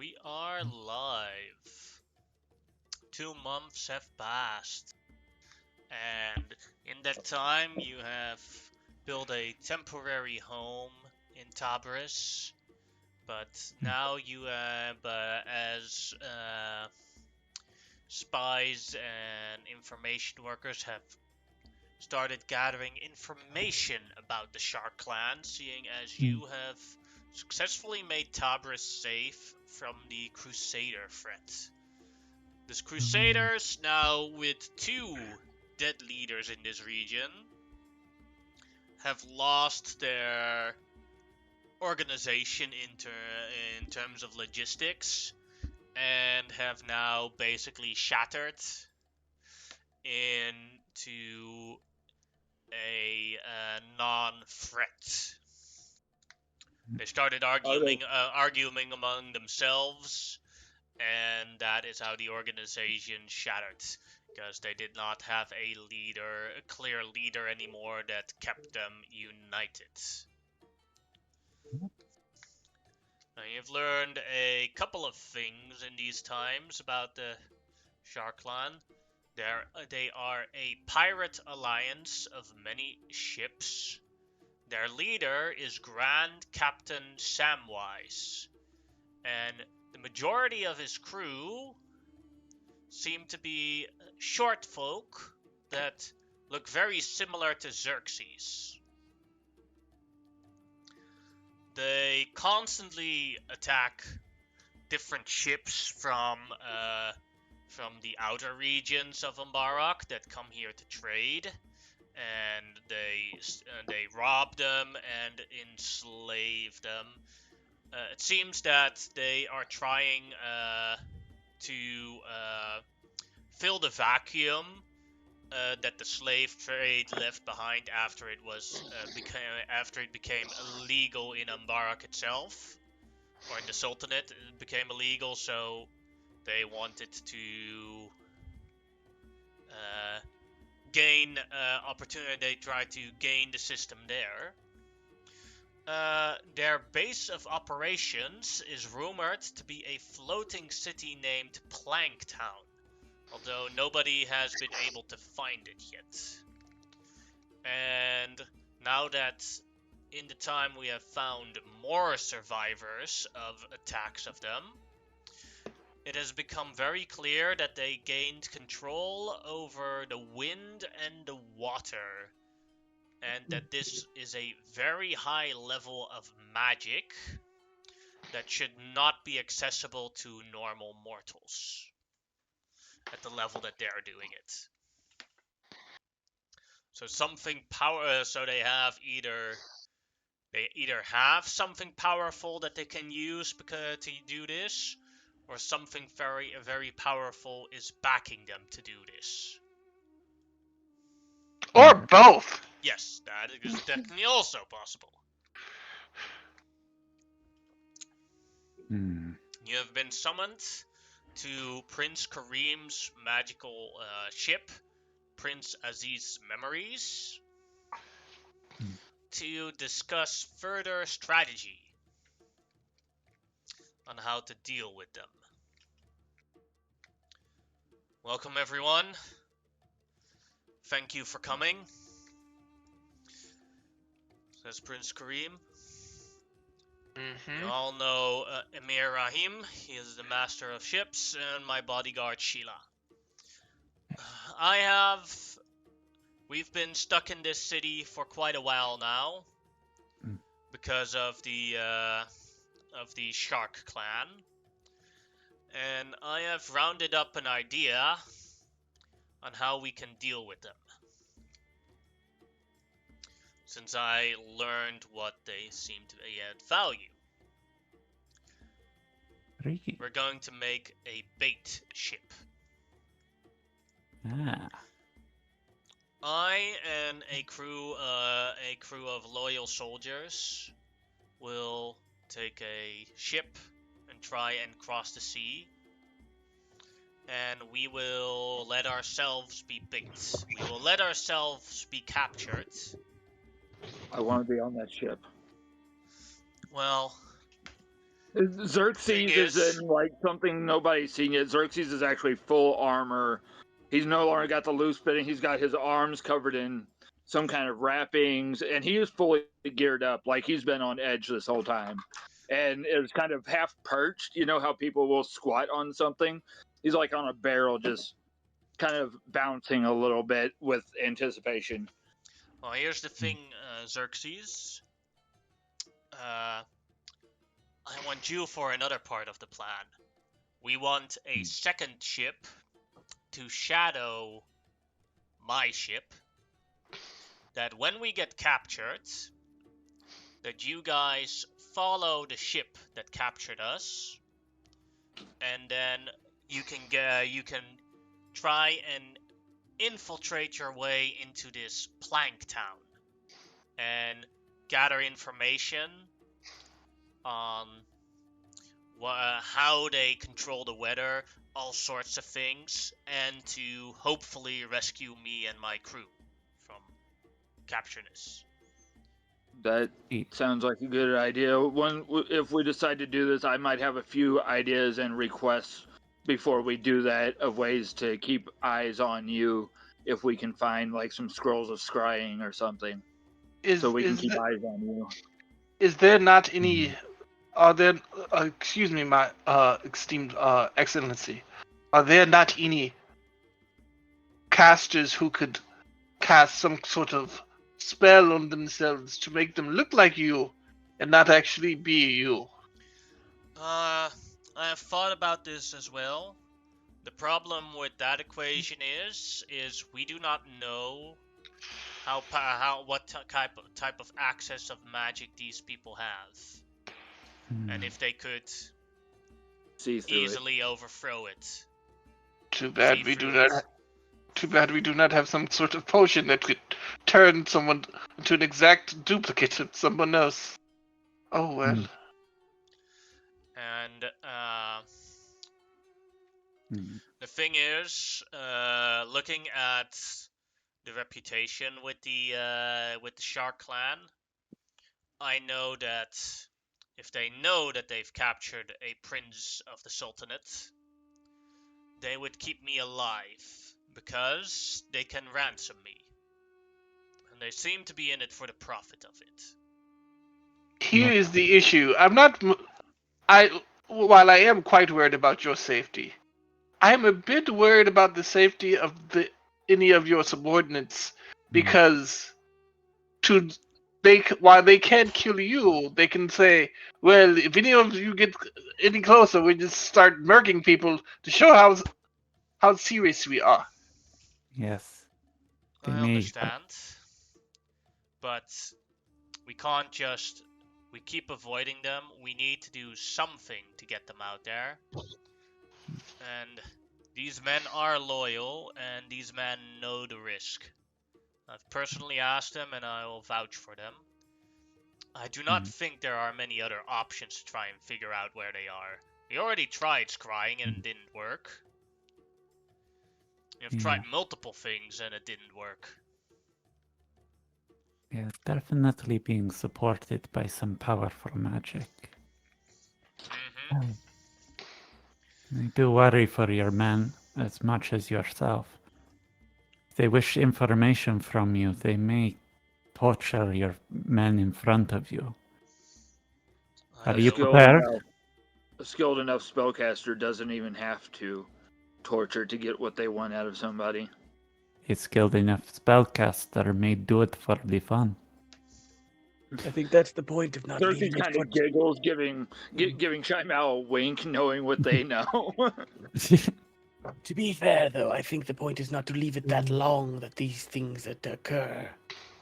We are live. 2 months have passed, and in that time you have built a temporary home in Tabris, but now you as spies and information workers have started gathering information about the Shark clan, seeing as you have successfully made Tabris safe from the Crusader threat. This Crusaders, now with 2 dead leaders in this region, have lost their organization in terms of logistics and have now basically shattered into a non-threat. They started arguing among themselves, and that is how the organization shattered, because they did not have a clear leader anymore that kept them united. Now, you've learned a couple of things in these times about the Shark Clan. They are a pirate alliance of many ships. Their leader is Grand Captain Samwise, and the majority of his crew seem to be short folk that look very similar to Xerxes. They constantly attack different ships from the outer regions of Umbarak that come here to trade, and they rob them and enslave them. It seems that they are trying to fill the vacuum that the slave trade left behind after it became illegal in Umbarak itself, or in the Sultanate. It became illegal, so they wanted to gain opportunity. They tried to gain the system there. Their base of operations is rumored to be a floating city named Planktown, although nobody has been able to find it yet. And now that in the time we have found more survivors of attacks of them, it has become very clear that they gained control over the wind and the water, and that this is a very high level of magic that should not be accessible to normal mortals at the level that they're doing it. So so they either have something powerful that they can use to do this, or something very, very powerful is backing them to do this. Or both! Yes, that is definitely also possible. You have been summoned to Prince Kareem's magical ship, Prince Aziz's Memories, to discuss further strategy on how to deal with them. Welcome, everyone. Thank you for coming, says Prince Kareem. You all know Emir Rahim. He is the master of ships, and my bodyguard Sheila. We've been stuck in this city for quite a while now because of the Shark clan, and I have rounded up an idea on how we can deal with them, since I learned what they seem to add value. We're going to make a bait ship. I and a crew of loyal soldiers will take a ship and try and cross the sea, and we will let ourselves be bait. We will let ourselves be captured. I want to be on that ship. Well, Thing Xerxes is is, in like something nobody's seen yet. Xerxes is actually full armor. He's no longer got the loose fitting. He's got his arms covered in some kind of wrappings, and he is fully geared up. Like he's been on edge this whole time, and is kind of half perched. You know how people will squat on something? He's like on a barrel, just kind of bouncing a little bit with anticipation. well, here's the thing, Xerxes. Uh, I want you for another part of the plan. We want a second ship to shadow my ship. That when we get captured, that you guys follow the ship that captured us, and then you can try and infiltrate your way into this plank town and gather information on how they control the weather, all sorts of things, and to hopefully rescue me and my crew from capturedness. That sounds like a good idea. If we decide to do this, I might have a few ideas and requests before we do that of ways to keep eyes on you. If we can find like some scrolls of scrying or something, so Is we can is keep th- eyes on you. is there not any? Are there? Excuse me, my esteemed excellency. Are there not any casters who could cast some sort of spell on themselves to make them look like you and not actually be you? I have thought about this as well. The problem with that equation is we do not know how what type of access of magic these people have, and if they could See through easily overthrow it, Too see bad we do through it. not. Too bad we do not have some sort of potion that could turn someone into an exact duplicate of someone else. Oh well. And Mm. the thing is, looking at the reputation with the Shark Clan, I know that if they know that they've captured a prince of the Sultanate, they would keep me alive because they can ransom me. And they seem to be in it for the profit of it. Here is the issue. While I am quite worried about your safety, I am a bit worried about the safety of any of your subordinates because to while they can't kill you, they can say, well, if any of you get any closer, we just start murking people to show how serious we are. Yes. They I may. understand, but we can't just we keep avoiding them. We need to do something to get them out there. And these men are loyal, and these men know the risk. I've personally asked them, and I will vouch for them. I do not think there are many other options to try and figure out where they are. We already tried scrying and it didn't work. We've tried multiple things and it didn't work. Yeah, definitely being supported by some powerful magic. Mm-hmm. I do worry for your men as much as yourself. If they wish information from you, they may torture your men in front of you. I Are you will. prepared? A skilled enough spellcaster doesn't even have to torture to get what they want out of somebody. A skilled enough spellcaster may do it for the fun. I think that's the point of not Cersei leaving it kind for. of giggles, giving Shai Mao a wink, knowing what they know. To be fair, though, I think the point is not to leave it that long that these things occur.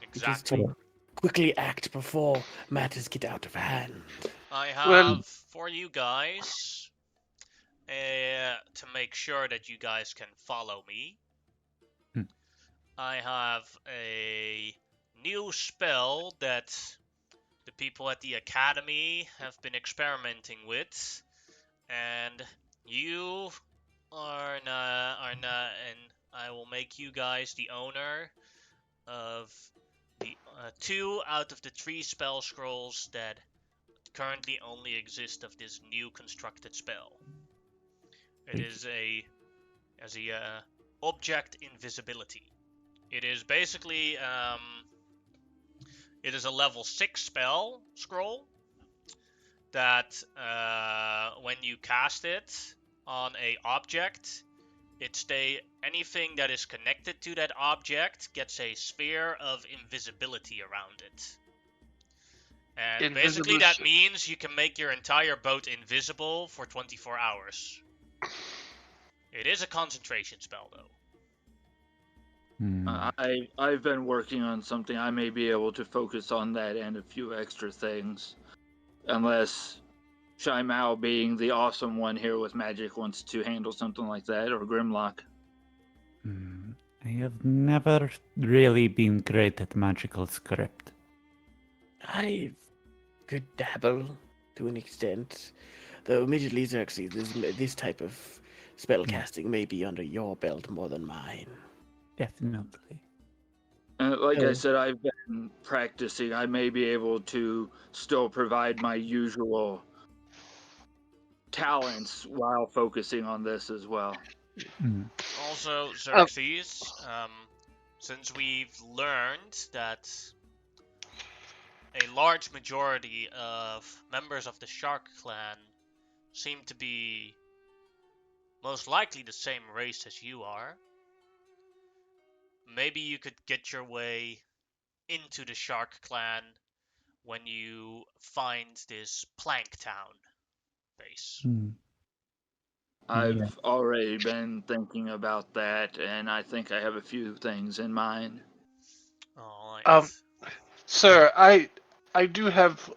It is Exactly. to quickly act before matters get out of hand. I Well- have for you guys to make sure that you guys can follow me. I have a new spell that the people at the academy have been experimenting with, and you are not, and I will make you guys the owner of the 2 out of the 3 spell scrolls that currently only exist of this new constructed spell. It is as a object invisibility. It is basically it is a level 6 spell scroll that when you cast it on a object, anything that is connected to that object gets a sphere of invisibility around it. And basically that means you can make your entire boat invisible for 24 hours. It is a concentration spell, though. I've been working on something. I may be able to focus on that and a few extra things, unless Shy Mao, being the awesome one here with magic, wants to handle something like that, or Grimlock. I have never really been great at magical script. I could dabble to an extent, though immediately Xerxes, this type of spellcasting may be under your belt more than mine. Definitely. Like I said, I've been practicing. I may be able to still provide my usual talents while focusing on this as well. Also, Xerxes, since we've learned that a large majority of members of the Shark Clan seem to be most likely the same race as you are, maybe you could get your way into the Shark Clan when you find this Plank Town base. I've already been thinking about that, and I think I have a few things in mind. Alright. Sir, I do have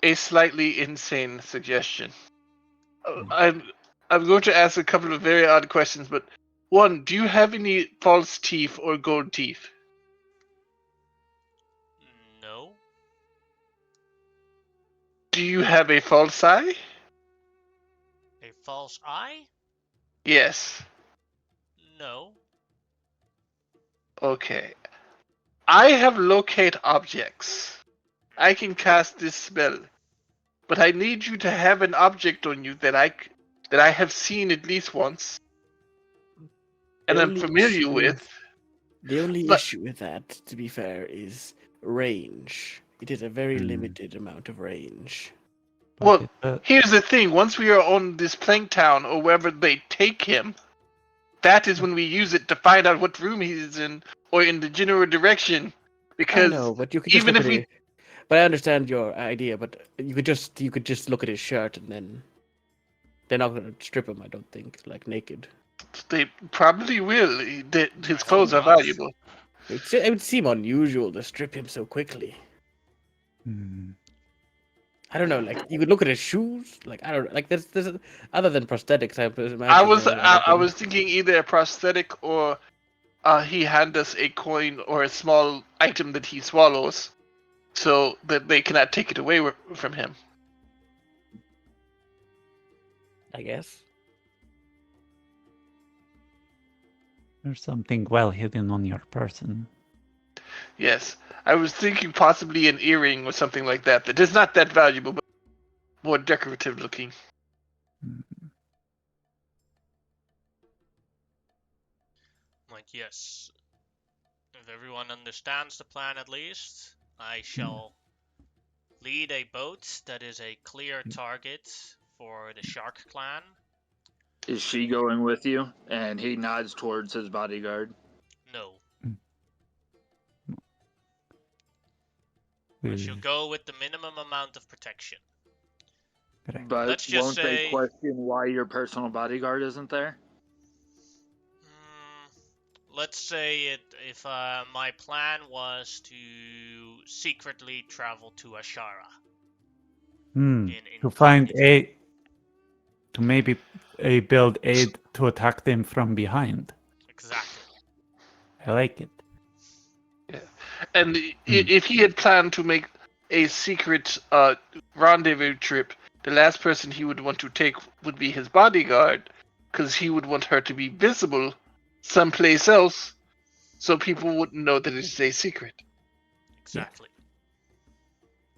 a slightly insane suggestion. I'm going to ask a couple of very odd questions, but one, do you have any false teeth or gold teeth? No. Do you have a false eye? A false eye? Yes. No. Okay. I have locate objects. I can cast this spell, but I need you to have an object on you that I have seen at least once, and I'm familiar with. The only issue with that, to be fair, is range. It is a very limited amount of range. Well, here's the thing. Once we are on this Plank Town, or wherever they take him, that is when we use it to find out what room he's in, or in the general direction. Because I know, but you could just even look if at it. But I understand your idea. But you could just look at his shirt, and then they're not gonna strip him. I don't think, like naked. They probably will. His clothes are valuable. It would seem unusual to strip him so quickly. I don't know. Like you could look at his shoes. Like I don't like. There's other than prosthetics. I was thinking either a prosthetic or he hand us a coin or a small item that he swallows, so that they cannot take it away from him. I guess. There's something well hidden on your person. Yes, I was thinking possibly an earring or something like that. That is not that valuable, but more decorative looking. Like, yes. If everyone understands the plan at least, I shall lead a boat that is a clear target for the Shark Clan. Is she going with you? And he nods towards his bodyguard. No. I shall go with the minimum amount of protection. But let's just won't they question why your personal bodyguard isn't there? Let's say if my plan was to secretly travel to Asherah. To find aid, to maybe build aid to attack them from behind. Exactly. I like it. Yeah, and if he had planned to make a secret rendezvous trip, the last person he would want to take would be his bodyguard, because he would want her to be visible someplace else, so people wouldn't know that it's a secret. Exactly.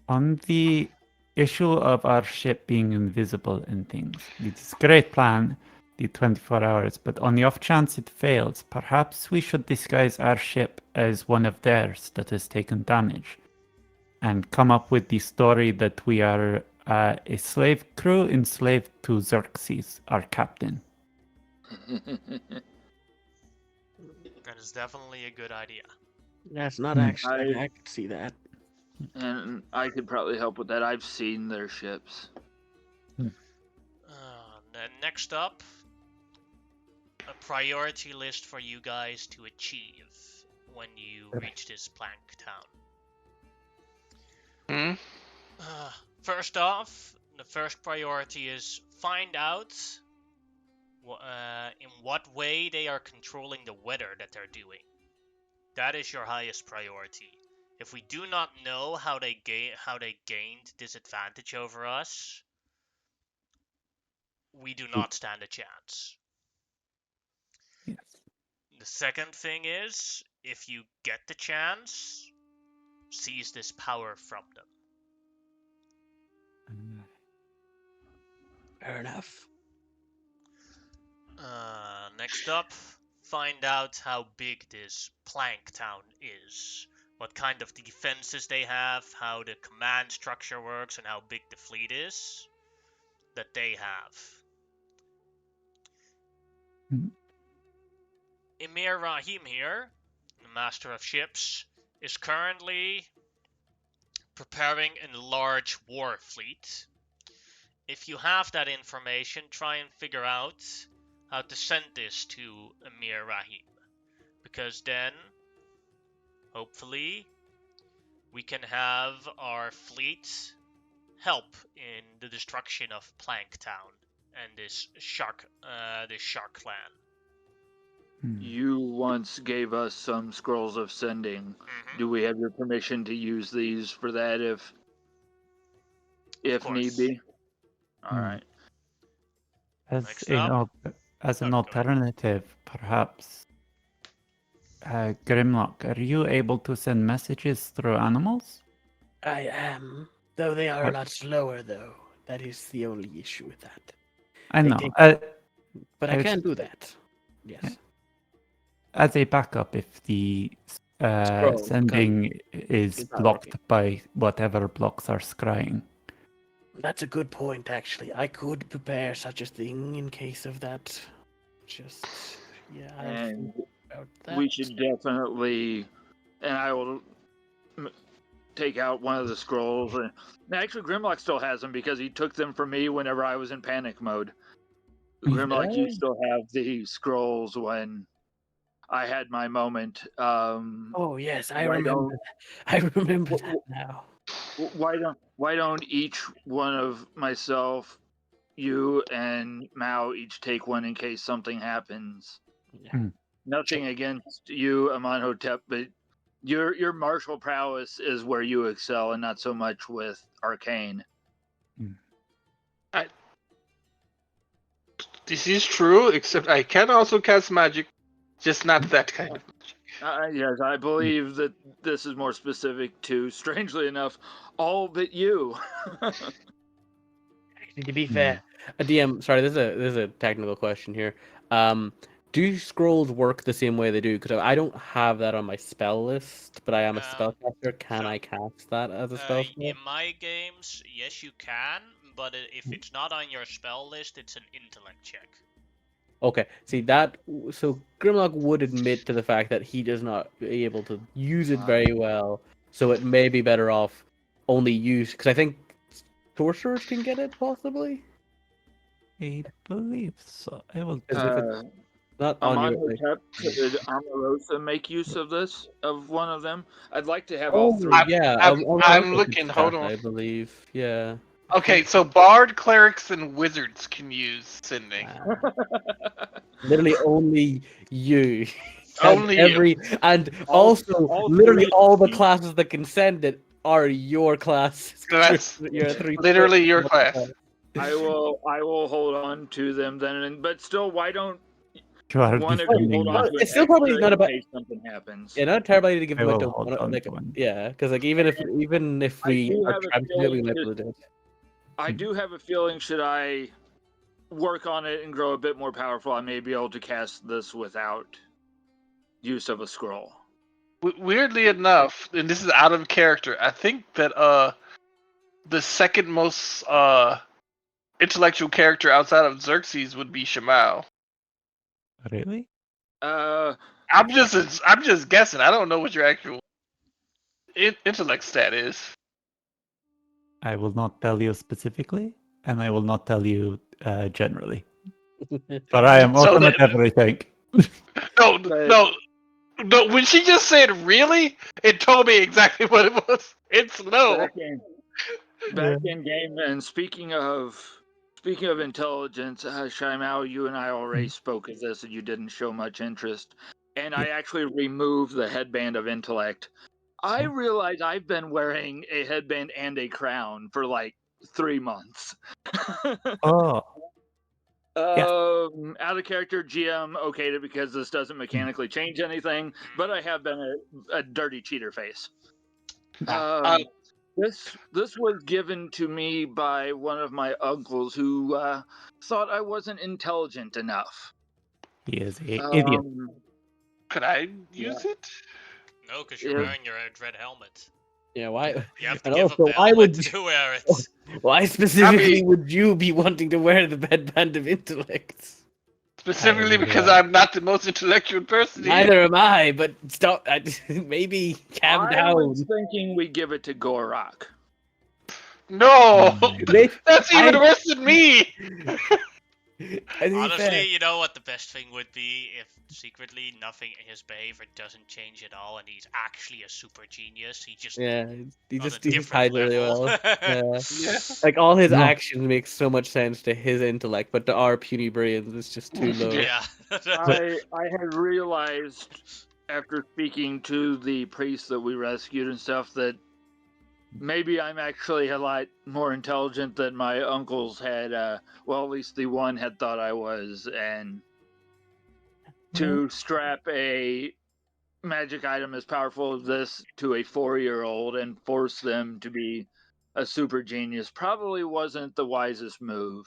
On the issue of our ship being invisible and things. It's a great plan, the 24 hours, but on the off chance it fails, perhaps we should disguise our ship as one of theirs that has taken damage and come up with the story that we are a slave crew enslaved to Xerxes, our captain. That is definitely a good idea. That's not Hmm. actually. I could see that. And I could probably help with that. I've seen their ships. Then next up, a priority list for you guys to achieve when you reach this plank town. First off, the first priority is find out in what way they are controlling the weather that they're doing. That is your highest priority. If we do not know how they gained disadvantage over us, we do not stand a chance. Yes. The second thing is, if you get the chance, seize this power from them. Fair enough. Next up, find out how big this plank town is. What kind of defenses they have, how the command structure works, and how big the fleet is that they have. Emir Rahim here, the master of ships, is currently preparing a large war fleet. If you have that information, try and figure out how to send this to Emir Rahim. Because then, hopefully, we can have our fleet help in the destruction of Plank Town and this shark clan. You once gave us some scrolls of sending. Do we have your permission to use these for that if need be? All right. As an alternative, perhaps, Grimlock, are you able to send messages through animals? I am, though they are a lot slower, though. That is the only issue with that. I know. But I can do that. Yes. Yeah. As a backup, if the sending is blocked by whatever blocks are scrying. That's a good point, actually. I could prepare such a thing in case of that. And we should definitely, and I will take out one of the scrolls. And actually, Grimlock still has them because he took them from me whenever I was in panic mode. Grimlock, you still have the scrolls when I had my moment. Oh yes, I remember. I remember that now. Why don't each one of myself, you, and Mao each take one in case something happens? Yeah. Nothing against you, Amonhotep, but your martial prowess is where you excel, and not so much with arcane. This is true, except I can also cast magic, just not that kind of magic. Yes, I believe that this is more specific to, strangely enough, all but you. To be fair, DM. Sorry, this is a technical question here. Do scrolls work the same way they do? Because I don't have that on my spell list, but I am a spellcaster. Can I cast that as a spell? In my games, yes, you can, but if it's not on your spell list, it's an intellect check. Okay, see that. So Grimlock would admit to the fact that he does not be able to use it very well, so it may be better off only use, because I think sorcerers can get it possibly. I believe so. I will. Not on Amonhotep, did Omarosa make use of one of them? I'd like to have all three. Yeah, I'm looking. Hold on. I believe. Yeah. Okay, so bard, clerics, and wizards can use sending. Literally only you. Only you. And also literally all the classes that can send it are your classes. So that's literally your class. I will hold on to them then, but still, why don't one of you hold on to it? It's still probably not about in case something happens. Yeah, not terrible idea to give I them will hold on to one. Yeah, because like even if we are trying to do it, we might be able to do it. I do have a feeling should I work on it and grow a bit more powerful, I may be able to cast this without use of a scroll. Weirdly enough, and this is out of character, I think that the second most intellectual character outside of Xerxes would be Shamal. Really? I'm just guessing. I don't know what your actual intellect stat is. I will not tell you specifically, and I will not tell you generally. But I am So ultimate that- everything. No, But- no, no. When she just said "really," it told me exactly what it was. It's no. Back in game, and speaking of intelligence, Shaimao, you and I already spoke of this, and you didn't show much interest. And I actually removed the headband of intellect. I realize I've been wearing a headband and a crown for like 3 months. Oh, Yes. Out of character, GM okayed it because this doesn't mechanically change anything, but I have been a dirty cheater face. This was given to me by one of my uncles who thought I wasn't intelligent enough. he is an idiot. Could I use it? No, because you're Yeah. wearing your red helmet. Yeah, why? You have to And give also, him the why helmet would to wear it. Why specifically would you be wanting to wear the headband of intellect? Specifically because I'm not the most intellectual person here. Neither am I, but stop. Maybe calm I down. was thinking we give it to Gorak. No, They- that's even I- worse than me. And to be Honestly, fair, you know what the best thing would be if secretly nothing his behavior doesn't change at all, and he's actually a super genius. He just yeah, he on just a he different hides really level. well. Yeah. Yeah. Like all his No. actions make so much sense to his intellect, but to our puny brains, it's just too low. Yeah. I had realized after speaking to the priest that we rescued and stuff that maybe I'm actually a lot more intelligent than my uncles had. Well, at least the one had thought I was, and to strap a magic item as powerful as this to a 4-year-old and force them to be a super genius probably wasn't the wisest move.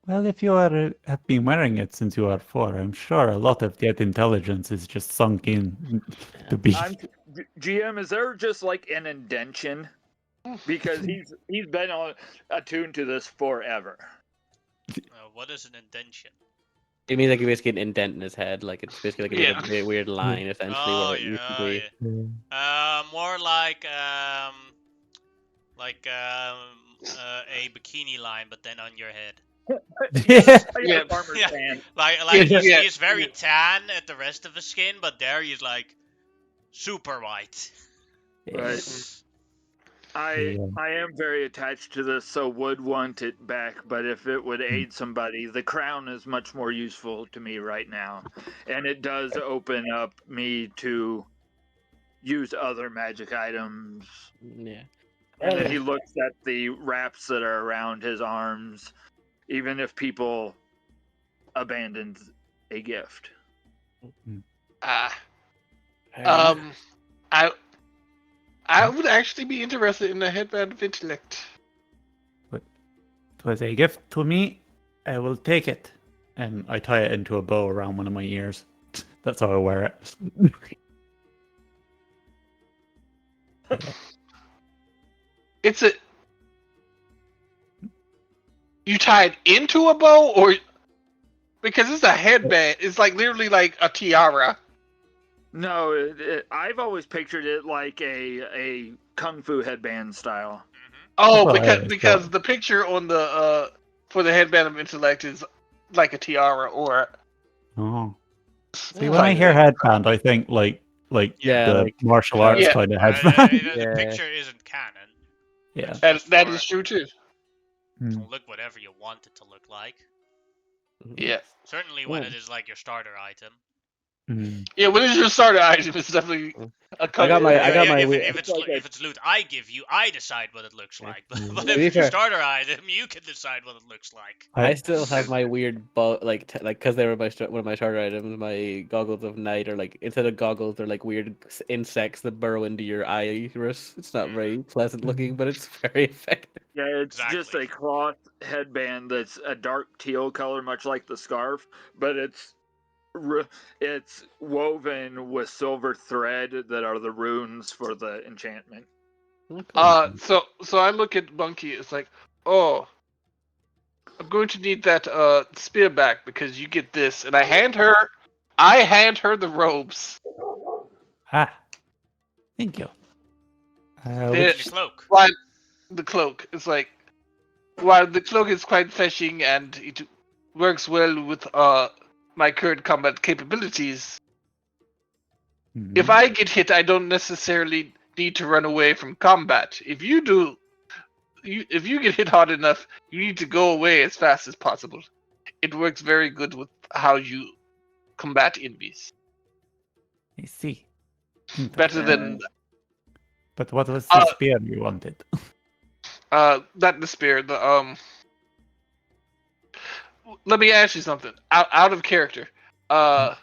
Well, if you have been wearing it since you are 4, I'm sure a lot of that intelligence is just sunk in to be. GM, is there just like an indention? Because he's been attuned to this forever. What is an indention? It means like you basically an indent in his head, like it's basically like a weird line essentially Oh where it yeah, used to oh, be. yeah. More like a bikini line, but then on your head. Yeah. Farmer's Yeah. tan. Like Yeah. he's very tan at the rest of his skin, but there he's like super white. Right. I Yeah. am very attached to this, so would want it back. But if it would aid somebody, the crown is much more useful to me right now, and it does open up me to use other magic items. Yeah. And then he looks at the wraps that are around his arms, even if people abandoned a gift. I would actually be interested in the headband of intellect. It was a gift to me. I will take it. And I tie it into a bow around one of my ears. That's how I wear it. It's a. You tie it into a bow, or because it's a headband, it's like literally like a tiara. No, I've always pictured it like a kung fu headband style. Oh, Oh, because the picture on the for the headband of intellect is like a tiara or. Oh. See, when I hear headband, I think like Yeah, the like- martial arts Yeah. kind of headband. The Yeah. picture isn't canon. Yeah. That is true too. It can look whatever you want it to look like. Yeah. Certainly when it is like your starter item. Mm. Yeah, what is your starter item? It's definitely a I got my- Yeah, I got yeah, my if, weird- if it's like if it's loot I give you, I decide what it looks Yeah. like. But Mm. if To be it's your fair- starter item, you can decide what it looks like. I still have my weird because they were one of my starter items. My goggles of night are like, instead of goggles, they're like weird insects that burrow into your iris. It's not very pleasant looking, but it's very effective. Yeah, it's just Exactly. a cloth headband that's a dark teal color, much like the scarf, but it's woven with silver thread that are the runes for the enchantment. So I look at Bunky. It's like, oh, I'm going to need that spear back because you get this, and I hand her the robes. Ah, thank you. The, And the cloak. while the cloak is like, while the cloak is quite fetching and it works well with my current combat capabilities. If I get hit, I don't necessarily need to run away from combat. If you do, if you get hit hard enough, you need to go away as fast as possible. It works very good with how you combat enemies. I see. Better than But what was the Uh, spear you wanted? not the spear. The Let me ask you something. Out of character. How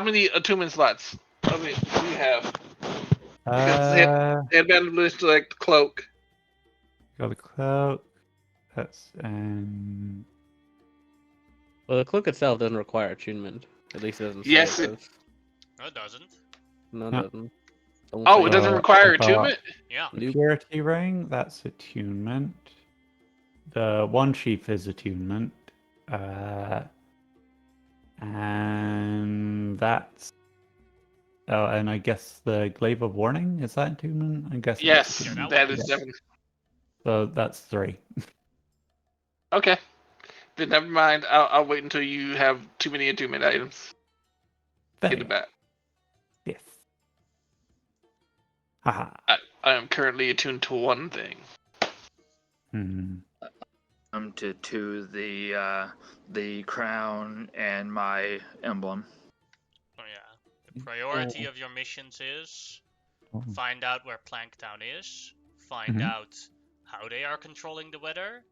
many attunement slots? I mean, do you have? Because headband list like the cloak. Got a cloak. That's Well, the cloak itself doesn't require attunement. At least it doesn't say Yes, it it. does. No, it doesn't. No, it No. doesn't. Don't Oh, say it doesn't that. require I thought- attunement. Yeah. Nope. Purity ring, that's attunement. The one sheaf is attunement. And that's. Oh, and I guess the glaive of warning, is that attunement? I guess Yes, it's attunement. that is is. definitely So that's 3. okay. Then never mind. I'll wait until you have too many attunement items in the Fair. back. Yes. Haha. I am currently attuned to one thing. Hmm. To the crown and my emblem. Oh yeah. The priority of your missions is Oh. find out where Planktown is, find Mhm. out how they are controlling the weather,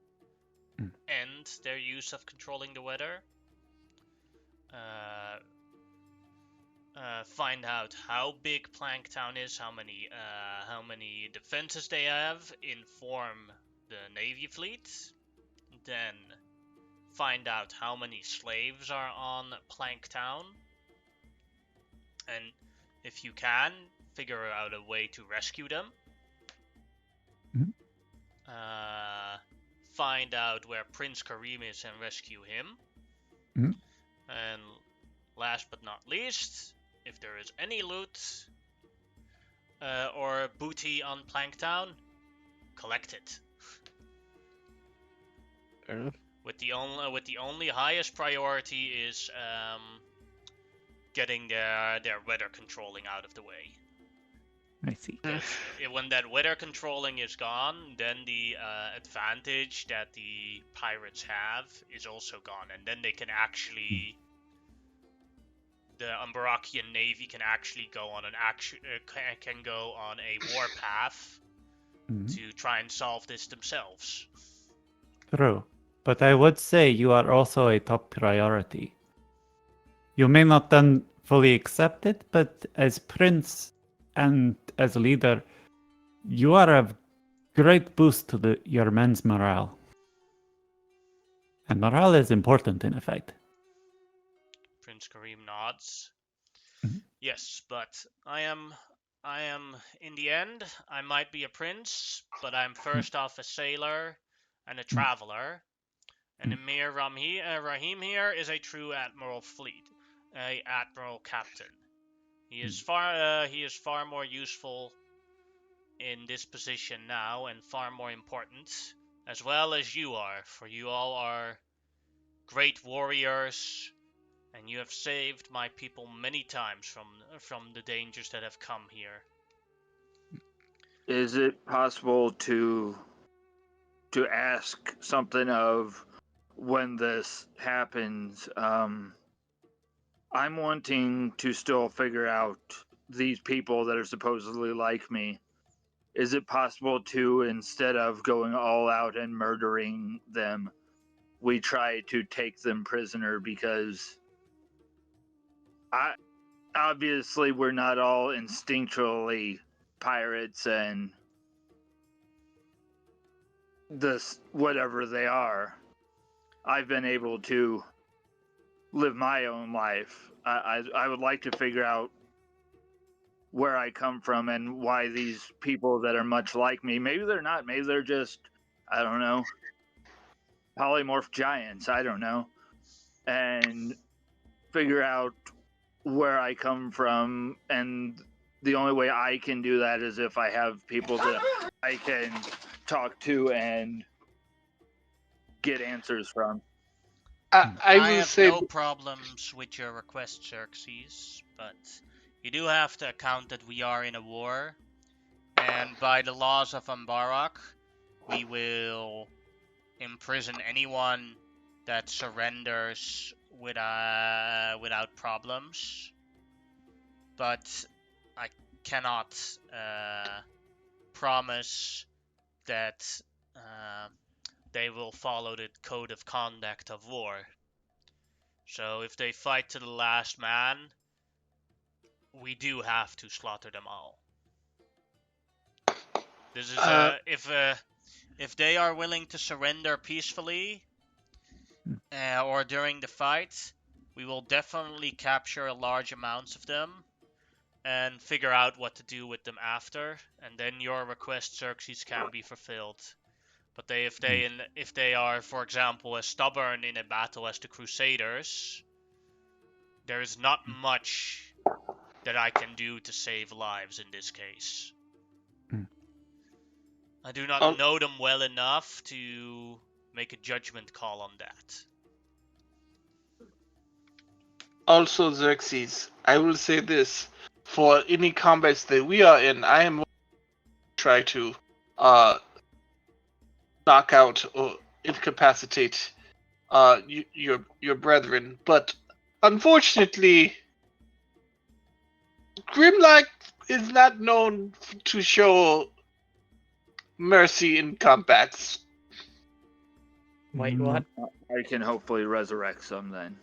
Mm. and their use of controlling the weather. Find out how big Planktown is, how many defenses they have, inform the Navy fleet, then find out how many slaves are on Planktown, and if you can, figure out a way to rescue them. Mhm. Find out where Prince Kareem is and rescue him. Mhm. And last but not least, if there is any loot or booty on Planktown, collect it. Fair enough. With the only highest priority is getting their weather controlling out of the way. I see. When that weather controlling is gone, then the advantage that the pirates have is also gone, and then they can actually, the Umbarakian Navy can actually go on can go on a warpath Mhm. to try and solve this themselves. True. But I would say you are also a top priority. You may not then fully accept it, but as prince and as leader, you are a great boost to your men's morale. And morale is important in effect. Prince Kareem nods. Mhm. Yes, but I am in the end, I might be a prince, but I'm first off a sailor and a traveler. And Emir Rahim here is a true admiral captain. He is far more useful in this position now and far more important, as well as you are, for you all are great warriors, and you have saved my people many times from the dangers that have come here. Is it possible to ask something of when this happens? I'm wanting to still figure out these people that are supposedly like me. Is it possible to, instead of going all out and murdering them, we try to take them prisoner? Because obviously we're not all instinctually pirates and this whatever they are. I've been able to live my own life. I would like to figure out where I come from and why these people that are much like me, maybe they're not, maybe they're just, I don't know, polymorph giants, I don't know, and figure out where I come from. And the only way I can do that is if I have people that I can talk to and get answers from. I I will have say no problems with your request, Xerxes, but you do have to account that we are in a war, and by the laws of Ambarak, we will imprison anyone that surrenders without problems. But I cannot promise that they will follow the code of conduct of war. So if they fight to the last man, we do have to slaughter them all. This is if they are willing to surrender peacefully or during the fight, we will definitely capture large amounts of them and figure out what to do with them after, and then your request, Xerxes, can be fulfilled. But if they are, for example, as stubborn in a battle as the Crusaders, there is not much that I can do to save lives in this case. I do not know them well enough to make a judgment call on that. also, Xerxes, I will say this. For any combats that we are in, I am try to knock out or incapacitate your brethren, but unfortunately, Grimlock is not known to show mercy in combats. Wait, what? I can hopefully resurrect some then.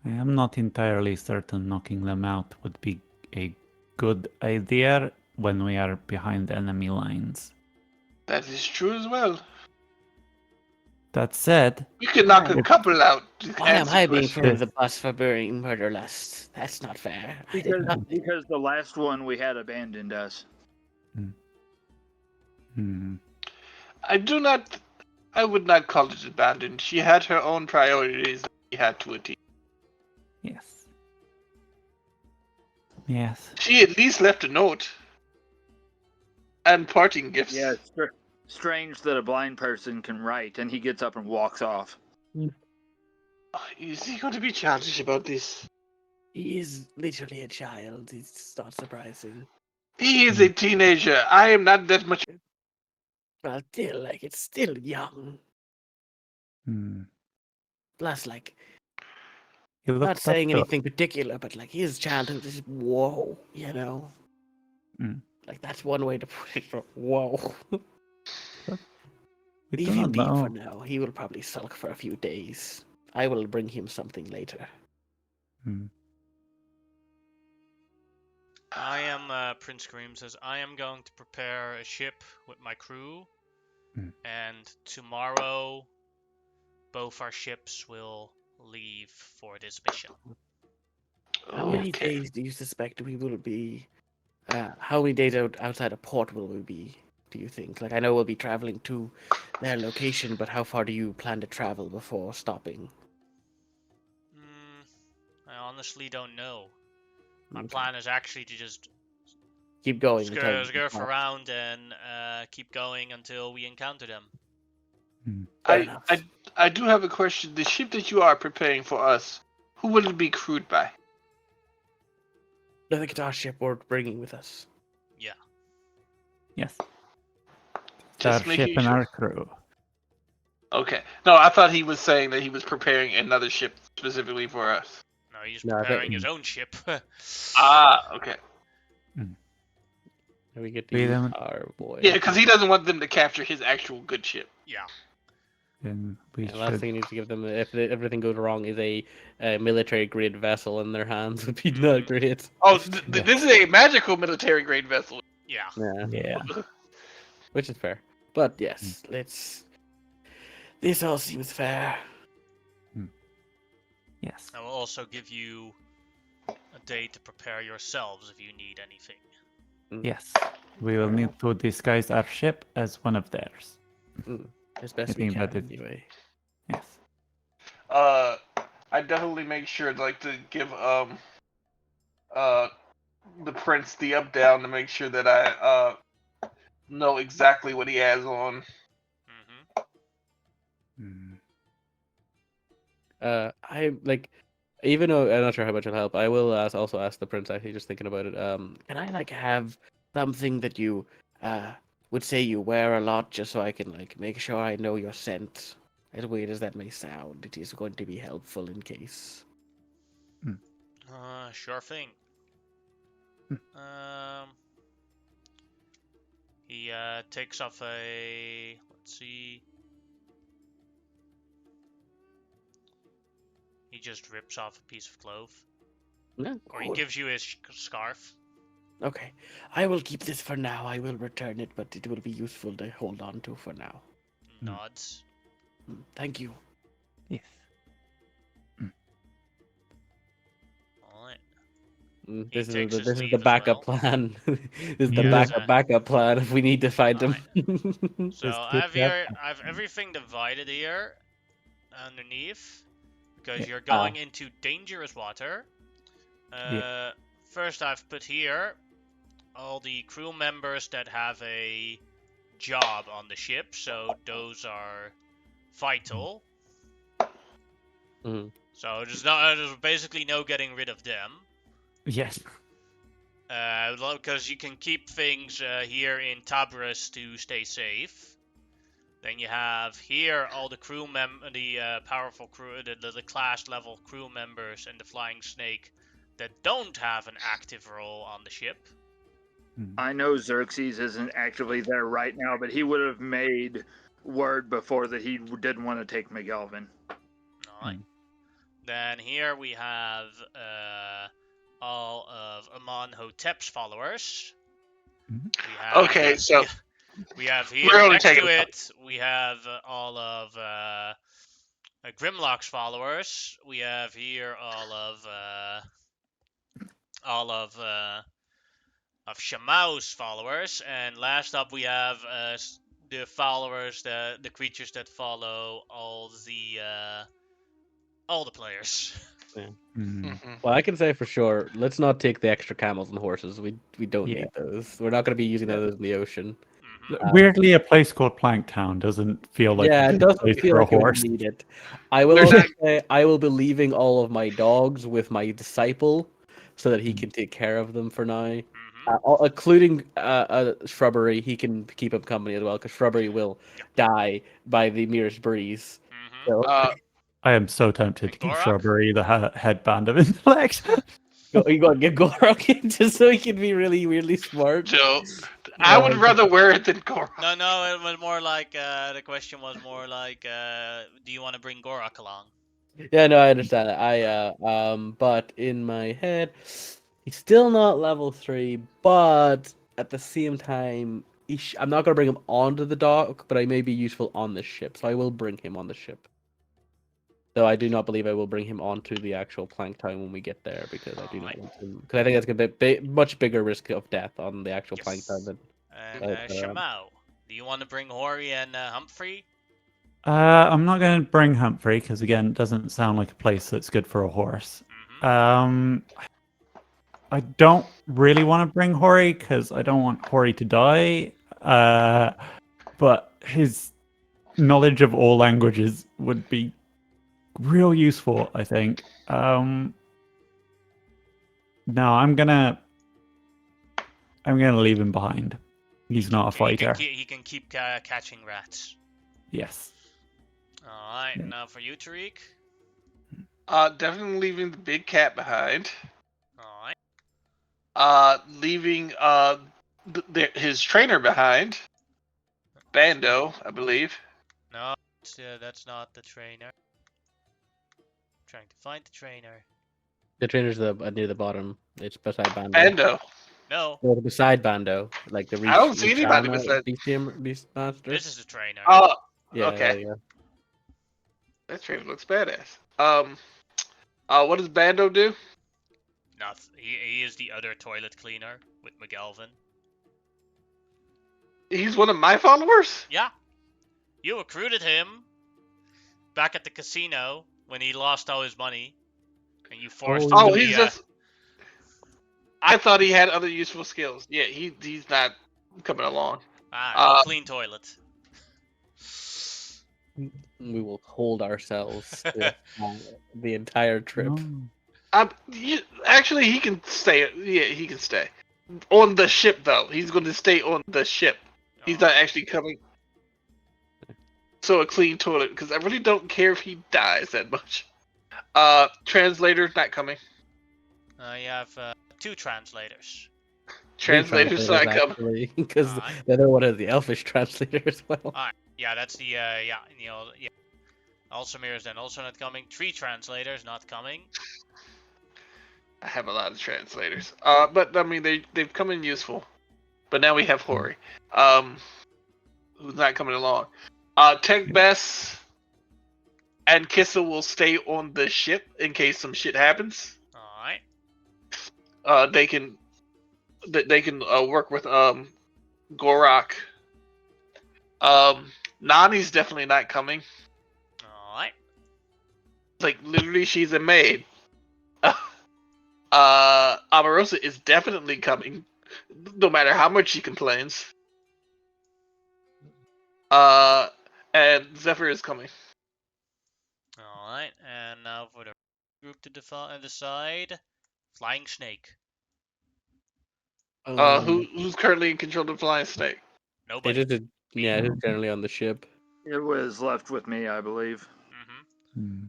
I am not entirely certain knocking them out would be a good idea when we are behind enemy lines. That is true as well. That said, We could knock a couple out. To Why am answer I being questions. thrown to the bus for burying murderlust? That's not fair. I did nothing. Because the last one we had abandoned us. I would not call it abandoned. She had her own priorities that she had to achieve. yes. Yes. She at least left a note. And parting gifts. Yeah, strange that a blind person can write, and he gets up and walks off. Is he going to be childish about this? He is literally a child. It's not surprising. He is a teenager. I am not that much. Well, still, like, it's still young. Plus, like, not saying anything particular, but, like, his childhood is whoa, you know? Like, that's one way to put it. Whoa. Leave him be for now. He will probably sulk for a few days. I will bring him something later. I am, Prince Grim says, I am going to prepare a ship with my crew, and tomorrow both our ships will leave for this mission. How many days do you suspect we will be? How many days outside of port will we be, do you think? Like, I know we'll be traveling to their location, but how far do you plan to travel before stopping? I honestly don't know. My plan is actually to just keep going, scurf around and keep going until we encounter them. I do have a question. The ship that you are preparing for us, who will it be crewed by? The guitar ship we're bringing with us. Yeah. Yes. Just our ship and our crew. Okay. No, I thought he was saying that he was preparing another ship specifically for us. No, he's No, I preparing think- his own ship. Okay. We get to We use don't- our boy. Yeah, because he doesn't want them to capture his actual good ship. Yeah. Then we And last should. thing he needs to give them, if everything goes wrong, is a military grade vessel in their hands. Would be not great. Oh, Yeah. this is a magical military grade vessel. Yeah. Yeah, Yeah. which is fair. But yes, let's. This all seems fair. Yes. I will also give you a day to prepare yourselves if you need anything. Yes. We will need to disguise our ship as one of theirs. As best I we think can, that is- anyway. Yes. I definitely make sure like to give the prince the up down to make sure that I know exactly what he has on. Mm-hmm. I like, even though I'm not sure how much it'll help, I will also ask the prince. Actually, just thinking about it. Can I like have something that you would say you wear a lot, just so I can like make sure I know your scent? As weird as that may sound, it is going to be helpful in case. Sure thing. He takes off a. Let's see. He just rips off a piece of cloth, No, or he cool. gives you his scarf. Okay, I will keep this for now. I will return it, but it will be useful to hold on to for now. Nods. Thank you. Yes. Alright. This is takes his this is leave the as backup well. plan. This is the Yeah, backup plan if we need to find him. So I have everything divided here underneath because Yeah. you're going into dangerous water. Yeah. First, I've put here all the crew members that have a job on the ship, so those are vital. Mhm. So there's basically no getting rid of them. Yes. Because you can keep things here in Tabris to stay safe. Then you have here all the powerful crew, the class level crew members and the Flying Snake that don't have an active role on the ship. I know Xerxes isn't actively there right now, but he would have made word before that he didn't want to take McGelvin. Alright. Then here we have all of Amenhotep's followers. Mhm. We have, Okay, so we have We're here only next taking to it, we have all of Grimlock's followers. We have here all of Shamau's followers, and last up we have the followers, the creatures that follow all the players. Mm. Well, I can say for sure, let's not take the extra camels and horses. We don't Yeah. need those. We're not going to be using those in the ocean. Weirdly, a place called Planktown doesn't feel like Yeah, a it good doesn't place feel for like a it would horse. need it. I will There's also that- say I will be leaving all of my dogs with my disciple, so that he Mm. can take care of them for now. Mm-hmm. Including Shrubbery, he can keep him company as well, because Shrubbery will die by the merest breeze. Mm-hmm. So I am so tempted to And give Gorak? Shrubbery the headband of intellect. you got to get Gorak in just so he can be really weirdly smart. So I would rather wear it than Gorak. No, it was more like the question was more like, do you want to bring Gorak along? Yeah, no, I understand that. But in my head, he's still not level 3, but at the same time, I'm not gonna bring him onto the dock, but I may be useful on the ship, so I will bring him on the ship. Though I do not believe I will bring him onto the actual Planktown when we get there, because I do not want him. Because I think that's gonna be much bigger risk of death on the actual Yes. Planktown than. And Shamau, do you want to bring Hori and Humphrey? I'm not going to bring Humphrey because again, it doesn't sound like a place that's good for a horse. Mm-hmm. I don't really want to bring Hori because I don't want Hori to die. But his knowledge of all languages would be real useful, I think. No, I'm gonna leave him behind. He's not a fighter. He can keep catching rats. Yes. Alright, Yeah. now for you, Tariq. Definitely leaving the big cat behind. Alright. Leaving his trainer behind. Bando, I believe. No, that's not the trainer. Trying to find the trainer. The trainer's near the bottom. It's beside Bando. Bando. No, Or beside Bando, like the I don't see anybody beside. Beastmaster. this is the trainer. Oh, Yeah, okay. there you go. That trainer looks badass. What does Bando do? Nothing. He is the other toilet cleaner with McGalvin. He's one of my followers. Yeah. You recruited him back at the casino when he lost all his money. And you forced him Oh, to he's be just. I thought he had other useful skills. Yeah, he's not coming along. go clean toilet. We will hold ourselves to the entire trip. No. Actually, he can stay. Yeah, he can stay on the ship though. He's going to stay on the ship. He's not actually coming. So a clean toilet, because I really don't care if he dies that much. Translator not coming. You have 2 translators. Translators not coming. Because the other one is the Elfish translator as well. Alright. Yeah, that's the yeah. Alsamir is then also not coming. 3 translators not coming. I have a lot of translators. But I mean they've come in useful. But now we have Hori. Who's not coming along. Tech Bess and Kissa will stay on the ship in case some shit happens. Alright. They can work with Gorak. Nani's definitely not coming. Alright. Like literally she's a maid. Amarosa is definitely coming, no matter how much she complains. And Zephyr is coming. Alright, and now for the group to decide. Flying Snake. Who's currently in control of Flying Snake? Nobody. It is generally on the ship. It was left with me, I believe. Mm-hmm.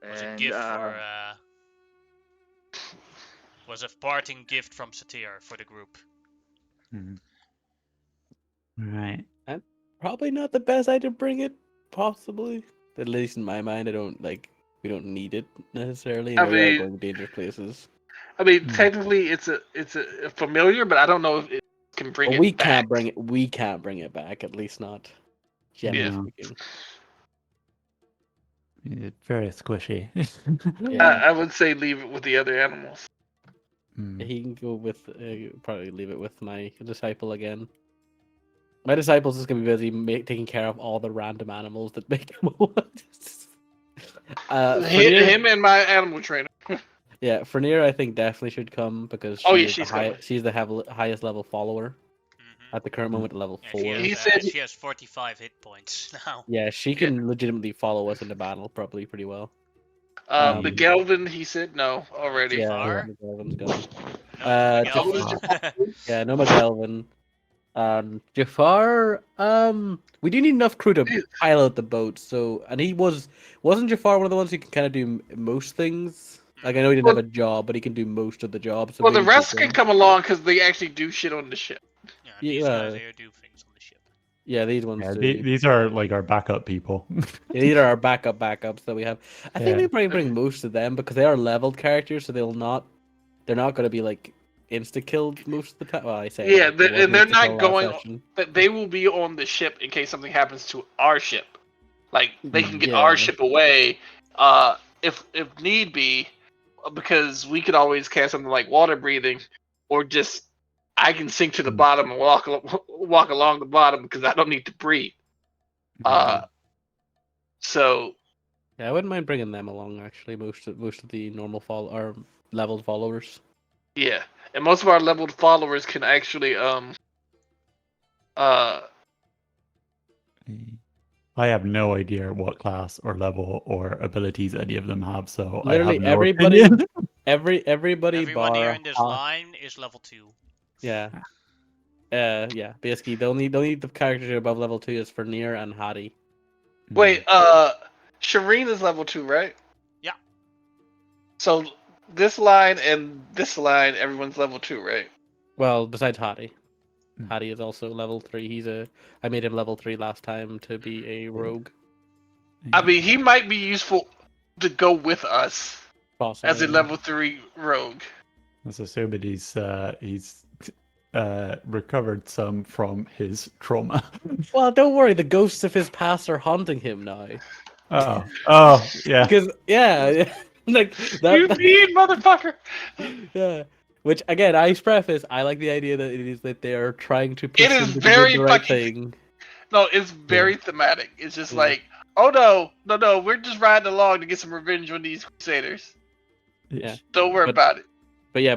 It was And, a gift for was a parting gift from Satir for the group. Right. Probably not the best idea to bring it, possibly. At least in my mind, we don't need it necessarily. I We are mean- going dangerous places. I mean, technically it's a familiar, but I don't know if it can bring But it we back. can't bring it back, at least not generally Yeah. speaking. It's very squishy. Yeah. I would say leave it with the other animals. He can go with probably leave it with my disciple again. My disciple's just gonna be busy taking care of all the random animals that make him Him and my animal trainer. Yeah, Fernier I think definitely should come because she's coming. she's the highest level follower Mm-hmm. at the current moment, level 4. He said- she has 45 hit points now. Yeah, she can legitimately follow us into battle probably pretty well. The Galvin, he said no already. Yeah, Jafar? Galvin's gone. No, Jafar. Yeah, no Galvin. Jafar, we do need enough crew to pilot the boat. So, and wasn't Jafar one of the ones who can kind of do most things? Like I know he didn't have a job, but he can do most of the jobs. So Well, the maybe rest keep can him. come along because they actually do shit on the ship. Yeah, these guys here do things on the ship. Yeah, these ones. Yeah, do. these are like our backup people. Yeah, these are our backups that we have. I think we probably bring most of them because they are leveled characters, so they're not going to be like insta killed most of the time. Well, I say Yeah, that, and they're not insta-kill last going. session. But they will be on the ship in case something happens to our ship. Like they can get Yeah. our ship away, if need be, because we could always cast something like water breathing, or just I can sink to the bottom and walk along the bottom because I don't need to breathe. So Yeah, I wouldn't mind bringing them along. Actually, most of the normal or leveled followers. yeah, and most of our leveled followers can actually I have no idea what class or level or abilities any of them have, so Literally I have no everybody, opinion. everybody Everyone here bar in this line is level 2. Yeah. Yeah. Basically, the only the characters above level 2 is Fernier and Hadi. wait, Shireen is level 2, right? Yeah. So this line and this line, everyone's level 2, right? Well, besides Hadi. Hmm. Hadi is also level 3. I made him level 3 last time to be a rogue. I mean, he might be useful to go with us Possibly. as a level 3 rogue. Let's assume that he's recovered some from his trauma. Well, don't worry. The ghosts of his past are haunting him now. Oh, yeah. Because like You that. mean, motherfucker! Yeah. Which again, I preface. I like the idea that it is that they are trying to push It is him to very do the right fucking. thing. No, it's very thematic. It's just Yeah. like, oh no, we're just riding along to get some revenge on these crusaders. Yeah. Don't worry But- about it.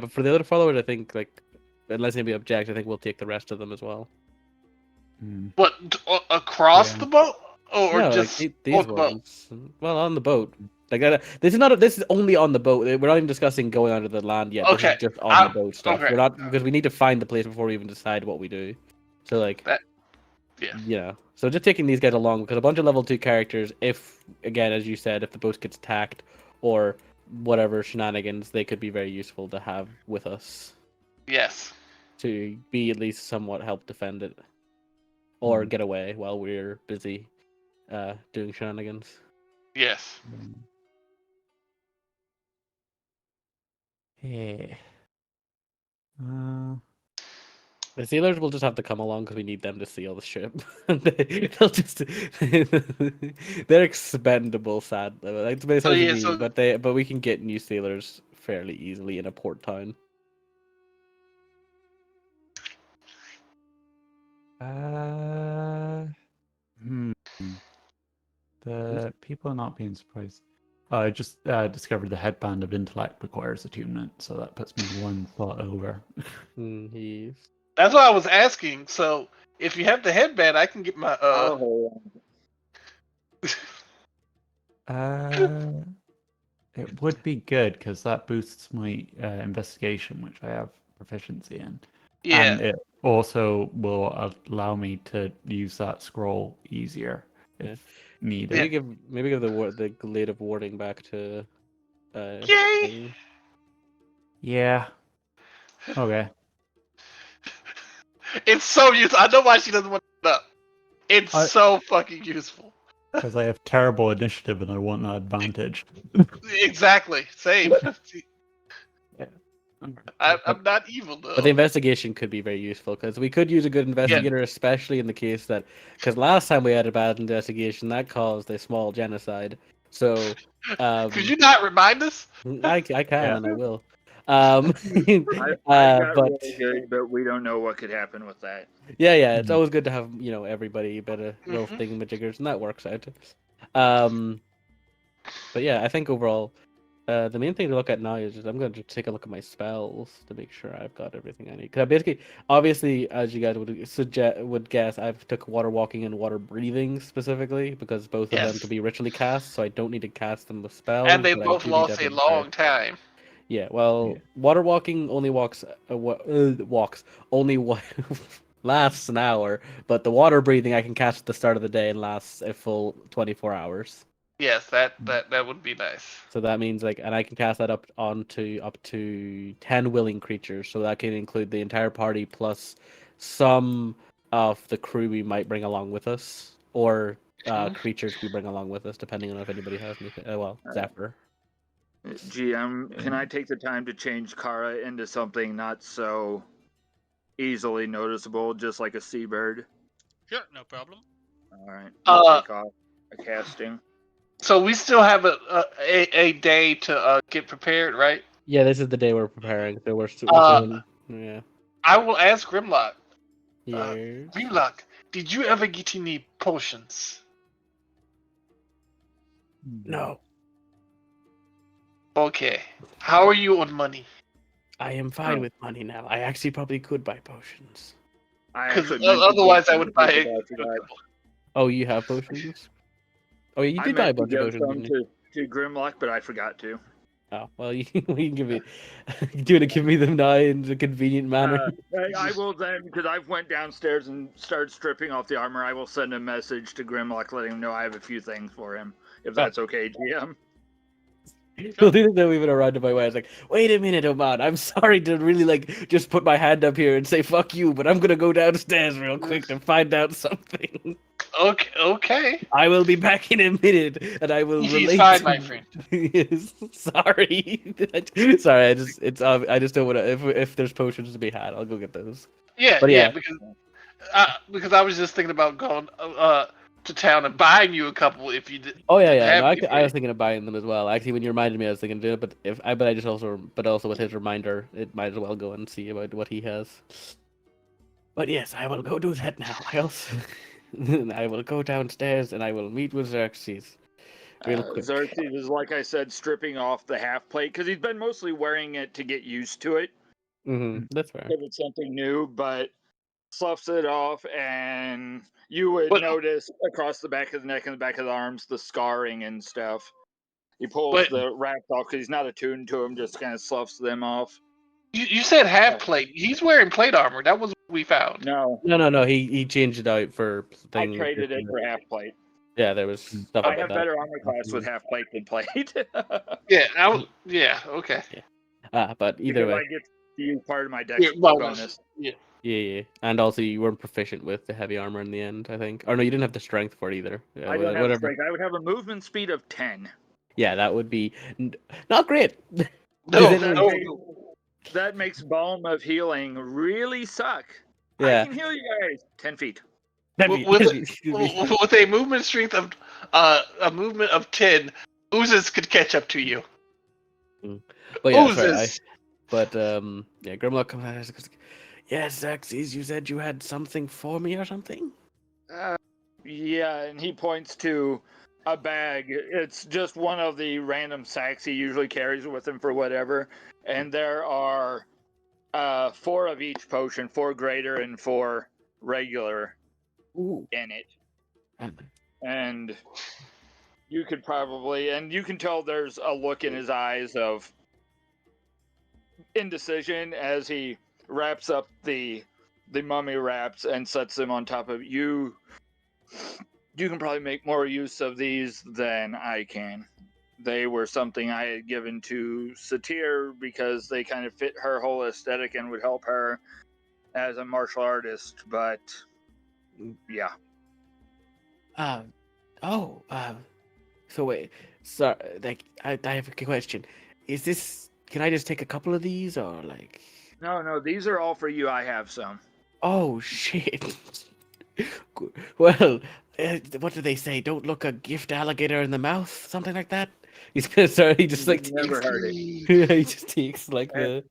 But for the other followers, I think like unless anybody objects, I think we'll take the rest of them as well. Hmm. What, across Yeah. the boat, or No, just like on these the boat? ones. Well, on the boat. Like this is not. This is only on the boat. We're not even discussing going onto the land yet. This Okay, is just on the I'm- boat stuff. okay. We're not because we need to find the place before we even decide what we do. So like, That- yeah. yeah. So just taking these guys along because a bunch of level 2 characters. If again, as you said, if the boat gets attacked or whatever shenanigans, they could be very useful to have with us Yes. to be at least somewhat help defend it or get away while we're busy doing shenanigans. Yes. Yeah. The sailors will just have to come along because we need them to seal the ship. They'll just they're expendable, sadly. Like, it sounds yeah, mean, so- but we can get new sailors fairly easily in a port town. The people not being surprised. I just discovered the headband of intellect requires attunement, so that puts me one thought over. He's That's what I was asking. So if you have the headband, I can get my Oh, It would be good because that boosts my investigation, which I have proficiency in, and yeah. it also will allow me to use that scroll easier if needed. maybe give the glade of warding back to Yay! Amy. Yeah. Okay. It's so useful. I know why she doesn't want to up. It's so fucking useful. Because I have terrible initiative and I want that advantage. Exactly. Same. Yeah. I'm not evil though. But the investigation could be very useful because we could use a good investigator, especially in the case that because last time we had a bad investigation that caused a small genocide. So, Could you not remind us? I can Yeah. and I will. I got But really good, but we don't know what could happen with that. yeah, it's always good to have everybody better little Mhm. thingamajiggers, and that works out. But yeah, I think overall, the main thing to look at now is just I'm going to take a look at my spells to make sure I've got everything I need. Because basically, obviously, as you guys would guess, I've took water walking and water breathing specifically because both of them Yes. can be ritually cast, so I don't need to cast them with spells. And they but I both do need to lost have a them prepared. long time. Yeah, well, water walking only lasts an hour, but the water breathing I can catch at the start of the day and lasts a full 24 hours. Yes, that would be nice. So that means and I can cast that up to 10 willing creatures. So that can include the entire party plus some of the crew we might bring along with us, or creatures we bring along with us, depending on if anybody has anything. Zephyr. GM, can I take the time to change Kara into something not so easily noticeable, just like a seabird? Sure, no problem. All right. I'll take off a casting. So we still have a day to get prepared, right? Yeah, this is the day we're preparing. So we're yeah. I will ask Grimlock. Yes. Grimlock, did you ever get any potions? No, Okay. How are you on money? I am fine with money now. I actually probably could buy potions. I Because actually meant to otherwise get I would buy some, it. but I forgot. Oh, you have potions? Oh, yeah, you I did buy a meant to bunch of give potions. some Didn't you? to Grimlock, but I forgot to. Oh, well, you can give me. Do you want to give me them now in a convenient manner? I will then, because I went downstairs and started stripping off the armor. I will send a message to Grimlock letting him know I have a few things for him, if that's okay, GM. Well, the other time we went around to my way, I was like, "Wait a minute, Oman. I'm sorry to really just put my hand up here and say fuck you, but I'm gonna go downstairs real quick to find out something. Okay. I will be back in a minute, and I will He's relate." fine, my friend. Yes, sorry. Sorry, I just don't want to. If there's potions to be had, I'll go get those. Yeah, But yeah, yeah. because I was just thinking about going to town and buying you a couple if you Oh yeah, didn't yeah. have No, any. I was thinking of buying them as well. Actually, when you reminded me, I was thinking, do it. But also with his reminder, it might as well go and see about what he has. But yes, I will go do that now. I will go downstairs and I will meet with Xerxes real quick. Xerxes is, like I said, stripping off the half plate because he's been mostly wearing it to get used to it. That's fair. Because it's something new, but sloughs it off, and you would But- notice across the back of the neck and the back of the arms the scarring and stuff. He pulls But- the wraps off because he's not attuned to them, just kind of sloughs them off. You said half plate. He's wearing plate armor. That was what we found. No, No. He changed it out for I things. traded it for half plate. Yeah, there was stuff I about have that. better armor class with half plate than plate. Yeah. Okay. But either because way, I get to use part of my dex Yeah, bonus. yeah. And also, you weren't proficient with the heavy armor in the end, I think. Or no, you didn't have the strength for it either. I don't have strength. I would have a movement speed of 10. Yeah, that would be not great. No, That makes Balm of Healing really suck. Yeah. I can heal you guys 10 feet. with a movement strength of a movement of 10, oozes could catch up to you. But yeah, Oozes. Grimlock comes out and goes, "Yes, Xerxes, you said you had something for me or something?" Yeah, and he points to a bag. It's just one of the random sacks he usually carries with him for whatever. And there are 4 of each potion, 4 greater and 4 regular in it. And you could probably, and you can tell there's a look in his eyes of indecision as he wraps up the mummy wraps and sets them on top of you. You can probably make more use of these than I can. They were something I had given to Satir because they kind of fit her whole aesthetic and would help her as a martial artist, but yeah. So wait, sorry, I have a question. Can I just take a couple of these or like? No, these are all for you. I have some. Oh shit. Well, what do they say? Don't look a gift alligator in the mouth, something like that. He's gonna start. He just like Never takes, heard it. he just takes like the.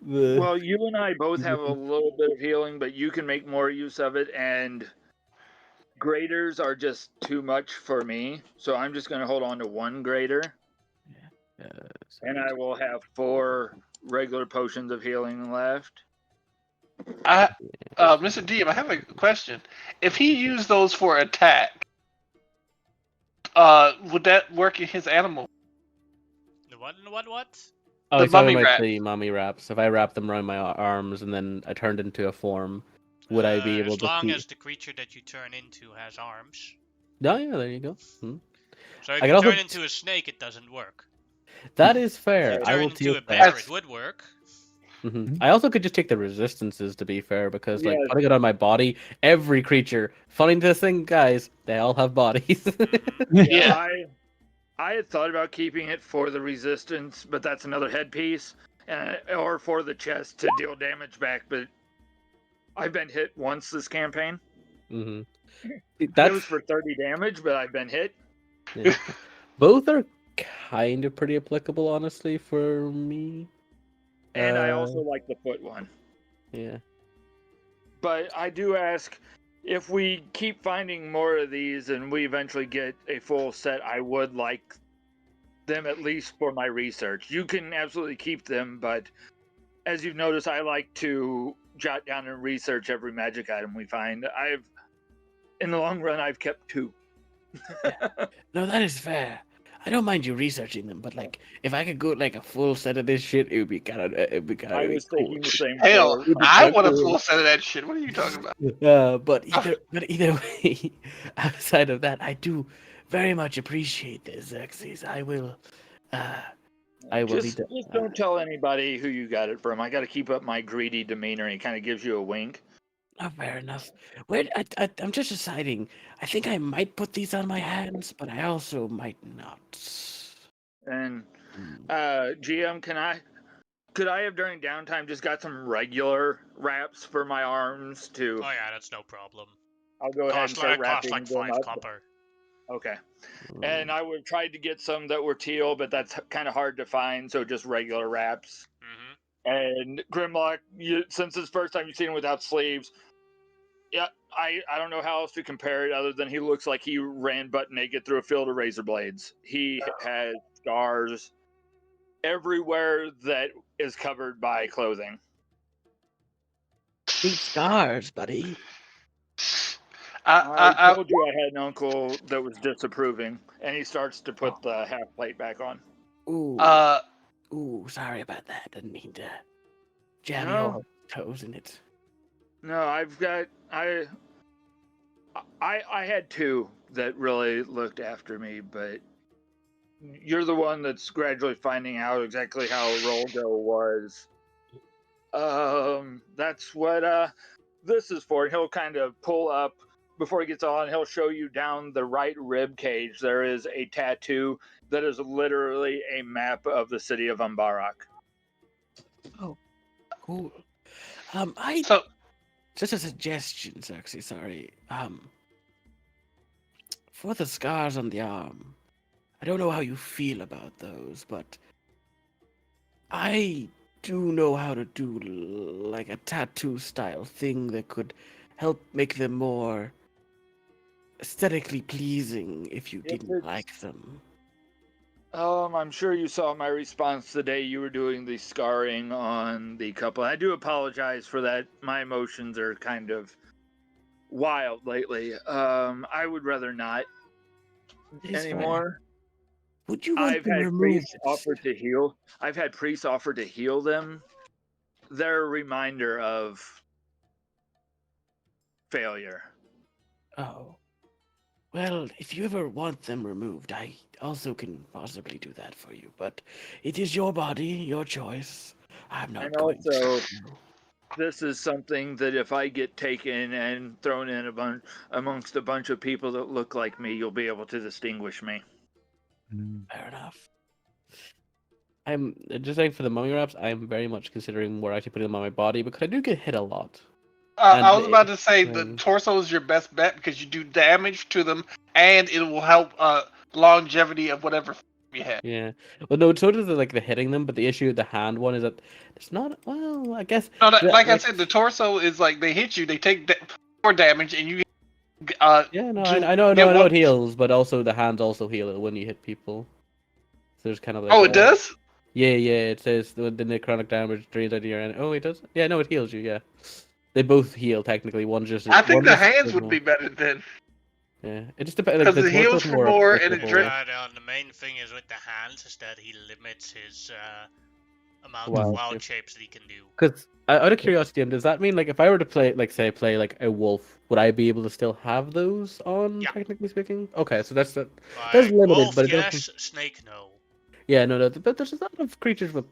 Well, you and I both have a little bit of healing, but you can make more use of it, and graders are just too much for me. So I'm just going to hold on to 1 grader. And I will have 4 regular potions of healing left. Mr. DM, I have a question. If he used those for attack, would that work in his animal? What? Oh, The he's talking mummy about wrap. the mummy wraps. If I wrap them around my arms and then I turned into a form, would I be able as to? long as the creature that you turn into has arms. Oh, yeah, there you go. So if I you can also- turn into a snake, it doesn't work. That is fair. If you I turn will into a take bear, that. it would work. I also could just take the resistances to be fair, because like Yeah. putting it on my body, every creature. Funny to think, guys, they all have bodies. Yeah. I had thought about keeping it for the resistance, but that's another headpiece, or for the chest to deal damage back. But I've been hit once this campaign. It was for 30 damage, but I've been hit. Yeah. Both are kind of pretty applicable, honestly, for me. And I also like the foot one. Yeah. But I do ask, if we keep finding more of these and we eventually get a full set, I would like them at least for my research. You can absolutely keep them, but as you've noticed, I like to jot down and research every magic item we find. In the long run, I've kept 2. No, that is fair. I don't mind you researching them, but like, if I could go like a full set of this shit, it would be kind of I was cool. thinking the same. Hell, thing. I want a full set of that shit. What are you talking about? But either way, outside of that, I do very much appreciate this, Xerxes. I will I will Just, need to. just don't tell anybody who you got it from. I got to keep up my greedy demeanor. And he kind of gives you a wink. Oh, fair enough. Wait, I'm just deciding. I think I might put these on my hands, but I also might not. And Hmm. GM, could I have during downtime just got some regular wraps for my arms to? Oh yeah, that's no problem. I'll go ahead and start Cost wrapping like them 5 up. copper. Okay. Hmm. And I would try to get some that were teal, but that's kind of hard to find, so just regular wraps. Mm-hmm. And Grimlock, since it's the first time you've seen him without sleeves, yeah, I don't know how else to compare it other than he looks like he ran butt naked through a field of razor blades. He has scars everywhere that is covered by clothing. These scars, buddy. I told you I had an uncle that was disapproving, and he starts to put the half plate back on. Ooh, uh, ooh, sorry about that. Didn't mean to jam No. your toes in it. No, I had two that really looked after me, but you're the one that's gradually finding out exactly how Rolgo was. That's what this is for. He'll kind of pull up before he gets on. He'll show you down the right rib cage. There is a tattoo that is literally a map of the city of Umbarak. Oh, cool. I so just a suggestion, Xerxes. Sorry. For the scars on the arm, I don't know how you feel about those, but I do know how to do like a tattoo style thing that could help make them more aesthetically pleasing if you If didn't it's like them. I'm sure you saw my response the day you were doing the scarring on the couple. I do apologize for that. My emotions are kind of wild lately. I would rather not It is fair. anymore. Would you want I've them had priests removed? offer to heal. I've had priests offer to heal them. They're a reminder of failure. Oh. Well, if you ever want them removed, I also can possibly do that for you. But it is your body, your choice. I'm not And going to. also, this is something that if I get taken and thrown in amongst a bunch of people that look like me, you'll be able to distinguish me. Fair enough. I'm just saying for the mummy wraps, I'm very much considering more actually putting them on my body because I do get hit a lot. I was And about to say the um, torso is your best bet because you do damage to them, and it will help longevity of whatever you have. yeah. Well, no, so does the hitting them, but the issue with the hand one is that it's not. Well, I guess. No, like I Like, said, the torso is like they hit you, they take more damage, and you yeah, no, just I know, get I know one. it heals, but also the hands also heal when you hit people. So there's kind of like Oh, it a. does. Yeah, yeah. It says the necrotic damage drains out of your end. Oh, it does. Yeah, no, it heals you. Yeah, they both heal technically. I think the One just hands does would more. be better then, Yeah, it just depends. Like because the it torso heals is for more more and it It's applicable. the main thing is with the hands is that he limits his amount of Wild wild shape. shapes that he can do. Because out of curiosity, does that mean like if I were to play like a wolf, would I be able to still have those on? Yeah. Technically speaking. Okay, so that's Like limited, wolf, but it does. yes. Snake, no. Yeah, no, but there's a lot of creatures with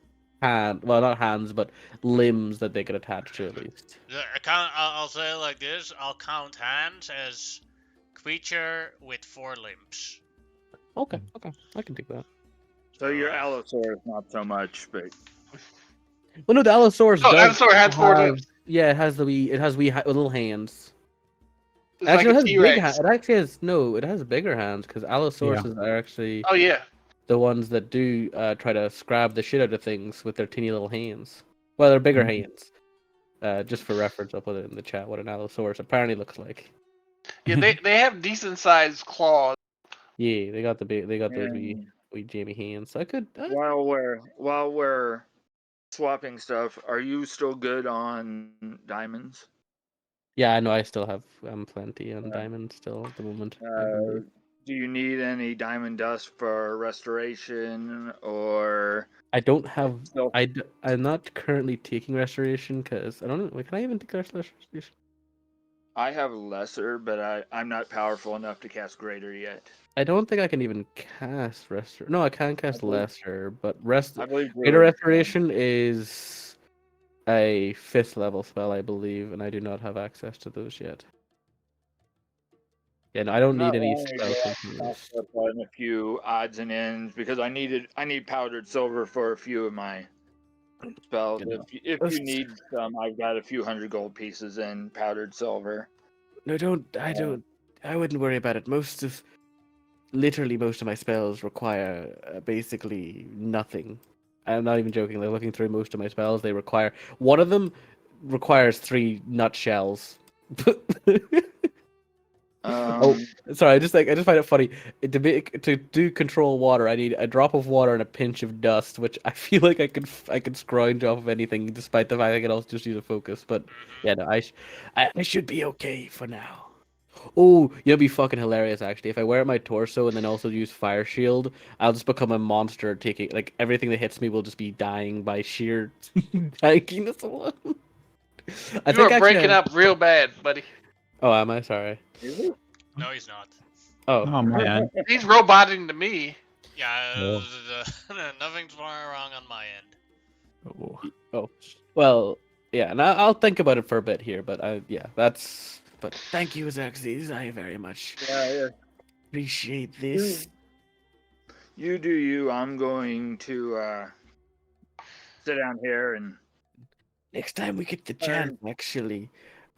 well, not hands, but limbs that they could attach to at least. I'll say it like this: I'll count hands as creature with 4 limbs. Okay, I can take that. So your Allosaurus, not so much, but Well, no, the Allosaurus Oh, I'm does sorry, it has 4 have. limbs. Yeah, it has little hands. It's like Actually, a it has big T-Rex. hands. It actually has no. It has bigger hands because Allosauruses are actually Oh yeah. the ones that do try to scrab the shit out of things with their teeny little hands. Well, they're bigger hands. Just for reference, I'll put it in the chat what an Allosaurus apparently looks like. Yeah, they have decent sized claws. Yeah, they got those and wee jammy hands. So I could. while we're swapping stuff, are you still good on diamonds? Yeah, I know. I still have plenty on Uh, diamond still at the moment. do you need any diamond dust for restoration or I don't have. still? I'm not currently taking restoration because I don't know. Can I even take restoration? I have lesser, but I'm not powerful enough to cast greater yet. I don't think I can even cast Restor. No, I can cast believe- Lesser, but I believe Greater druid- Restoration is a 5th level spell, I believe, and I do not have access to those yet. Yeah, no, I don't Not need any long spell ago, I continues. stocked up on a few odds and ends because I need powdered silver for a few of my spells. You know, If you need some, I've got a few 100 gold pieces in powdered silver. No, I wouldn't worry about it. Literally most of my spells require basically nothing. I'm not even joking. Like looking through most of my spells, they require one of them requires 3 nutshells. Oh, sorry. I just find it funny. To do control water, I need a drop of water and a pinch of dust, which I feel like I could scrounge off of anything, despite the fact I can also just use a focus. But Mm-hmm. yeah, no, I should be okay for now. Oh, it'll be fucking hilarious actually. If I wear it my torso and then also use fire shield, I'll just become a monster taking like everything that hits me will just be dying by sheer tankiness alone. I You think are breaking actually. up real bad, buddy. Oh, am I sorry? No, he's not. Oh, Oh man. He's roboting to me. Yeah, Oh. nothing's wrong on my end. Oh. oh, well, yeah, and I'll think about it for a bit here, but yeah, that's. But thank you, Xerxes. I very much Yeah. appreciate this. You do you. I'm going to sit down here and Next time we get the chance, actually,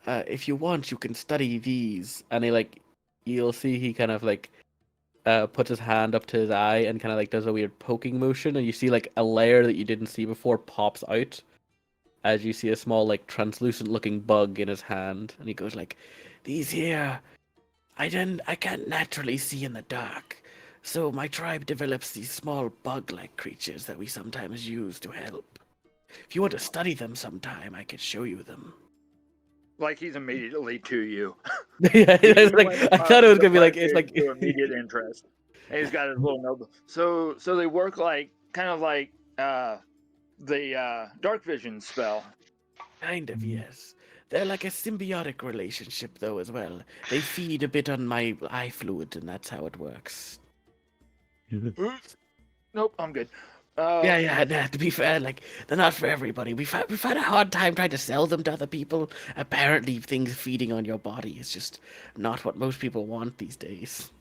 if you want, you can study these. And you'll see he kind of puts his hand up to his eye and kind of does a weird poking motion, and you see a layer that you didn't see before pops out, as you see a small translucent looking bug in his hand, and he goes these here, I can't naturally see in the dark. So my tribe develops these small bug-like creatures that we sometimes use to help. If you want to study them sometime, I could show you them. like he's immediately to you. Yeah, I thought it was gonna be it's to immediate interest. And he's got his little notebook. So they work kind of like the dark vision spell. Kind of, yes. They're like a symbiotic relationship, though, as well. They feed a bit on my eye fluid, and that's how it works. Nope, I'm good. Yeah. Nah, to be fair, they're not for everybody. We've had a hard time trying to sell them to other people. Apparently, things feeding on your body is just not what most people want these days.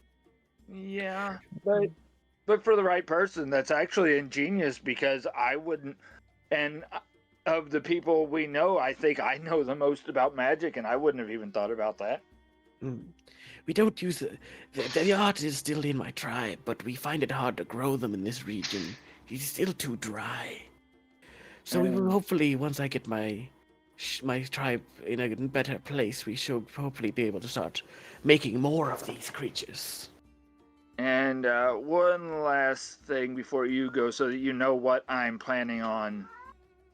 Yeah, but for the right person, that's actually ingenious because I wouldn't. And of the people we know, I think I know the most about magic, and I wouldn't have even thought about that. We don't use the art is still in my tribe, but we find it hard to grow them in this region. It's still too dry. So we will hopefully, once I get my tribe in a better place, we should hopefully be able to start making more of these creatures. And one last thing before you go, so that you know what I'm planning on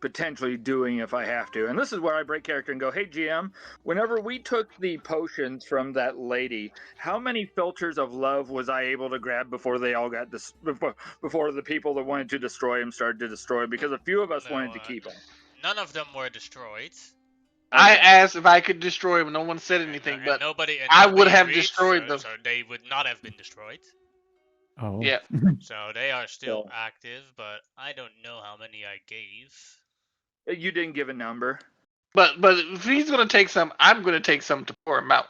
potentially doing if I have to. And this is where I break character and go, hey, GM, whenever we took the potions from that lady, how many filters of love was I able to grab before they all got before the people that wanted to destroy him started to destroy him? Because a few of us wanted to keep him. None of them were destroyed. I asked if I could destroy them. No one said anything, And but nobody would have agreed, destroyed them. So they would not have been destroyed. Oh. Yeah. So they are still active, but I don't know how many I gave. You didn't give a number. But if he's gonna take some, I'm gonna take some to pour him out.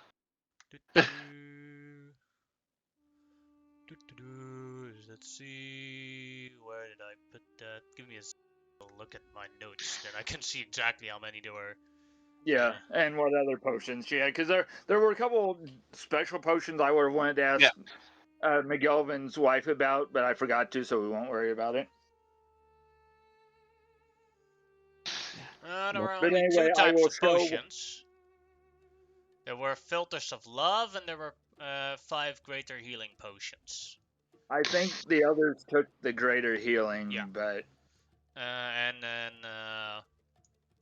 Let's see, where did I put that? Give me a look at my notes, then I can see exactly how many there were. Yeah, and what other potions she had? Because there were a couple special potions I would have wanted to ask McGelvin's wife about, but I forgot to, so we won't worry about it. There were But only anyway, two I types will of potions. There were filters of love, and there were 5 greater healing potions. I think the others took the greater healing, Yeah. but and then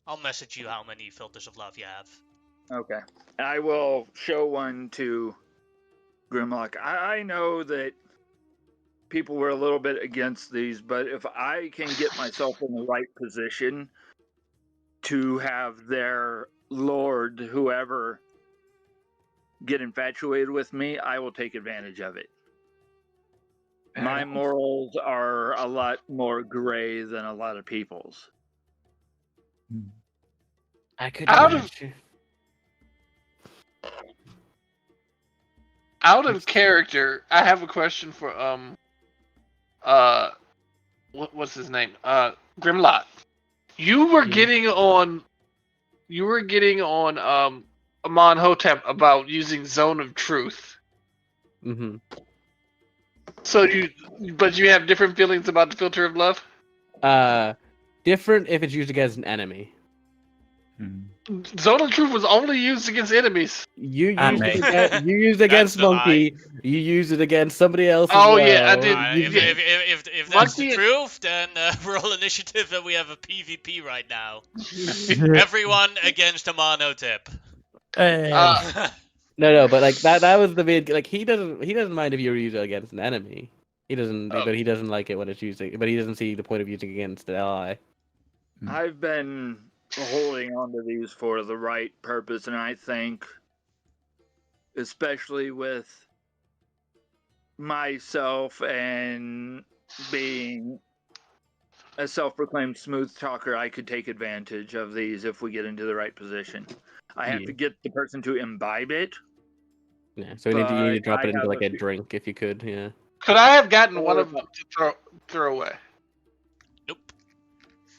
I'll message you how many filters of love you have. okay. I will show one to Grimlock. I know that people were a little bit against these, but if I can get myself in the right position to have their lord, whoever, get infatuated with me, I will take advantage of it. Fair My enough. morals are a lot more gray than a lot of people's. I could Out of imagine. out of character, I have a question for what's his name? Grimlock. You were Mhm. getting on Amon Hotep about using Zone of Truth. Mm-hmm. So but you have different feelings about the Filter of Love? Different if it's used against an enemy. Zone of Truth was only used against enemies. You I used it may. against you used it That's against a lie. Monkey. You used it against somebody else as Oh, well. yeah, I did. If, Yeah. if, if, if that's the Monkey- truth, then roll initiative and we have a PvP right now. Everyone against Amonotep. Hey. No, but like that was the main. Like he doesn't mind if you use it against an enemy. He doesn't, Oh. but he doesn't like it when it's used. But he doesn't see the point of using it against an ally. I've been holding on to these for the right purpose, and I think, especially with myself and being a self-proclaimed smooth talker, I could take advantage of these if we get into the right position. I have Yeah. to get the person to imbibe it. Yeah, so you need to drop I it into have like a a few- drink if you could. Yeah. Could I have gotten one Or of them to throw away? Nope.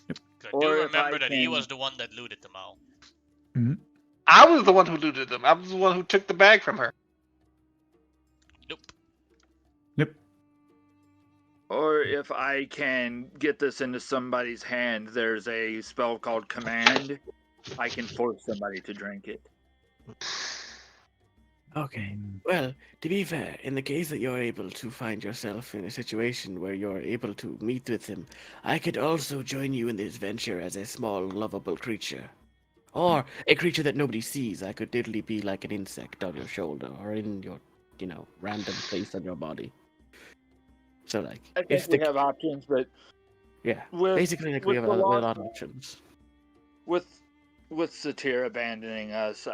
I Or do if I remember that he can- was the one that looted them all. I was the one who looted them. I was the one who took the bag from her. Nope. Or if I can get this into somebody's hand, there's a spell called Command. I can force somebody to drink it. Okay. Well, to be fair, in the case that you're able to find yourself in a situation where you're able to meet with him, I could also join you in this venture as a small, lovable creature. Or a creature that nobody sees. I could literally be like an insect on your shoulder or in your, random place on your body. So, like, I think if we the. have options, but Yeah. with Basically, like, we with have the a loss lot of options. with Satir abandoning us,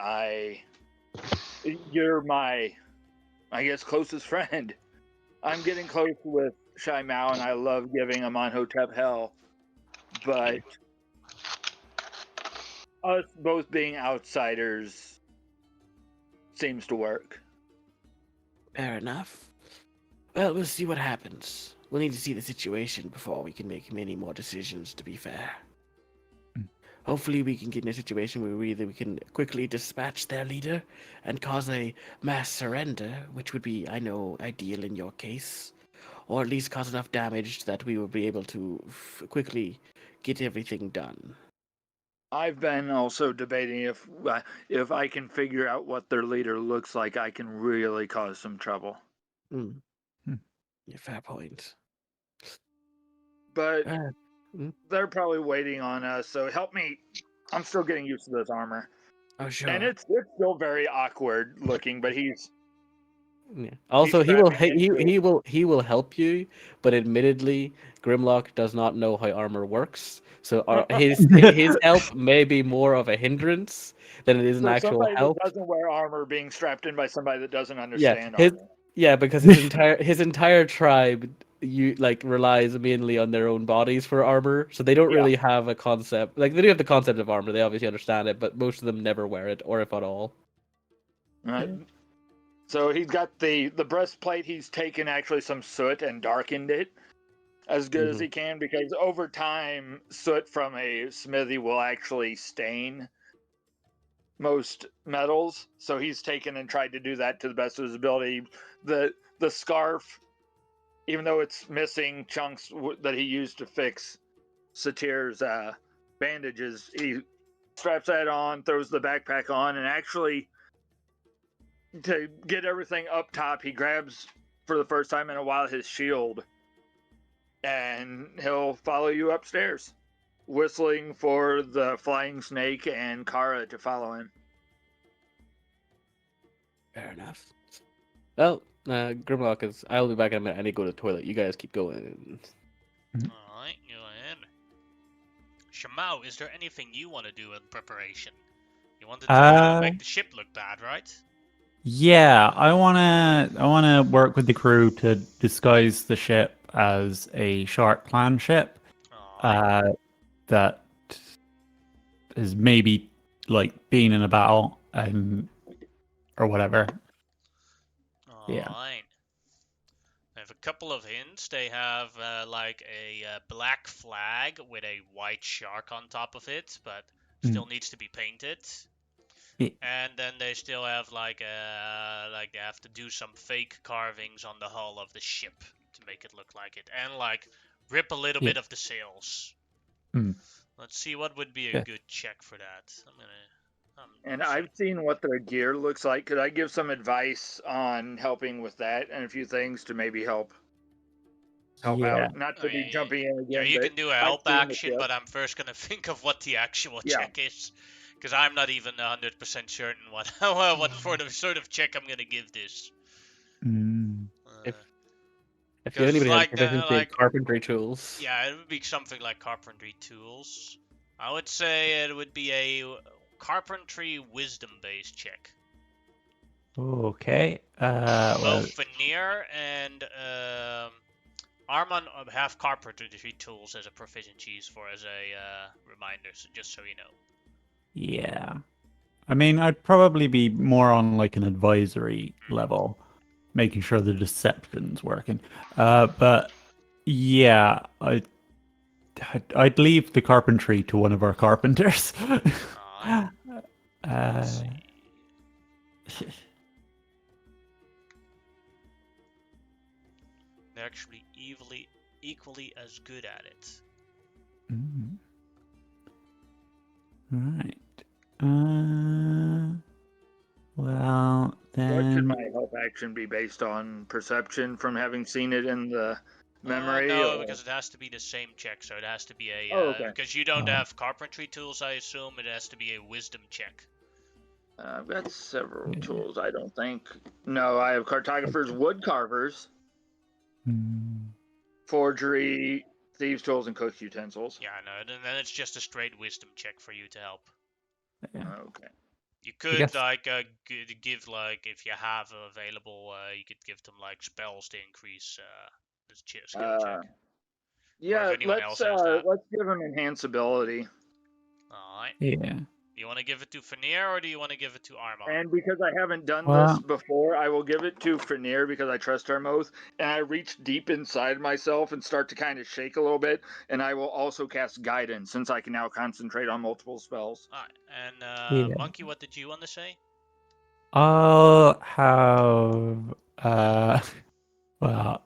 you're my, I guess, closest friend. I'm getting close with Shai Mao, and I love giving Amonhotep hell, but us both being outsiders seems to work. Fair enough. Well, we'll see what happens. We'll need to see the situation before we can make many more decisions, to be fair. Hopefully we can get in a situation where we can quickly dispatch their leader and cause a mass surrender, which would be, I know, ideal in your case. Or at least cause enough damage that we will be able to quickly get everything done. I've been also debating if I can figure out what their leader looks like, I can really cause some trouble. Yeah, fair point. But mm. they're probably waiting on us, so help me. I'm still getting used to this armor. Oh, sure. And it's still very awkward looking, but he's Yeah. Also, he will strapping into- he will help you, but admittedly, Grimlock does not know how armor works. So his help may be more of a hindrance than it is an so actual somebody help. that doesn't wear armor being strapped in by somebody that doesn't Yeah, understand armor. because his entire tribe relies mainly on their own bodies for armor, so they don't Yeah. really have a concept. Like they do have the concept of armor, they obviously understand it, but most of them never wear it, or if at all. So he's got the breastplate. He's taken actually some soot and darkened it as good as he can, because over time soot from a smithy will actually stain most metals. So he's taken and tried to do that to the best of his ability. The scarf, even though it's missing chunks that he used to fix Satir's bandages, he straps that on, throws the backpack on, and actually, to get everything up top, he grabs for the first time in a while his shield, and he'll follow you upstairs, whistling for the flying snake and Kara to follow him. Fair enough. Well, Grimlock is. I'll be back in a minute. I need to go to the toilet. You guys keep going. Alright, go ahead. Shamao, is there anything you want to do in preparation? You wanted to make the ship look bad, right? Yeah, I wanna work with the crew to disguise the ship as a Shark Clan ship. Alright. Uh, that is maybe like being in a battle and or whatever. Yeah. Alright. I have a couple of hints. They have like a black flag with a white shark on top of it, but still needs to be painted. Yeah. And then they still have like they have to do some fake carvings on the hull of the ship to make it look like it, and like rip a little Yeah. bit of the sails. Mm. Let's see what would be a Yeah. good check for that. And I've seen what their gear looks like. Could I give some advice on helping with that and a few things to maybe help Yeah. out? Not I to be mean, jumping in yeah, again, you but can do a I've help seen the action, ship. but I'm first gonna think of what the actual Yeah. check is, because I'm not even 100% certain what sort of check I'm gonna give this. Mm. If you only Because had like proficiency in carpentry tools. yeah, it would be something like carpentry tools. I would say it would be a carpentry wisdom based check. Okay. Well, Both veneer and Armand have carpentry tools as a proficiencies for as a reminder, so just so you know. yeah. I mean, I'd probably be more on like an advisory level, making sure the deception's working. But yeah, I'd leave the carpentry to one of our carpenters. Alright, let's uh, see. They're actually equally as good at it. mm. Right. Well, What should then, my help action be based on? Perception from having seen it in the memory? No, Or... because it has to be the same check, so it has to be a, Oh, okay. because you don't uh, have carpentry tools, I assume, it has to be a wisdom check. I've got several yeah. tools, I don't think. No, I have cartographers, wood carvers, Mm. forgery, thieves' tools, and cook's utensils. Yeah, no, then it's just a straight wisdom check for you to help. Yeah. Okay. You I could, guess. like, give, like, if you have available, you could give them, like, spells to increase, the skill check. Or if Yeah, anyone else has that. let's give him enhanceability. Alright. Yeah. Do you want to give it to Veneer, or do you want to give it to Armand? And because I haven't done this Well, before, I will give it to Fenir because I trust our oath. And I reach deep inside myself and start to kind of shake a little bit. And I will also cast guidance since I can now concentrate on multiple spells. Alright, and, yeah. Monkey, what did you want to say? I'll have well,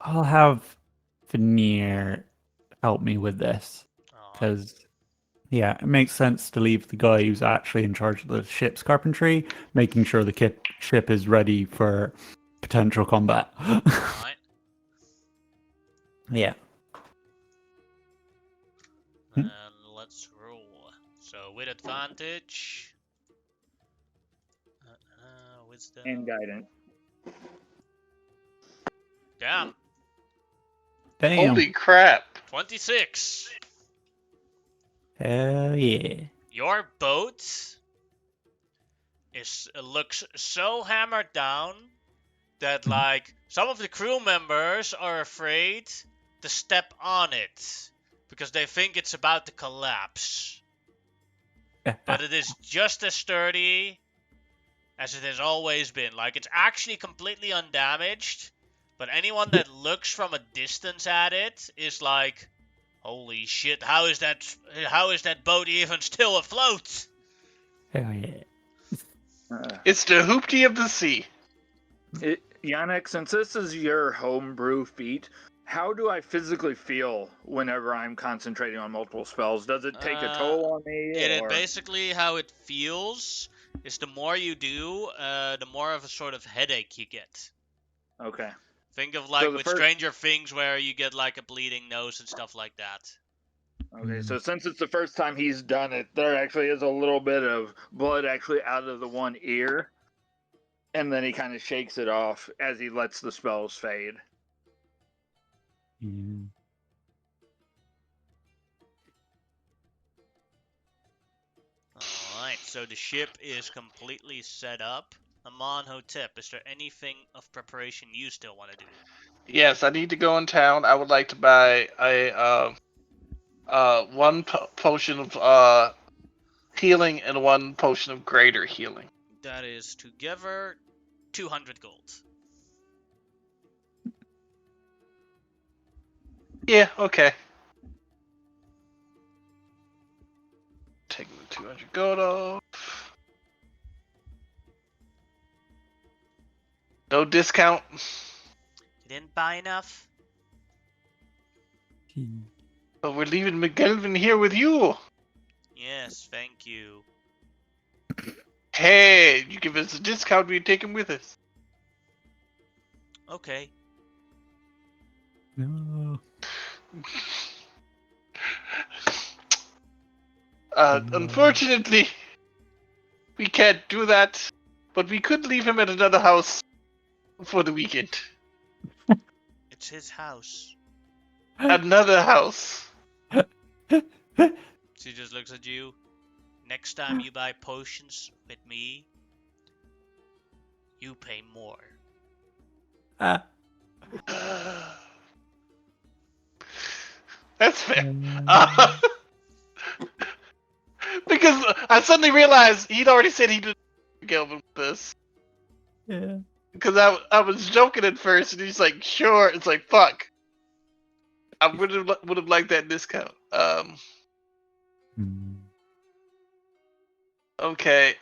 I'll have Veneer help me with this Alright. because yeah, it makes sense to leave the guy who's actually in charge of the ship's carpentry, making sure the ship is ready for potential combat. Alright. Yeah. And let's roll. So with advantage. Wisdom. And guidance. Damn. Damn. Holy crap! 26. Hell yeah. Your boat looks so hammered down that like some of the crew members are afraid to step on it because they think it's about to collapse. But it is just as sturdy as it has always been. Like, it's actually completely undamaged, but anyone that looks from a distance at it is like, holy shit, how is that boat even still afloat? Hell yeah. It's the hoopty of the sea. Yannick, since this is your homebrew feat, how do I physically feel whenever I'm concentrating on multiple spells? Does it take a toll on me? It Or... basically how it feels is the more you do, the more of a sort of headache you get. Okay. Think of like So with Stranger Things where you get like a bleeding nose and stuff like that. Okay, so since it's the first time he's done it, there actually is a little bit of blood actually out of the one ear. And then he kind of shakes it off as he lets the spells fade. Yeah. Alright, so the ship is completely set up. Amonhotep, is there anything of preparation you still want to do? Yes, I need to go in town. I would like to buy a one potion of healing and one potion of greater healing. That is together 200 gold. Yeah, okay. Taking the 200 gold off. No discount. You didn't buy enough? But we're leaving McGelvin here with you. Yes, thank you. Hey, you give us a discount, we take him with us. Okay. No. Unfortunately, we can't do that. But we could leave him at another house for the weekend. It's his house. Another house. She just looks at you. Next time you buy potions with me, you pay more. Ah. That's fair. Because I suddenly realized he'd already said he didn't Gelvin with this. Yeah. Because I was joking at first, and he's like, "Sure." It's like, "Fuck." I would have liked that discount. Okay.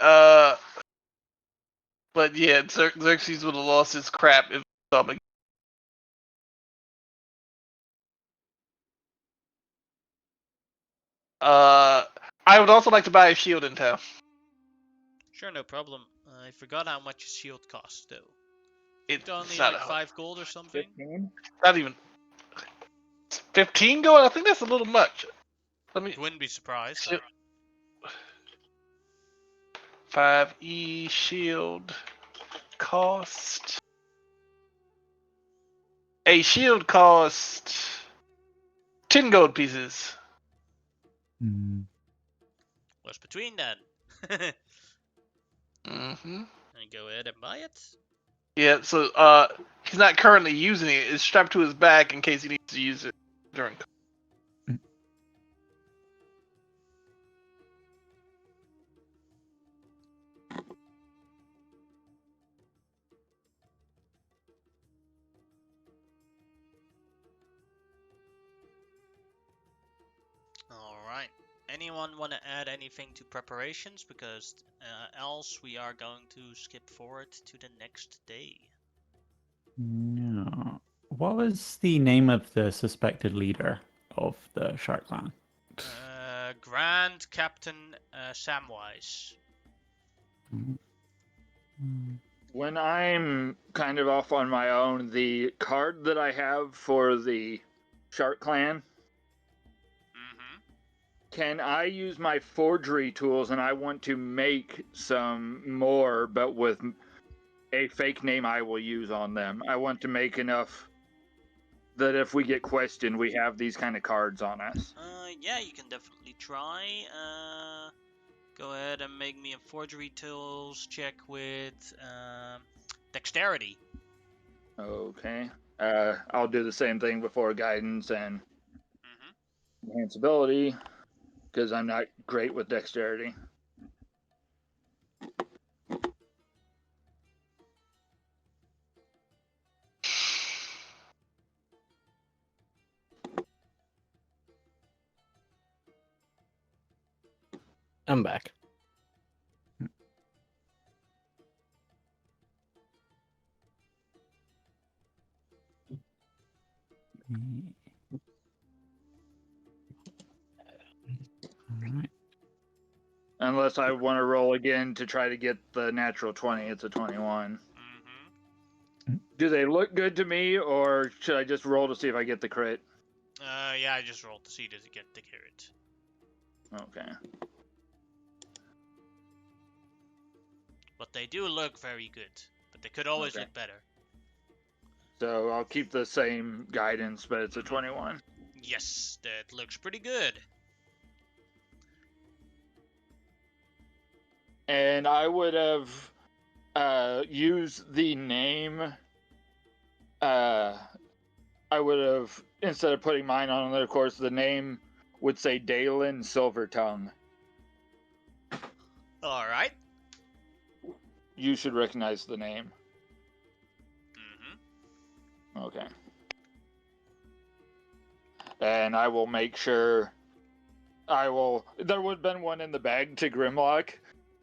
But yeah, Xerxes would have lost his crap if something. I would also like to buy a shield in town. Sure, no problem. I forgot how much a shield costs, though. It's Only not like 5 gold or something? 15? not even 15 gold. I think that's a little much. Let me. Wouldn't be surprised. Shield. 5e shield cost. A shield cost 10 gold pieces. What's between then? Mm-hmm. And go ahead and buy it. Yeah, so he's not currently using it. It's strapped to his back in case he needs to use it during. Alright. Anyone want to add anything to preparations? Because else we are going to skip forward to the next day. No. What was the name of the suspected leader of the Shark Clan? Grand Captain Samwise. When I'm kind of off on my own, the card that I have for the Shark Clan, can I use my forgery tools and I want to make some more, but with a fake name I will use on them? I want to make enough that if we get questioned, we have these kind of cards on us. Yeah, you can definitely try. Go ahead and make me a forgery tools check with dexterity. Okay. I'll do the same thing before guidance and enhance ability, because I'm not great with dexterity. I'm back. Alright. Unless I want to roll again to try to get the natural 20, it's a 21. Do they look good to me, or should I just roll to see if I get the crit? Yeah, I just rolled to see does it get the crit. Okay. But they do look very good. But they could always look better. So I'll keep the same guidance, but it's a 21. Yes, that looks pretty good. and I would have used the name. I would have, instead of putting mine on there, of course, the name would say Dalen Silvertongue. All right. You should recognize the name. Mm-hmm. Okay. And I will make sure. There would have been one in the bag to Grimlock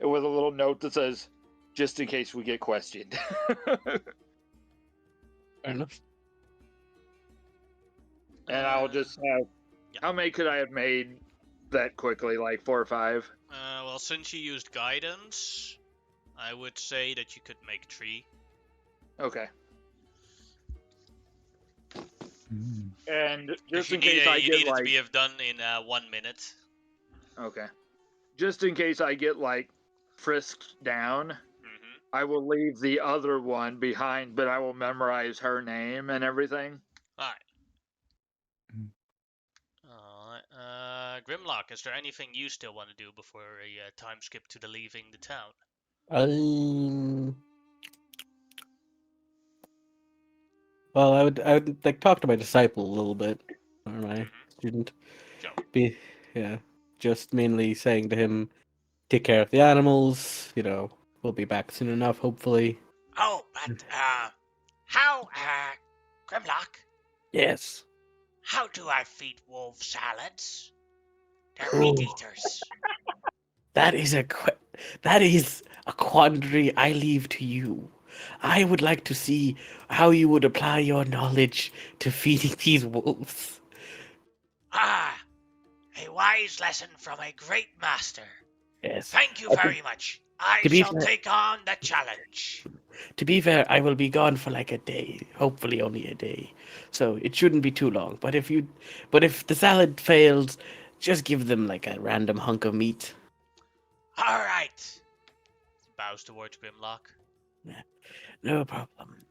with a little note that says, just in case we get questioned. Fair enough. And I'll just have. Yeah. How many could I have made that quickly? Like 4 or 5? Well, since you used guidance, I would say that you could make 3. Okay. Mm. And just You in case I you get need it like. to be done in 1 minute. Okay. Just in case I get like frisked down, Mm-hmm. I will leave the other one behind, but I will memorize her name and everything. All right. Mm. Grimlock, is there anything you still want to do before a time skip to the leaving the town? Well, I would like talk to my disciple a little bit, or my student. Sure. Yeah, just mainly saying to him, take care of the animals. We'll be back soon enough, hopefully. Oh, but how, Grimlock? Yes. How do I feed wolves salads? They're Oh. meat eaters. That is a quandary I leave to you. I would like to see how you would apply your knowledge to feeding these wolves. Ah, a wise lesson from a great master. Yes. Thank you Okay. very much. I To be shall fair- take on the challenge. To be fair, I will be gone for like a day, hopefully only a day. So it shouldn't be too long. But if the salad fails, just give them like a random hunk of meat. All right. Bows towards Grimlock. No problem.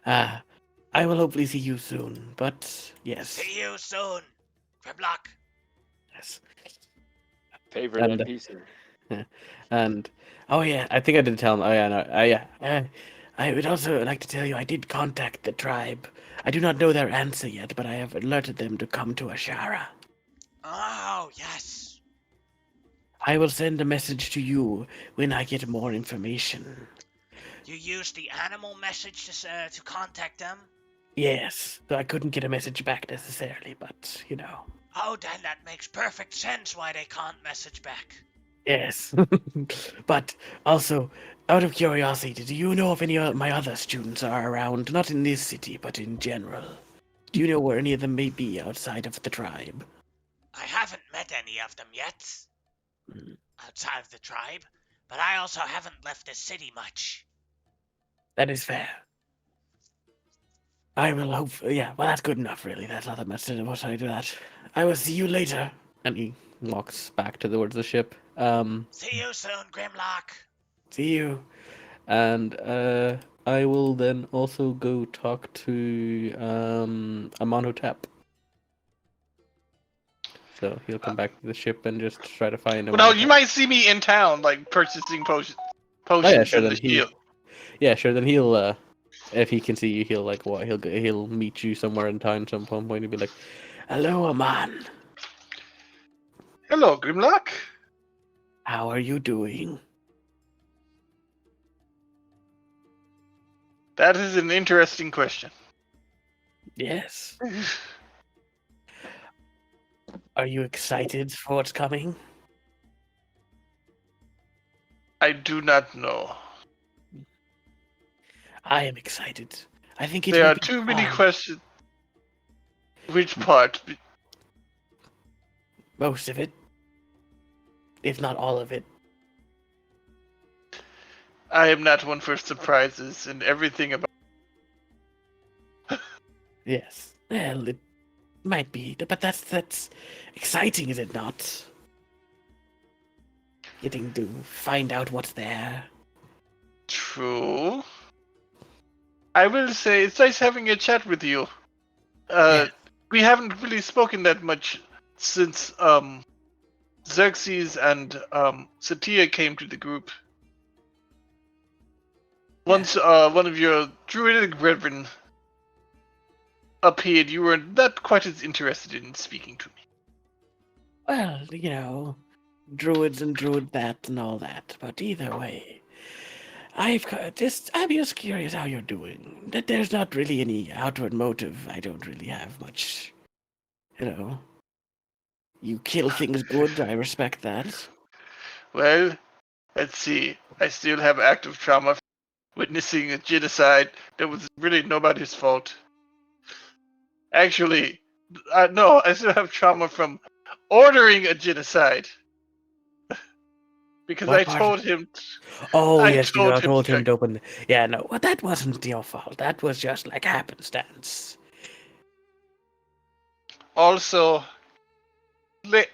I will hopefully see you soon. But yes. See you soon, Grimlock. Yes. Favorite And- NPC. And oh yeah, I think I did tell him. Oh yeah, no, yeah. I would also like to tell you I did contact the tribe. I do not know their answer yet, but I have alerted them to come to Asherah. Oh, yes. I will send a message to you when I get more information. You used the animal message to contact them? Yes, so I couldn't get a message back necessarily, but Oh, then that makes perfect sense why they can't message back. Yes. But also, out of curiosity, do you know if any of my other students are around? Not in this city, but in general. Do you know where any of them may be outside of the tribe? I haven't met any of them yet, Hmm. outside of the tribe, but I also haven't left the city much. That is fair. I will hope. Yeah, well, that's good enough, really. That's not that much to what I do that. I will see you later. And he walks back towards the ship. See you soon, Grimlock. See you. And I will then also go talk to Amonhotep. So he'll come back to the ship and just try to find him. Well, no, you might see me in town, like purchasing potions Sure, in then the shield. Yeah, sure. Then he'll, if he can see you, he'll he'll meet you somewhere in town. Some point, he'll be like, "Hello, Aman. Hello, Grimlock. How are you doing?" That is an interesting question. Yes. Are you excited for what's coming? I do not know. I am excited. I think it There will are be too many fun. questions. Which part? Most of it, if not all of it. I am not one for surprises and everything about. Yes. Well, it might be, but that's exciting, is it not? Getting to find out what's there. True. I will say it's nice having a chat with you. Yeah. We haven't really spoken that much since Xerxes and Satya came to the group. once one of your druidic brethren appeared, you were not quite as interested in speaking to me. Well, you know, druids and druid that and all that. But either way, I'm just curious how you're doing. That there's not really any outward motive. I don't really have much. You know, you kill things good. I respect that. Well, let's see. I still have active trauma from witnessing a genocide that was really nobody's fault. Actually, no, I still have trauma from ordering a genocide. Because What part? Oh I yes, you told him to told him check. to open. Yeah, no, well, that wasn't your fault. That was just like happenstance. Also,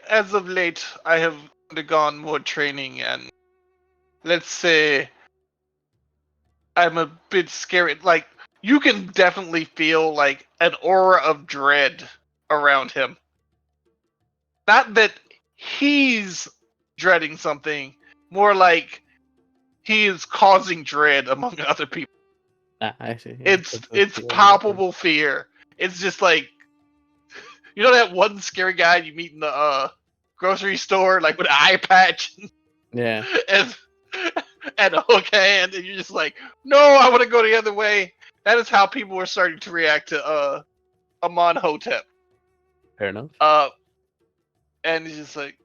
as of late, I have undergone more training, and let's say I'm a bit scared. Like, you can definitely feel like an aura of dread around him. Not that he's dreading something, more like he is causing dread among other people. Ah, I see. Yeah, It's palpable fear. It's just like, you know that one scary guy you meet in the grocery store, like with an eye patch Yeah. and and a hook hand, and you're just like, no, I want to go the other way. That is how people are starting to react to Amon Hotep. Fair enough. And he's just like,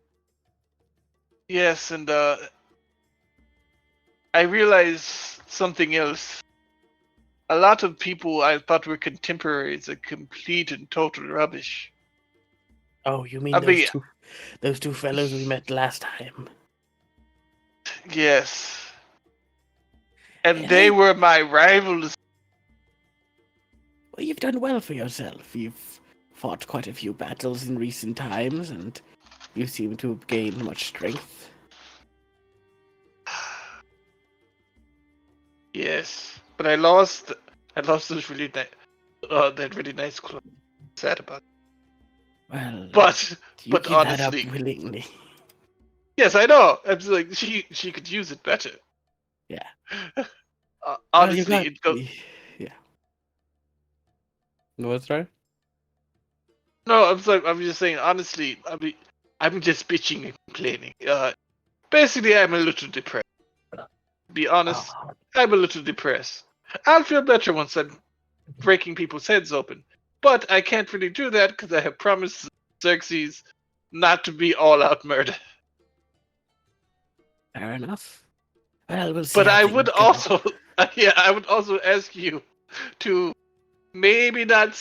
yes, and I realized something else. A lot of people I thought were contemporaries are complete and total rubbish. Oh, you mean I mean, those two fellows we met last time? yes. And Yeah, they were my rivals. well, you've done well for yourself. You've fought quite a few battles in recent times, and you seem to have gained much strength. Yes, but I lost those really nice, that really nice clothes. Sad about it. Well, But you give that up honestly, willingly. yes, I know. I'm just like she could use it better. Yeah. Well, you Honestly, got. it goes. Yeah. What's right? No, I'm just saying. Honestly, I'm just bitching and complaining. Basically, I'm a little depressed. To be honest, Oh, I'm a little depressed. I'll feel better once I'm breaking people's heads open. But I can't really do that because I have promised Xerxes not to be all out murder. fair enough. Well, we'll see But how I things would go. also, yeah, I would also ask you to maybe not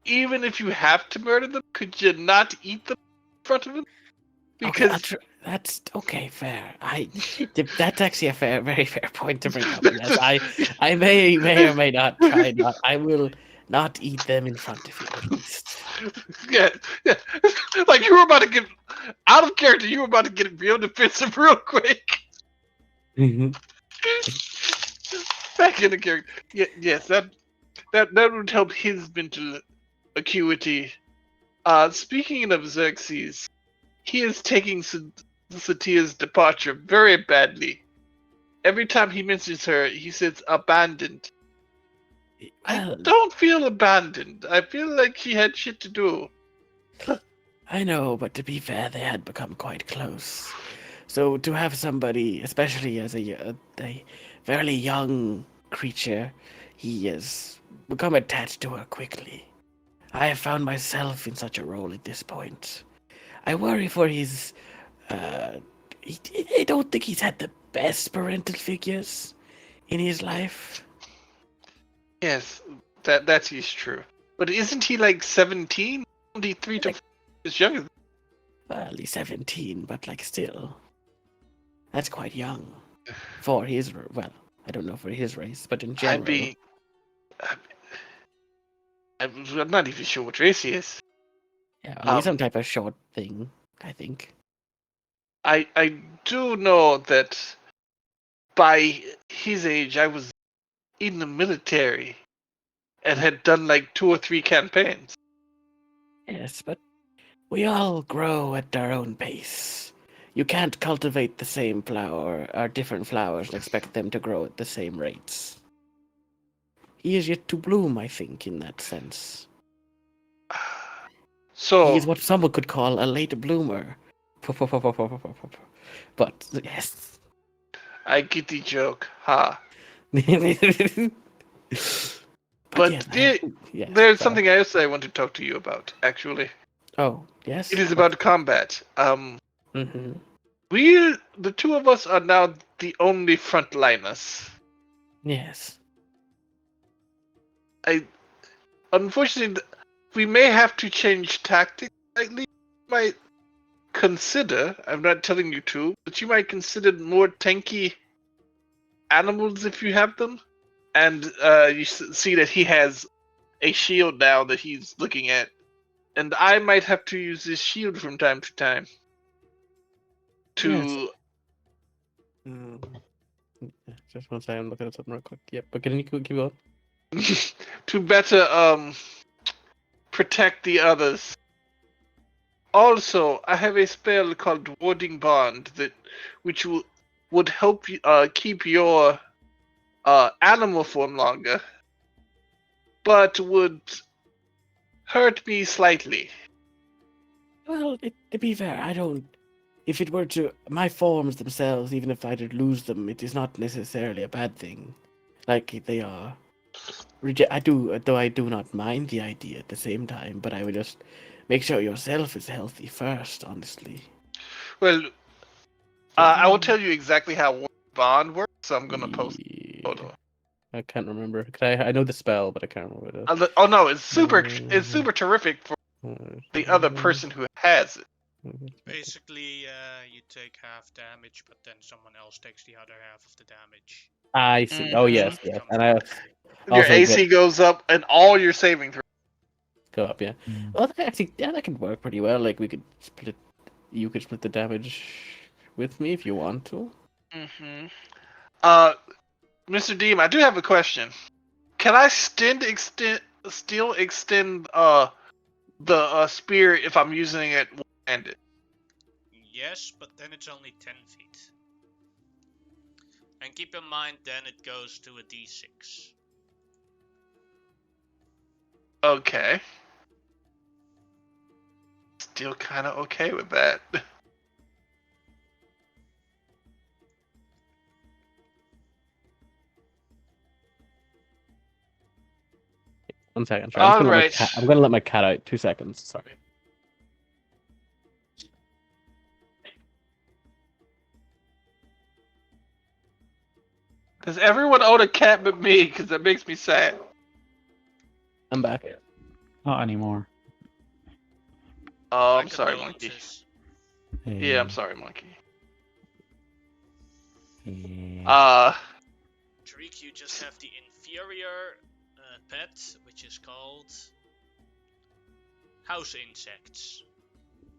even if you have to murder them, could you not eat them in front of them? Okay, Because that's okay. Fair. That's actually a very fair point to bring up. Yes, I may or may not try not. I will not eat them in front of you at least. yeah, yeah. Like you were about to get out of character. You were about to get real defensive real quick. Back into character. Yeah, yes, that would help his mental acuity. Speaking of Xerxes, he is taking Satia's departure very badly. Every time he mentions her, he says abandoned. I Well, don't feel abandoned. I feel like she had shit to do. I know, but to be fair, they had become quite close. So to have somebody, especially as a fairly young creature, he has become attached to her quickly. I have found myself in such a role at this point. I worry for his. Uh, I don't think he's had the best parental figures in his life. Yes, that is true. But isn't he like 17? Only 3 to 4 years younger. Well, he's 17, but like still, that's quite young for his. Well, I don't know for his race, but in I'm general. being. I'm not even sure what race he is. Yeah, well, he's some type of short thing, I think. I do know that by his age, I was in the military and had done like 2 or 3 campaigns. Yes, but we all grow at our own pace. You can't cultivate the same flower or different flowers and expect them to grow at the same rates. He is yet to bloom, I think, in that sense. He So is what someone could call a late bloomer. But yes. I get the joke, ha. But yes, yes, there's sorry. something else I want to talk to you about, actually. Oh, yes? It is about combat. Mm-hmm. The two of us are now the only frontliners. Yes. Unfortunately, we may have to change tactics slightly. You might consider, I'm not telling you to, but you might consider more tanky animals if you have them. And you see that he has a shield now that he's looking at. And I might have to use this shield from time to time. To Just one second, I'm looking at something real quick. Yep, but can you keep going? to better protect the others. Also, I have a spell called Warding Bond which would help you keep your animal form longer, but would hurt me slightly. Well, to be fair, I don't. If it were to my forms themselves, even if I did lose them, it is not necessarily a bad thing. Like they are. I do not mind the idea at the same time, but I would just make sure yourself is healthy first. Honestly. Well, I will tell you exactly how Warding Bond works. So I'm gonna post. Hold on. I can't remember. I know the spell, but I can't remember it. Oh no, it's super terrific for the other person who has it. Basically, you take half damage, but then someone else takes the other half of the damage. I see. Oh yes, It yes. becomes And I Your also AC goes up and all your saving throws go up. Yeah. Well, that could work pretty well. Like we could split. You could split the damage with me if you want to. Mm-hmm. Mr. Deem, I do have a question. Can I still extend the spear if I'm using it one-handed? Yes, but then it's only 10 feet. And keep in mind, then it goes to a d6. Okay. Still kind of okay with that. One second. Sorry, I'm Alright. gonna let my cat out. 2 seconds. Sorry. Does everyone own a cat but me? Because that makes me sad. I'm back. Not anymore. Oh, My I'm sorry, Monkey. condolences. Yeah, I'm sorry, Monkey. Yeah. Tariq, you just have the inferior pet, which is called house insects.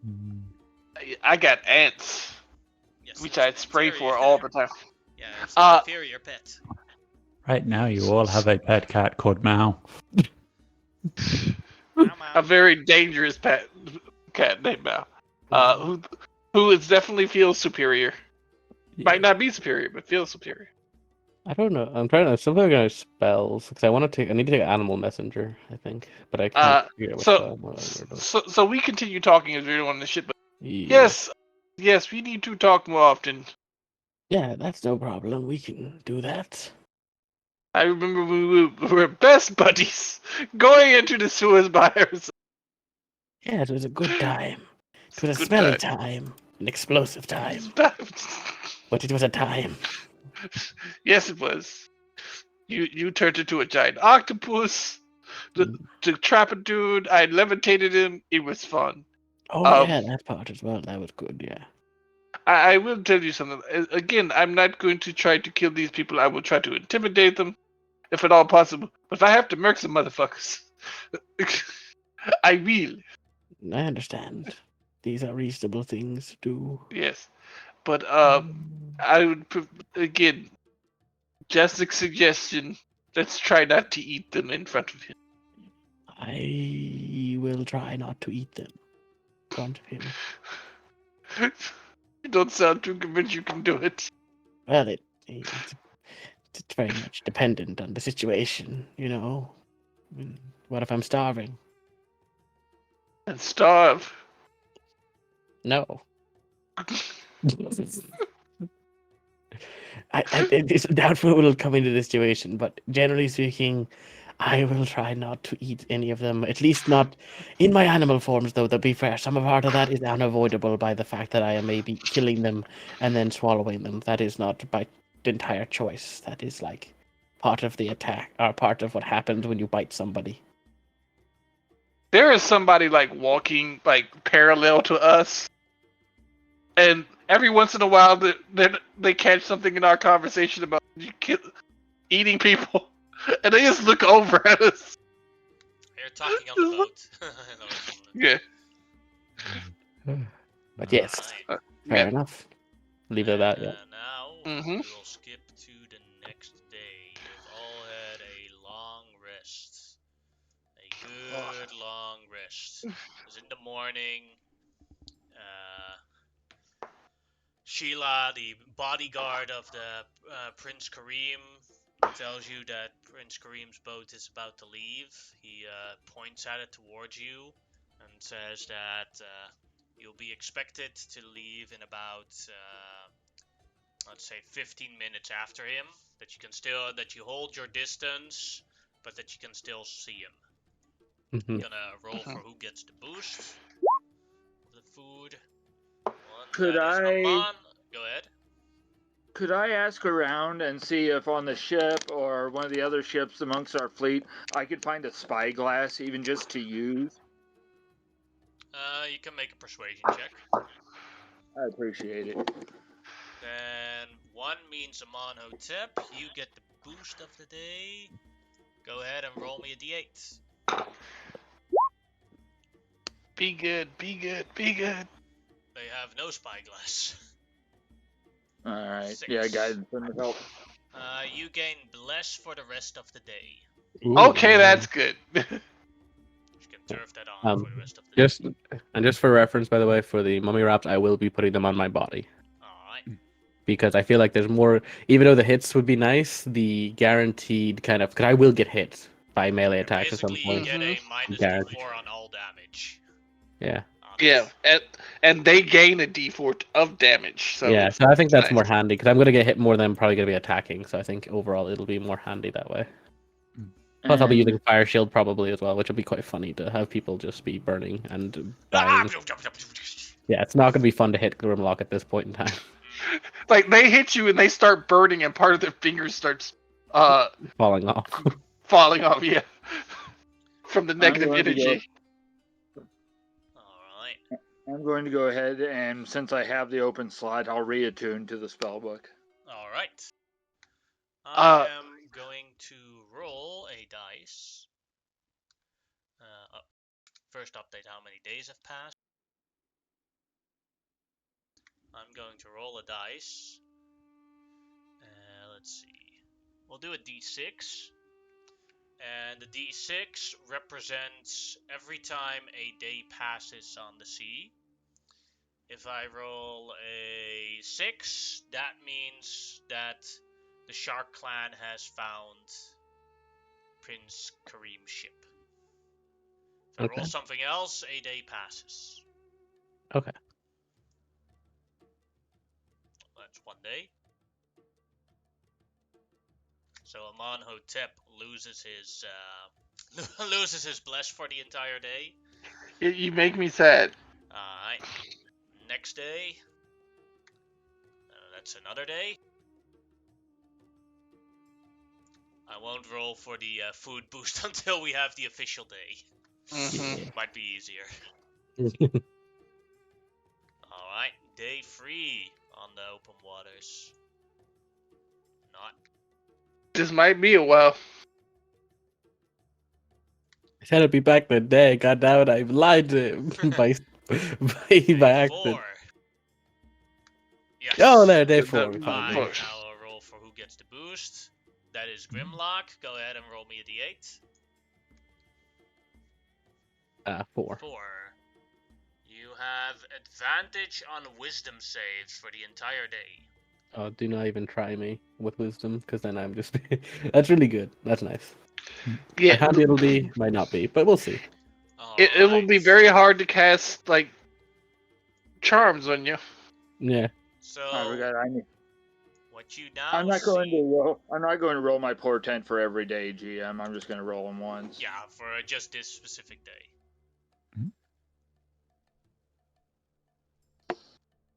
Mm. I got ants, Yes, which that's I'd an spray inferior- for all the time. Yeah, it's an inferior pet. Right now, you all have a pet cat called Mao. Meow, A meow. very dangerous cat named Mao. Who is definitely feels superior. Might not be superior, but feels superior. I don't know. I'm trying to. Something about spells because I need to take Animal Messenger. I think, but I can't figure out which spell. So we continue talking as we're doing this shit. But Yeah. yes, we need to talk more often. Yeah, that's no problem. We can do that. I remember we were best buddies going into the sewers by ourselves. Yeah, it was a good time. It was a Good smelly time, an explosive time, but it was a time. Yes, it was. You turned into a giant octopus to trap a dude. I levitated him. It was fun. Oh yeah, that part as well. That was good. Yeah. I will tell you something. Again, I'm not going to try to kill these people. I will try to intimidate them, if at all possible. But if I have to murk some motherfuckers, I will. I understand. These are reasonable things to do. Yes, but I would again, just a suggestion. Let's try not to eat them in front of him. I will try not to eat them in front of him. You don't sound too convinced you can do it. Well, it's very much dependent on the situation, you know. I mean, what if I'm starving? And starve. No. It's doubtful it'll come into this situation, but generally speaking, I will try not to eat any of them. At least not in my animal forms, though. To be fair, some part of that is unavoidable by the fact that I am maybe killing them and then swallowing them. That is not by entire choice. That is like part of the attack, or part of what happens when you bite somebody. There is somebody like walking like parallel to us, and every once in a while they catch something in our conversation about eating people, and they just look over at us. You're talking on the boat. Yeah. But yes, Alright. fair Yeah. enough. Leave it at that. Yeah. Now Mhm. we will skip to the next day. You've all had a long rest. A good long rest. Because in the morning, Sheila, the bodyguard of the Prince Kareem, tells you that Prince Kareem's boat is about to leave. He points at it towards you and says that you'll be expected to leave in about, let's say, 15 minutes after him. That you hold your distance, but that you can still see him. Mhm. Gonna roll for who gets the boost of the food. Could That is I- Amon. Go ahead. Could I ask around and see if on the ship or one of the other ships amongst our fleet I could find a spyglass, even just to use? You can make a persuasion check. I appreciate it. Then 1 means Amon Hotep. You get the boost of the day. Go ahead and roll me a d8. Be good, be good, be good. They have no spyglass. All right. 6. Yeah, guidance and help. You gain bless for the rest of the day. Okay, that's good. You can turf that on for the rest of the day. Just for reference, by the way, for the mummy wraps, I will be putting them on my body. Alright. Because I feel like there's more, even though the hits would be nice, the guaranteed kind of, because I will get hit by melee attacks at some Basically, you point. get a minus Guaranteed. d4 on all damage. Yeah. Yeah, and they gain a d4 of damage. So Yeah, so I think that's nice. more handy, because I'm going to get hit more than I'm probably going to be attacking, so I think overall it'll be more handy that way. Plus, I'll be using Fire Shield probably as well, which will be quite funny to have people just be burning and dying. Yeah, it's not going to be fun to hit Grimlock at this point in time. Like they hit you and they start burning, and part of their fingers starts Falling off. falling off. Yeah, from the negative going to energy. Alright. I'm going to go ahead and, since I have the open slot, I'll reattune to the spellbook. Alright. I am going to roll a dice. First update how many days have passed. I'm going to roll a dice. Let's see. We'll do a d6. And the d6 represents every time a day passes on the sea. If I roll a 6, that means that the Shark Clan has found Prince Kareem's ship. If I roll something else, a day passes. Okay. That's 1 day. So Amon Hotep loses his bless for the entire day. You make me sad. Alright. Next day. That's another day. I won't roll for the food boost until we have the official day. Mm-hmm. Might be easier. Alright. Day 3 on the open waters. Not. This might be a while. I said I'd be back that day. God damn it, I lied to him by accident. 4. Yes. Oh, there, day 4. Fine. Fine. Four. Now I'll roll for who gets the boost. That is Grimlock. Go ahead and roll me a d8. 4. 4. You have advantage on wisdom saves for the entire day. Oh, do not even try me with wisdom, because then I'm just. That's really good. That's nice. My Yeah, hand ability might not be, but we'll see. it will be Alright. very hard to cast like charms on you. Yeah. So, I forgot. what you now I'm not going to see... roll. I'm not going to roll my portent for every day, GM. I'm just going to roll them once. Yeah, for just this specific day.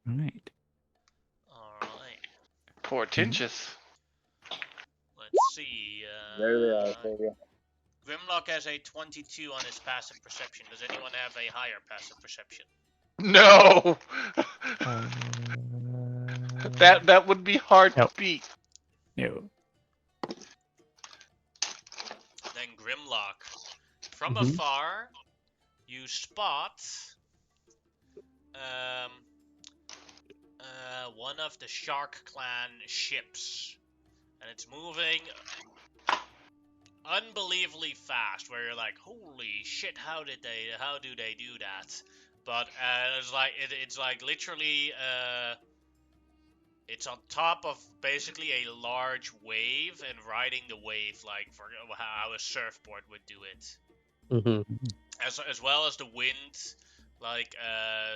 Right. Alright. Portentous. Let's see. There they are for you. Grimlock has a 22 on his passive perception. Does anyone have a higher passive perception? No, Uh, that would be hard Nope. to beat. no. Then Grimlock. From Mhm. afar, you spot um, one of the Shark Clan ships, and it's moving unbelievably fast. Where you're like, "Holy shit! How do they do that?" But it's like literally it's on top of basically a large wave and riding the wave like for how a surfboard would do it. Mhm. As well as the wind, like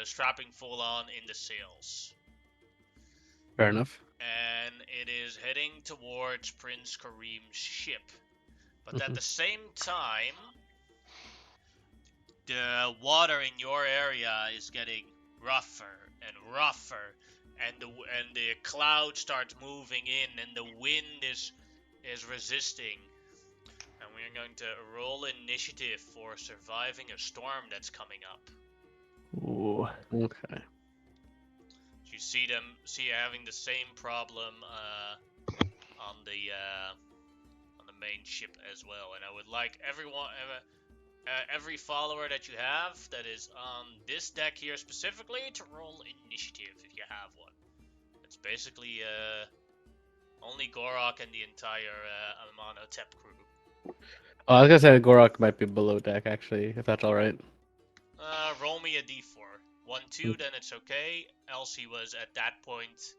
strapping full on in the sails. Fair enough. And it is heading towards Prince Kareem's ship. But at the same time, the water in your area is getting rougher and rougher, and the cloud starts moving in, and the wind is resisting. And we're going to roll initiative for surviving a storm that's coming up. Ooh. Okay. You see having the same problem on the main ship as well. And I would like every follower that you have that is on this deck here specifically to roll initiative if you have one. It's basically only Gorok and the entire Amano-Tep crew. Oh, I was gonna say Gorok might be below deck actually, if that's all right. Roll me a d4. 1, 2, then it's okay. Else he was at that point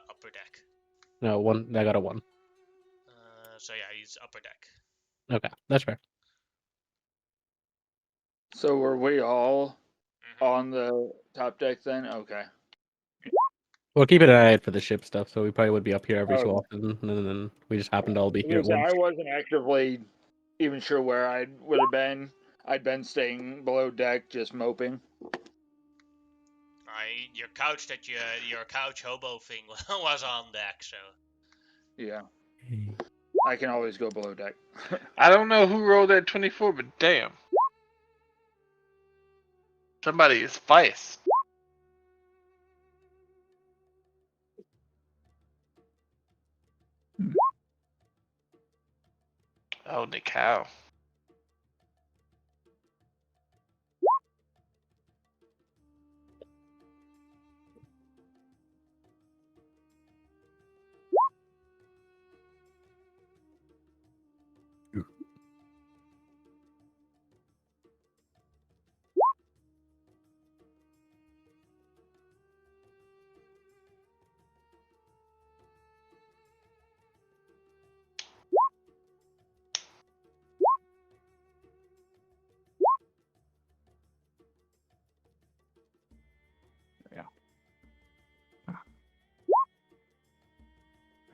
upper deck. No, one. I got a 1. So yeah, he's upper deck. Okay, that's fair. So were we all Mhm. on the top deck then? Okay. We're keeping an eye out for the ship stuff, so we probably would be up here every so Okay. often, and then we just happen to all be I here was at gonna say, once. I wasn't actively even sure where I would have been. I'd been staying below deck, just moping. Your couch your couch hobo thing was on deck, so. Yeah. I can always go below deck. I don't know who rolled that 24, but damn. Somebody is feist. Oh, the cow.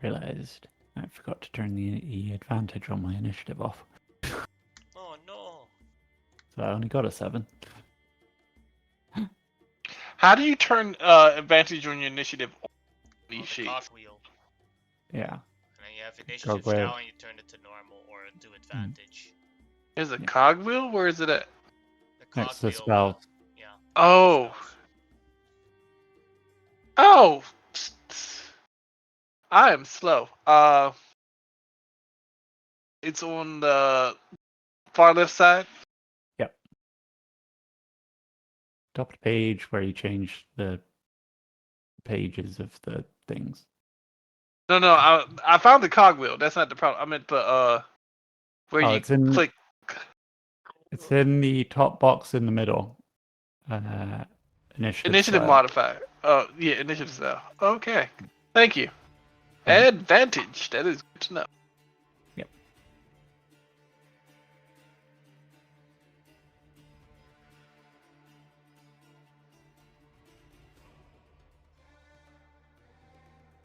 Realized I forgot to turn the advantage on my initiative off. Oh no. So I only got a 7. How do you turn advantage on your initiative on On these the sheets? cogwheel. Yeah. And then you have initiative Cogwheel. now and you turn it to normal or to advantage. Is it Yeah. cogwheel? Where is it at? The Next to the cogwheel. spell. Yeah. Oh. spells. Oh. I am slow. It's on the far left side. Yep. Top of the page where you change the pages of the things. No, I found the cogwheel. That's not the problem. I meant the where Oh, you it's in click. It's in the top box in the middle. initiative. Initiative style. modifier. Oh, yeah, initiative style. Okay. Thank you. Advantage. That is good to know. Yep.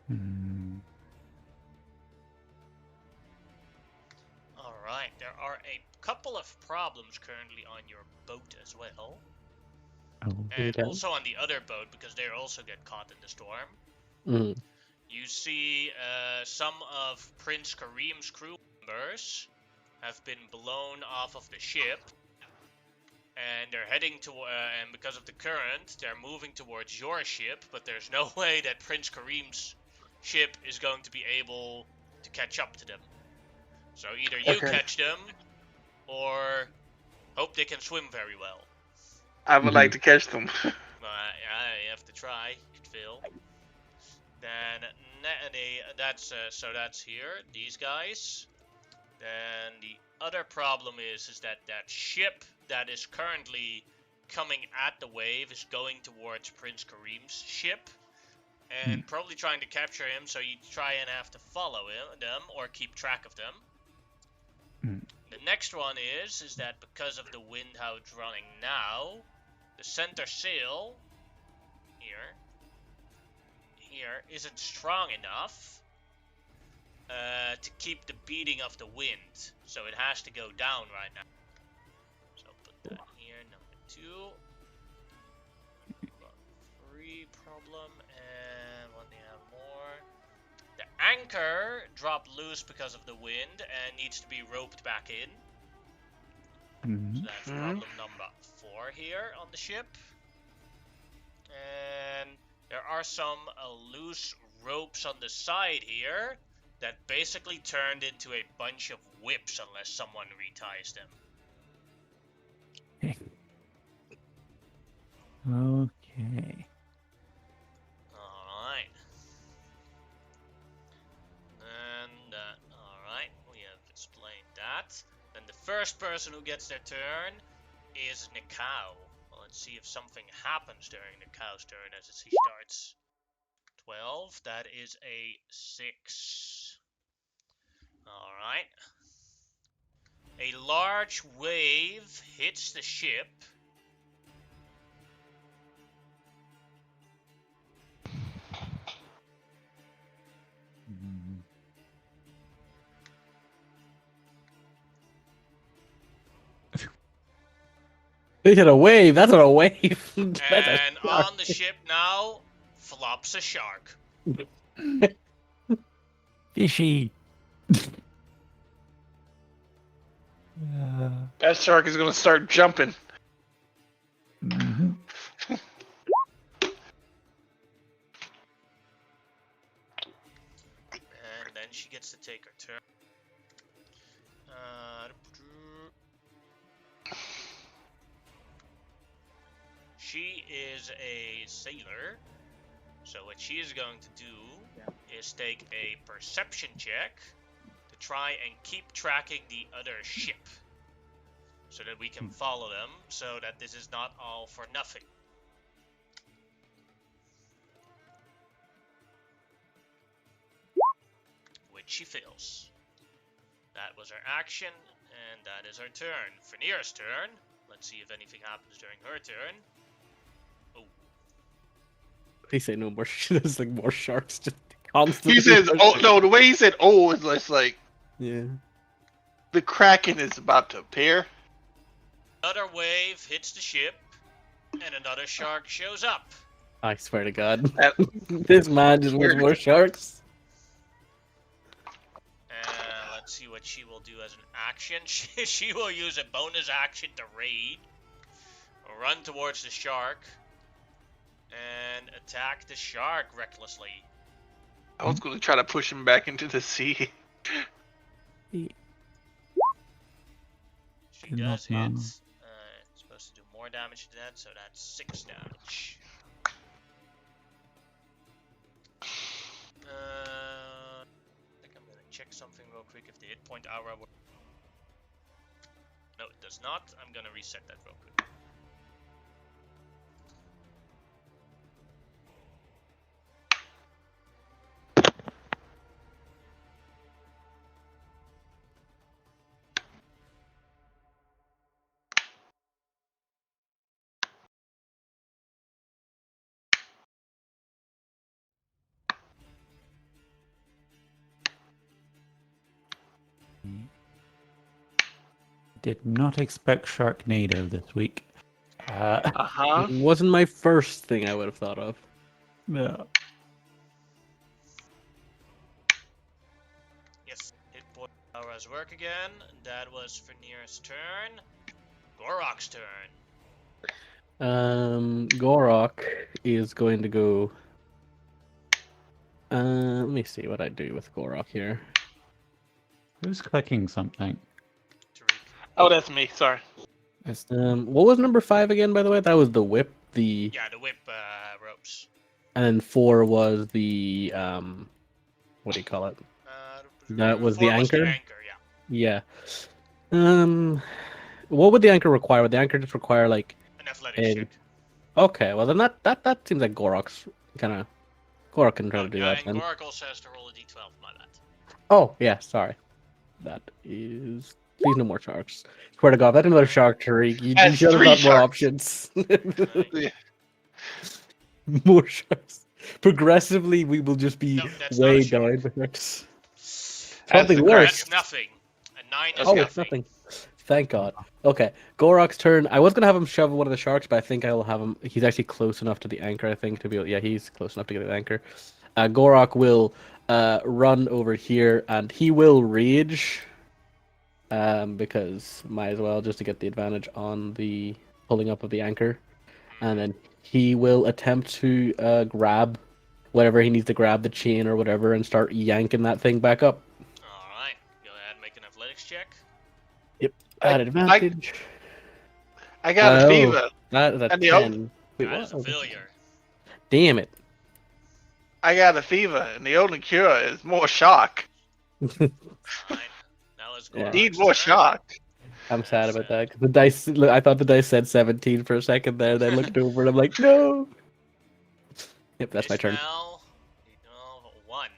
Hmm. Alright, there are a couple of problems currently on your boat as well. Oh. And Okay. also on the other boat, because they also get caught in the storm. Mhm. You see some of Prince Kareem's crew members have been blown off of the ship. And they're heading to, and because of the current, they're moving towards your ship, but there's no way that Prince Kareem's ship is going to be able to catch up to them. So either you Okay. catch them, or hope they can swim very well. I would like to catch them. Yeah, you have to try. You could fail. Then that's here. These guys. Then the other problem is that ship that is currently coming at the wave is going towards Prince Kareem's ship, and probably trying to capture him. So you try and have to follow them or keep track of them. The next one is that because of the wind how it's running now, the center sail here isn't strong enough to keep the beating of the wind, so it has to go down right now. So put that here, number 2. 3 problem, and what do you have more? The anchor dropped loose because of the wind and needs to be roped back in. So that's problem number 4 here on the ship. And there are some loose ropes on the side here that basically turned into a bunch of whips unless someone reties them. Okay. Alright. And, alright, we have explained that. Then the first person who gets their turn is Nikau. Well, let's see if something happens during Nikau's turn as he starts. 12, that is a 6. Alright. A large wave hits the ship. They hit a wave. That's not a wave. That's a And shark. on the ship now flops a shark. Fishy. That shark is gonna start jumping. Mhm. And then she gets to take her turn. She is a sailor. So what she is going to do is take a perception check to try and keep tracking the other ship, so that we can follow them, so that this is not all for nothing. Which she fails. That was her action, and that is her turn. Fenir's turn. Let's see if anything happens during her turn. Please say no more. There's like more sharks just constantly. He says, "Oh no!" The way he said "oh" is less like Yeah. the Kraken is about to appear. Another wave hits the ship, and another shark shows up. I swear to God, That- this man just wants more sharks. Let's see what she will do as an action. She will use a bonus action to raid, run towards the shark, and attack the shark recklessly. I was going to try to push him back into the sea. She Did not does hit. know. It's supposed to do more damage to that, so that's 6 damage. I think I'm gonna check something real quick if the hit point aura works. No, it does not. I'm gonna reset that real quick. Did not expect Sharknado this week. Uh-huh. It wasn't my first thing I would have thought of. No. Yes, hit point hours work again. That was Fenir's turn. Gorok's turn. Gorok is going to go. Let me see what I do with Gorok here. Who's clicking something? Tariq. Oh, that's me. Sorry. It's What was number 5 again? By the way, that was the whip. Yeah, the whip ropes. And then 4 was the what do you call it? That was the 4 was the anchor? anchor, yeah. Yeah. What would the anchor require? Would the anchor just require like? An athletics check. Okay, well then that seems like Gorok's kind of. Gorok can try to do yeah, that and then. Gorok also has to roll a d12, my bad. Oh yeah, sorry. That is. Please no more sharks. Swear to God, if I didn't another shark, Tariq. You That's should have 3 got more sharks. options. Yeah. More sharks. Progressively, we will just be No, that's not way a shark. down with sharks. That's Something the worse. That's nothing. A 9 is Oh, nothing. it's nothing. Thank God. Okay, Gorok's turn. I was gonna have him shove one of the sharks, but I think I will have him. He's actually close enough to the anchor. I think to be. Yeah, he's close enough to get the anchor. Gorok will run over here, and he will rage. Because might as well just to get the advantage on the pulling up of the anchor, and then he will attempt to grab whatever he needs to grab, the chain or whatever, and start yanking that thing back up. Alright, go ahead and make an athletics check. At advantage. I got a fever. That is a And the 10. Wait, That is a what? failure. Damn it. I got a fever, and the only cure is more shock. Fine. Now it's Yeah. Gorok's Need more turn. shock. I'm sad about that. 'Cause the dice, I thought the dice said 17 for a second there, then I looked over and I'm like, no. Yep, that's my turn. Ishmael, you know, 1.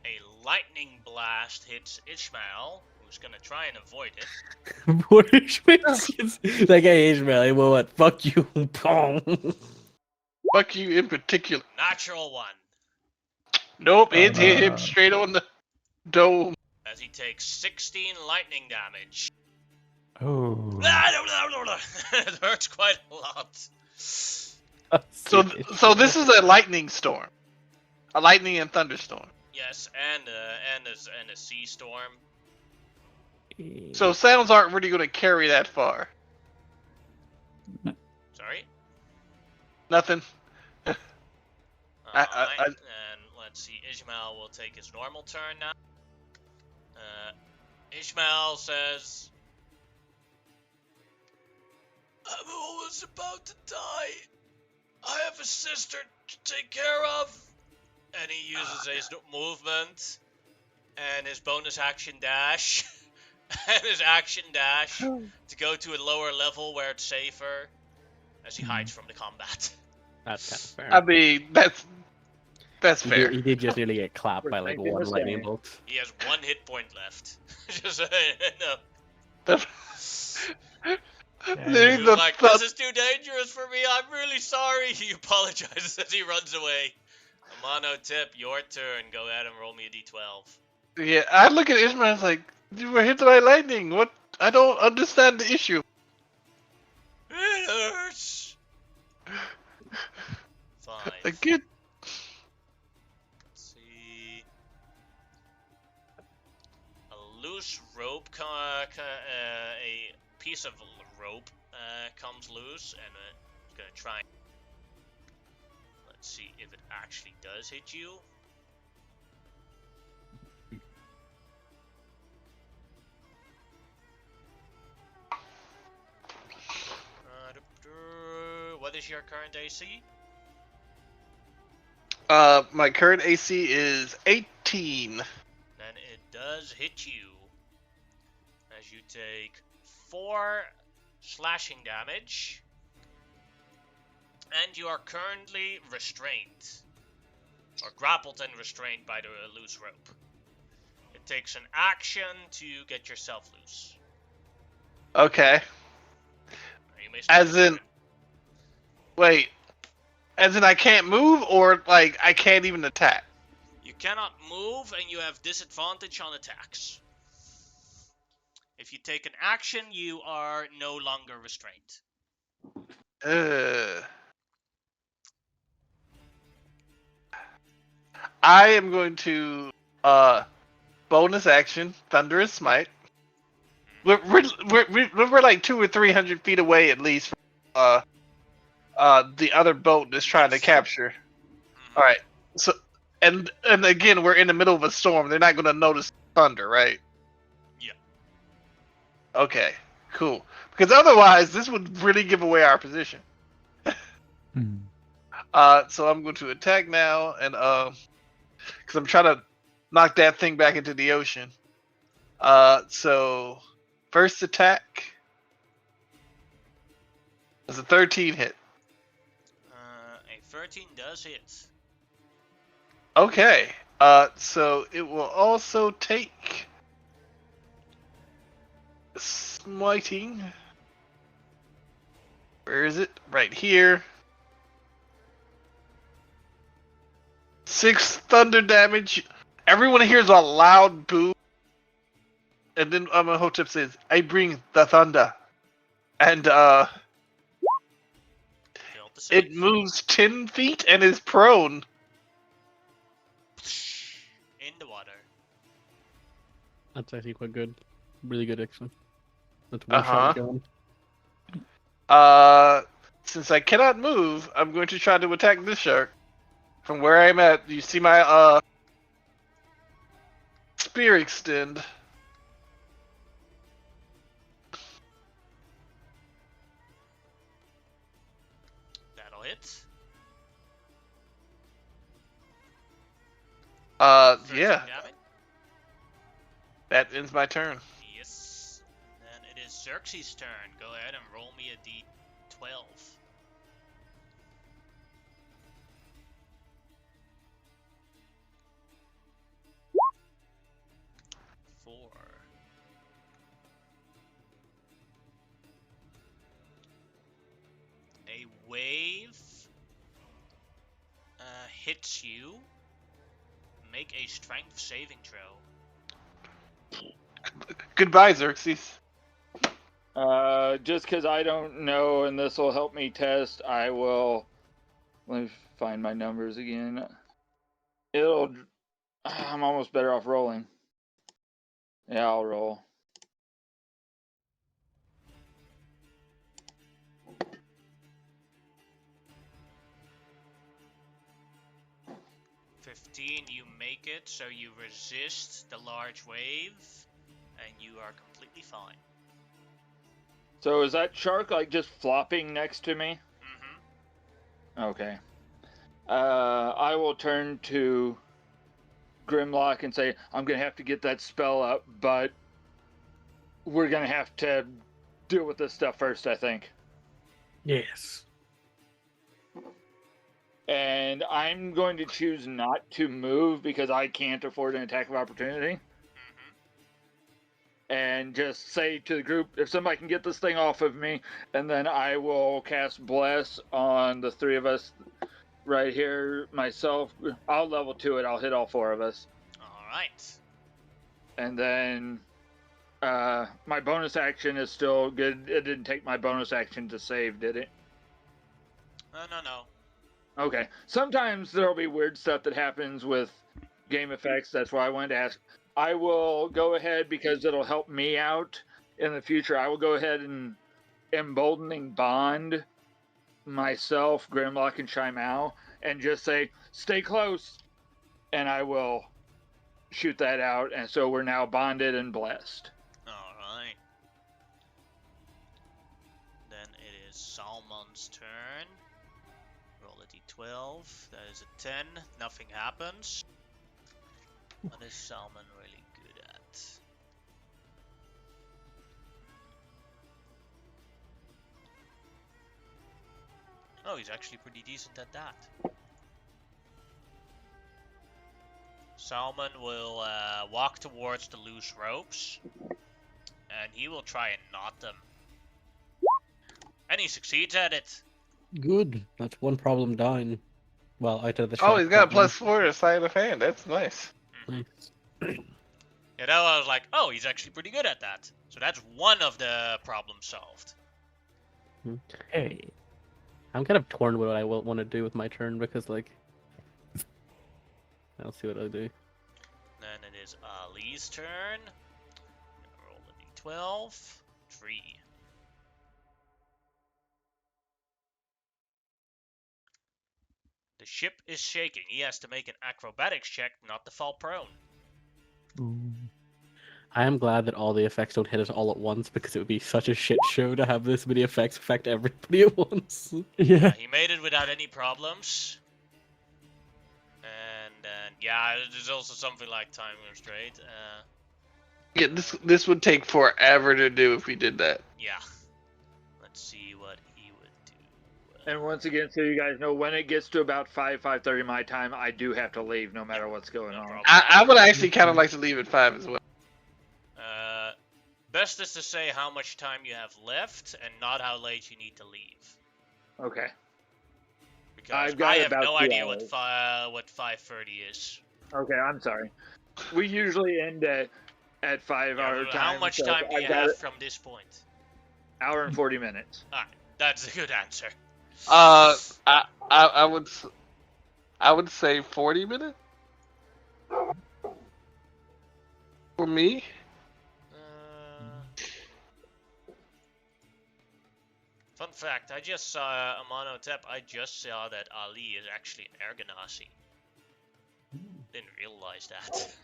A lightning blast hits Ishmael, who's gonna try and avoid it. Poor Ishmael. Like, hey, Ishmael, hey, well, what? Fuck you. Fuck you in particular. Natural 1, Nope, it hit him straight on the dome. as he takes 16 lightning damage. oh. It hurts quite a lot. So this is a lightning storm. A lightning and thunderstorm. Yes, and a sea storm. So sounds aren't really going to carry that far. Sorry. Nothing. Alright, and let's see. Ishmael will take his normal turn now. Ishmael says, I'm almost about to die. I have a sister to take care of. And he uses his movement and his bonus action dash and his action dash to go to a lower level where it's safer as he hides from the combat. That's kind of fair. I mean, that's fair. He did just nearly get clapped by like one lightning bolt. He has 1 hit point left. Just no. There's He's the like, this is too dangerous for me. I'm really sorry. He apologizes as he runs away. Amano tip, your turn. Go ahead and roll me a d12. Yeah, I look at Ishmael and it's like, you were hit by lightning. What? I don't understand the issue. It hurts. Fine. Like, get Let's see. A loose rope, a piece of rope comes loose, and it's gonna try. Let's see if it actually does hit you. What is your current AC? my current AC is 18. Then it does hit you. As you take 4 slashing damage. And you are currently restrained. Or grappled and restrained by the loose rope. It takes an action to get yourself loose. Okay. You may start As in, again. wait. As in I can't move, or like I can't even attack? You cannot move, and you have disadvantage on attacks. If you take an action, you are no longer restrained. I am going to bonus action Thunderous Smite. We're like 200 or 300 feet away at least from the other boat that's trying to capture. All right, so and again we're in the middle of a storm. They're not going to notice thunder, right? Yeah. Okay, cool. Because otherwise, this would really give away our position. Hmm. So I'm going to attack now, and because I'm trying to knock that thing back into the ocean. So first attack is a 13 hit. A 13 does hit. Okay. So it will also take smiting. Where is it? Right here. 6 thunder damage. Everyone hears a loud boo. And then Amenhotep says, "I bring the thunder." And Failed to save. it moves 10 feet and is prone. In the water. That's actually quite good. Really good, actually. That's one Uh-huh. shot going. Since I cannot move, I'm going to try to attack this shark. From where I'm at, you see my spear extend. That'll hit. 13 Yeah, damage. that ends my turn. Yes. Then it is Xerxes' turn. Go ahead and roll me a d12. Four. A wave hits you. Make a strength saving throw. Goodbye, Xerxes. Just because I don't know, and this will help me test, I will. Let me find my numbers again. I'm almost better off rolling. Yeah, I'll roll. You make it, so you resist the large wave, and you are completely fine. So is that shark like just flopping next to me? Mm-hmm. Okay. I will turn to Grimlock and say, I'm gonna have to get that spell up, but we're gonna have to deal with this stuff first, I think. Yes. And I'm going to choose not to move because I can't afford an attack of opportunity. Mm-hmm. And just say to the group, if somebody can get this thing off of me, and then I will cast Bless on the three of us right here. Myself, I'll level 2 it. I'll hit all 4 of us. Alright. And then my bonus action is still good. It didn't take my bonus action to save, did it? No. Okay. Sometimes there'll be weird stuff that happens with game effects. That's why I wanted to ask. I will go ahead because it'll help me out in the future. I will go ahead and emboldening bond myself, Grimlock, and Shimao, and just say, stay close. And I will shoot that out. And so we're now bonded and blessed. Alright. Then it is Salmon's turn. Roll a d12. That is a 10. Nothing happens. What is Salmon really good at? Oh, he's actually pretty decent at that. Salmon will walk towards the loose ropes, and he will try and knot them. And he succeeds at it. Good. That's one problem down. Well, out of the Oh, shock he's got a problem. +4 to sleight of hand. That's nice. Nice. Yeah, that I was like, oh, he's actually pretty good at that. So that's one of the problems solved. Hey. I'm kind of torn what I will want to do with my turn because, like, I'll see what I'll do. Then it is Ali's turn. Roll a d12. 3. The ship is shaking. He has to make an acrobatics check not to fall prone. I am glad that all the effects don't hit us all at once because it would be such a shit show to have this many effects affect everybody at once. Yeah. He made it without any problems. And then, yeah, there's also something like time constraint. Yeah, this would take forever to do if we did that. Yeah. Let's see what he would do. And once again, so you guys know, when it gets to about 5:30 my time, I do have to leave no matter what's going No on. problem. I would actually kind of like to leave at 5 as well. Best is to say how much time you have left and not how late you need to leave. Okay. Because I've got I have about no 2 idea hours. what 5:30 is. Okay, I'm sorry. We usually end at 5 hour Yeah, time. how much so time do I've you got have an from this point? hour and 40 minutes. Alright, that's a good answer. I would say 40 minutes for me. Fun fact, I just saw Amonotep, I just saw that Ali is actually an Erganasi. Didn't realize that.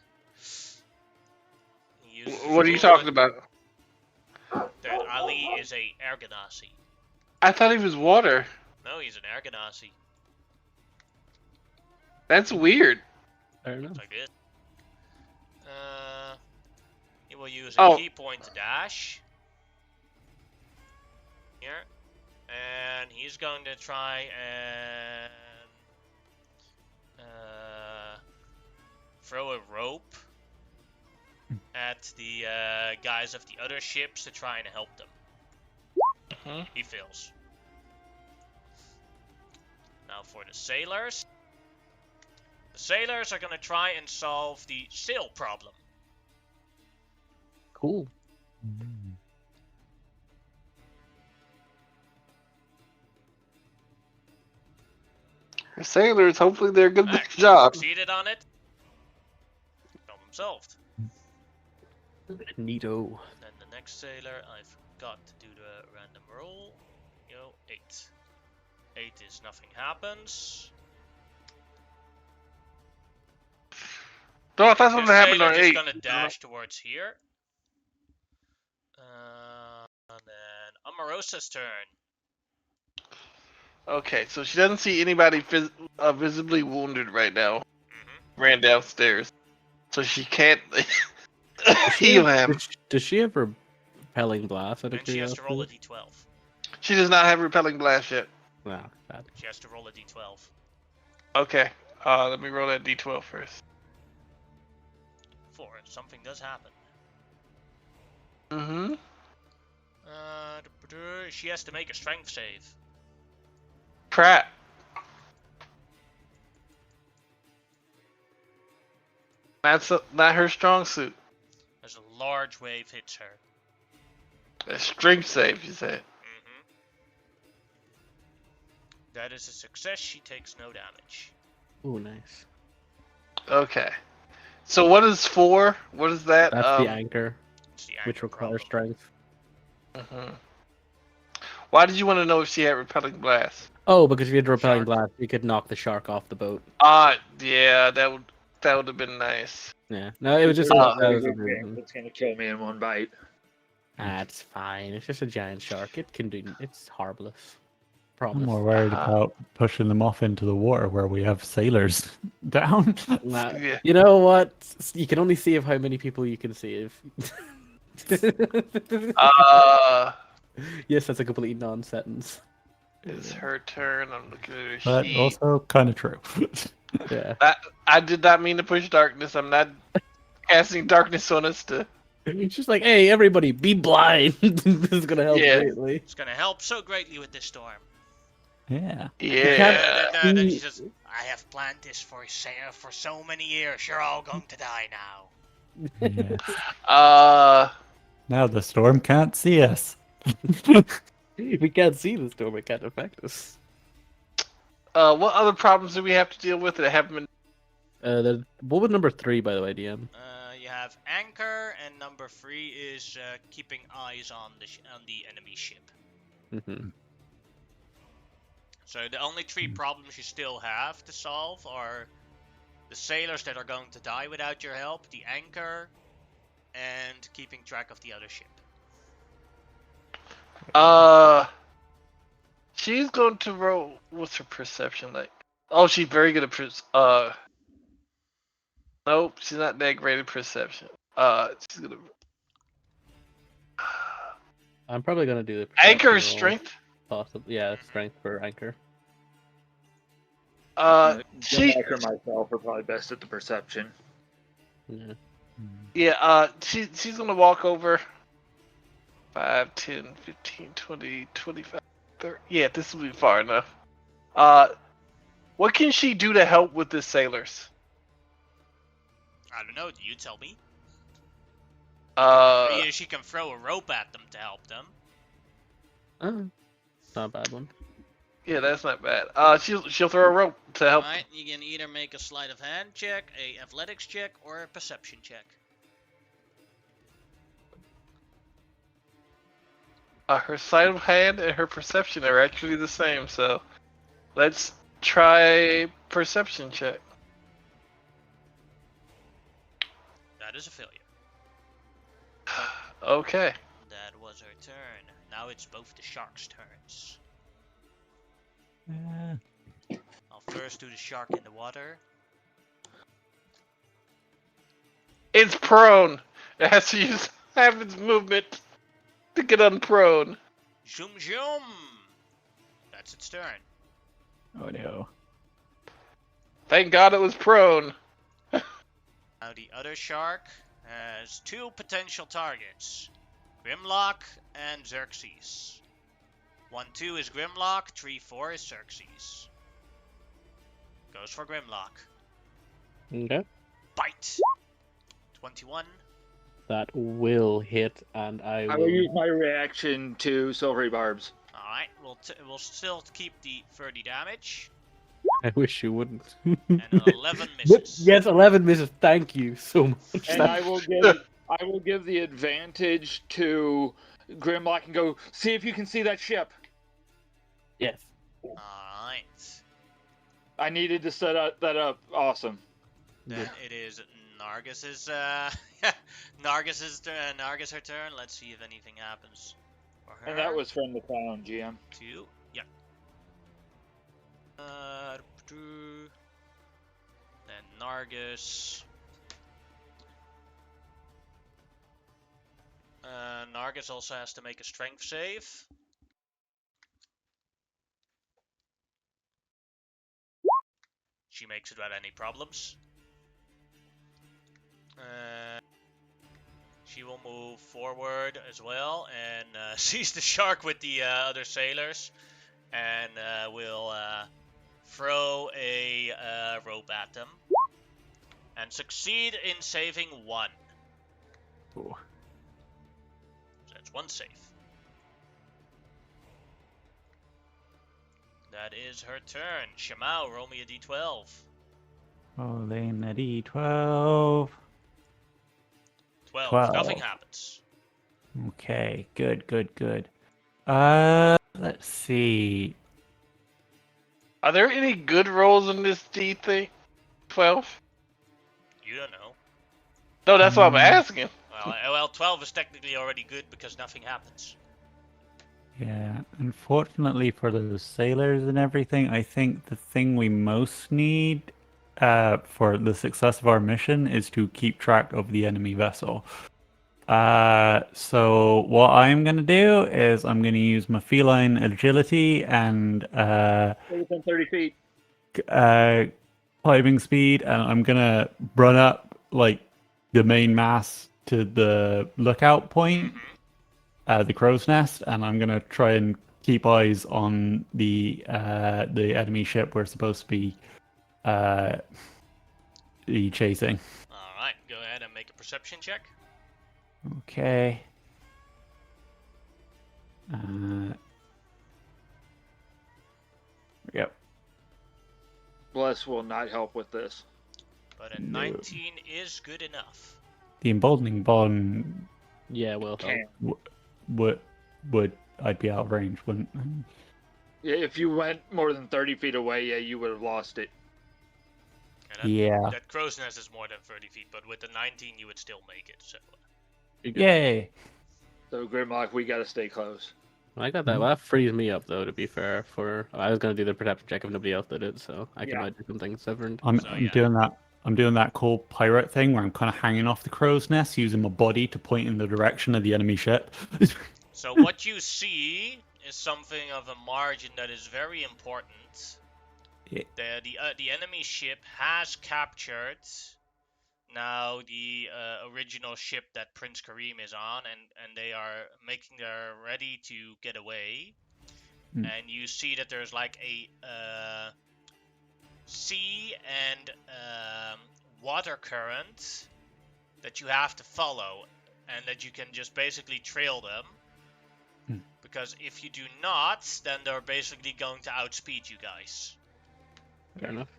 He uses What are you his talking bullet- about? That Ali is a Erganasi. I thought he was water. No, he's an Erganasi. That's weird. Fair enough. Like this. He will use a Oh. key point to dash. Here. And he's going to try and throw a rope at the guys of the other ships to try and help them. Mhm. He fails. Now for the sailors. The sailors are going to try and solve the sail problem. Cool. The sailors, hopefully they're good at their Actually job. succeeded on it. Problem solved. Neato. Then the next sailor, I forgot to do the random roll. 8. 8 is nothing happens. No, if that's The something happened sailor on is 8. gonna dash towards here. And then Omarosa's turn. Okay, so she doesn't see anybody visibly wounded right now. Ran downstairs. So she can't heal him. Does she have repelling blast? Out of Then she has to roll a curiosity? d12. She does not have repelling blast yet. Wow, bad. She has to roll a d12. Okay, let me roll that d12 first. 4. Something does happen. Mm-hmm. She has to make a strength save. Crap. That's not her strong suit. As a large wave hits her. A strength save, you said. That is a success. She takes no damage. Ooh, nice. Okay. So what is 4? What is that? That's the anchor, It's the which anchor requires problem. strength. Mhm. Why did you want to know if she had repelling blast? Oh, because if you had repelling Shark. blast, you could knock the shark off the boat. Yeah, that would have been nice. Yeah. No, it was just It's that a was a good game. reason. It's gonna kill me in one bite. It's fine. It's just a giant shark. It can do. It's harmless. I'm Promise. more worried about pushing them off into the water where we have sailors down. Nah, Yeah. you know what? You can only save how many people you can save. Yes, that's a completely non-sentence. It's her turn. I'm looking at her But sheet. also kind of true. Yeah. I did not mean to push darkness. I'm not casting darkness on us to. It's just like, hey, everybody, be blind. This is gonna help Yeah. greatly. It's gonna help so greatly with this storm. Yeah. Yeah. Then she says, "I have planned this for so many years. You're all going to die now." Yeah. Now the storm can't see us. We can't see the storm; it can't affect us. What other problems do we have to deal with that haven't been? What was number 3, by the way, DM? You have anchor, and number 3 is keeping eyes on the enemy ship. Mm-hmm. So the only 3 problems you still have to solve are the sailors that are going to die without your help, the anchor, and keeping track of the other ship. She's going to roll. What's her perception like? Oh, she's very good at Nope, she's not that great at perception. She's gonna. I'm probably gonna do the Anchor perception is roll, strength. possibly. Yeah, strength for anchor. She. Jack or myself are probably best at the perception. Yeah. Yeah. She's gonna walk over. 5, 10, 15, 20, 25, 30. Yeah, this will be far enough. What can she do to help with the sailors? I don't know. Do you tell me? Uh, She can throw a rope at them to help them. Oh, not a bad one. yeah, that's not bad. She'll throw a rope to help. Alright, you can either make a sleight of hand check, a athletics check, or a perception check. Her sleight of hand and her perception are actually the same, so let's try perception check. That is a failure. Okay. That was her turn. Now it's both the sharks' turns. I'll first do the shark in the water. It's prone. It has to use half its movement to get unprone. Zoom zoom! That's its turn. Oh no. Thank God it was prone. Now the other shark has 2 potential targets. Grimlock and Xerxes. 1-2 is Grimlock, 3-4 is Xerxes. Goes for Grimlock. Okay. Bite! 21. That will hit, and I I will. will use my reaction to silvery barbs. Alright, we'll still keep the 30 damage. I wish you wouldn't. And an 11 But misses. yes, 11 misses. Thank you so much. And I will give the advantage to Grimlock and go, see if you can see that ship. Yes. Alright. I needed to set that up. Awesome. Then it is Nargis's Nargis her turn. Let's see if anything happens for her. And that was from the town, GM. 2. Yeah. Then Nargis. Nargis also has to make a strength save. She makes it without any problems. She will move forward as well and sees the shark with the other sailors and will throw a rope at them and succeed in saving 1. Ooh. So that's 1 save. That is her turn. Shamao, roll me a d12. Rolling a d12. 12. Nothing happens. Okay, good. Let's see. Are there any good rolls in this D thing? 12? You don't know. No, that's what I'm asking. Well, 12 is technically already good because nothing happens. Yeah, unfortunately for those sailors and everything, I think the thing we most need for the success of our mission is to keep track of the enemy vessel. So what I'm gonna do is I'm gonna use my feline agility and Within 30 feet. climbing speed, and I'm gonna run up like the main mast to the lookout point, the crow's nest, and I'm gonna try and keep eyes on the enemy ship we're supposed to be chasing. Alright, go ahead and make a perception check. Okay. Yep. Bless will not help with this. But a No. 19 is good enough. The emboldening bond Yeah, well, Can't. would I'd be out of range, wouldn't I? Yeah, if you went more than 30 feet away, yeah, you would have lost it. And Yeah. that crow's nest is more than 30 feet, but with the 19 you would still make it, so... Yay! So Grimlock, we gotta stay close. I got that. Well, that frees me up, though, to be fair. For I was going to do the perception check if nobody else did it, so I can Yeah. might do something different. I'm yeah. doing that. I'm doing that cool pirate thing where I'm kind of hanging off the crow's nest, using my body to point in the direction of the enemy ship. So what you see is something of a margin that is very important. Yeah. The enemy ship has captured now the original ship that Prince Kareem is on, and they are making their ready to get away. And you see that there's like a sea and water current that you have to follow, and that you can just basically trail them. Because if you do not, then they're basically going to outspeed you guys. Fair enough.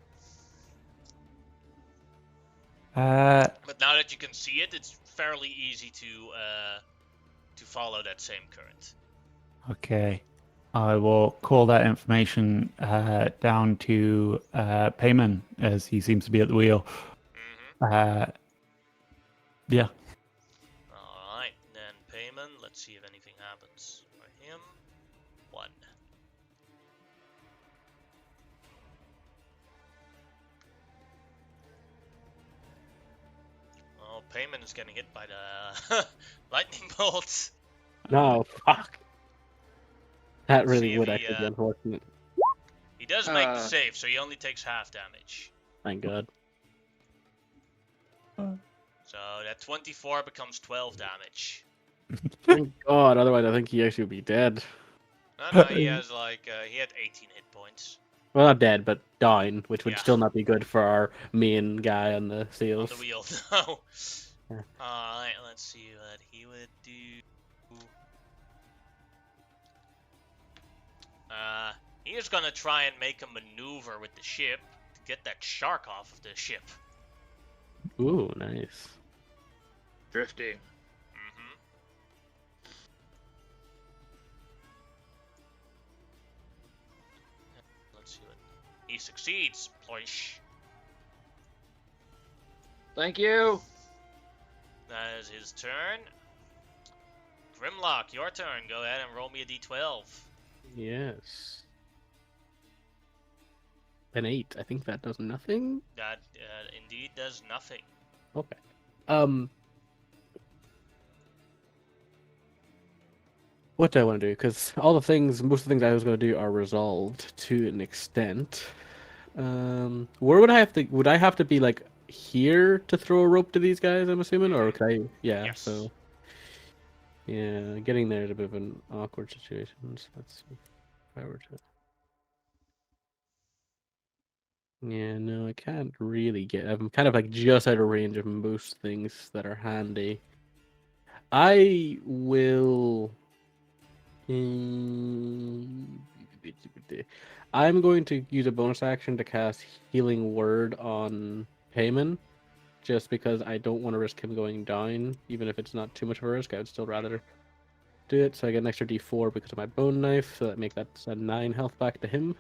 But now that you can see it, it's fairly easy to follow that same current. Okay. I will call that information down to Payman, as he seems to be at the wheel. Yeah. Alright, then Payman, let's see if anything happens for him. 1. Oh, Payman is getting hit by the lightning bolts. No, fuck. That Let's see really if would he, actually be unfortunate. He does make the save, so he only takes half damage. Thank God. So that 24 becomes 12 damage. Thank God, otherwise I think he actually would be dead. No, he has like, he had 18 hit points. Well, not dead, but down, which would Yeah. still not be good for our main guy on the On seals. the wheel, no. Yeah. Alright, let's see what he would do. He is gonna try and make a maneuver with the ship to get that shark off of the ship. Ooh, nice. Drifting. Mm-hmm. Let's see what... He succeeds. Ploish. Thank you. That is his turn. Grimlock, your turn. Go ahead and roll me a d12. Yes. An 8. I think that does nothing. That indeed does nothing. Okay. What do I want to do? Because most of the things I was going to do are resolved to an extent. Where would I have to? Would I have to be like here to throw a rope to these guys? I'm assuming, or could I? Yeah. Yes. So. Yeah, getting there is a bit of an awkward situation. So let's see if I were to. Yeah, no, I can't really get. I'm kind of like just out of range of most things that are handy. I will. I'm going to use a bonus action to cast Healing Word on Payman, just because I don't want to risk him going down, even if it's not too much of a risk. I would still rather do it. So I get an extra D4 because of my bone knife, so that a 9 health back to him.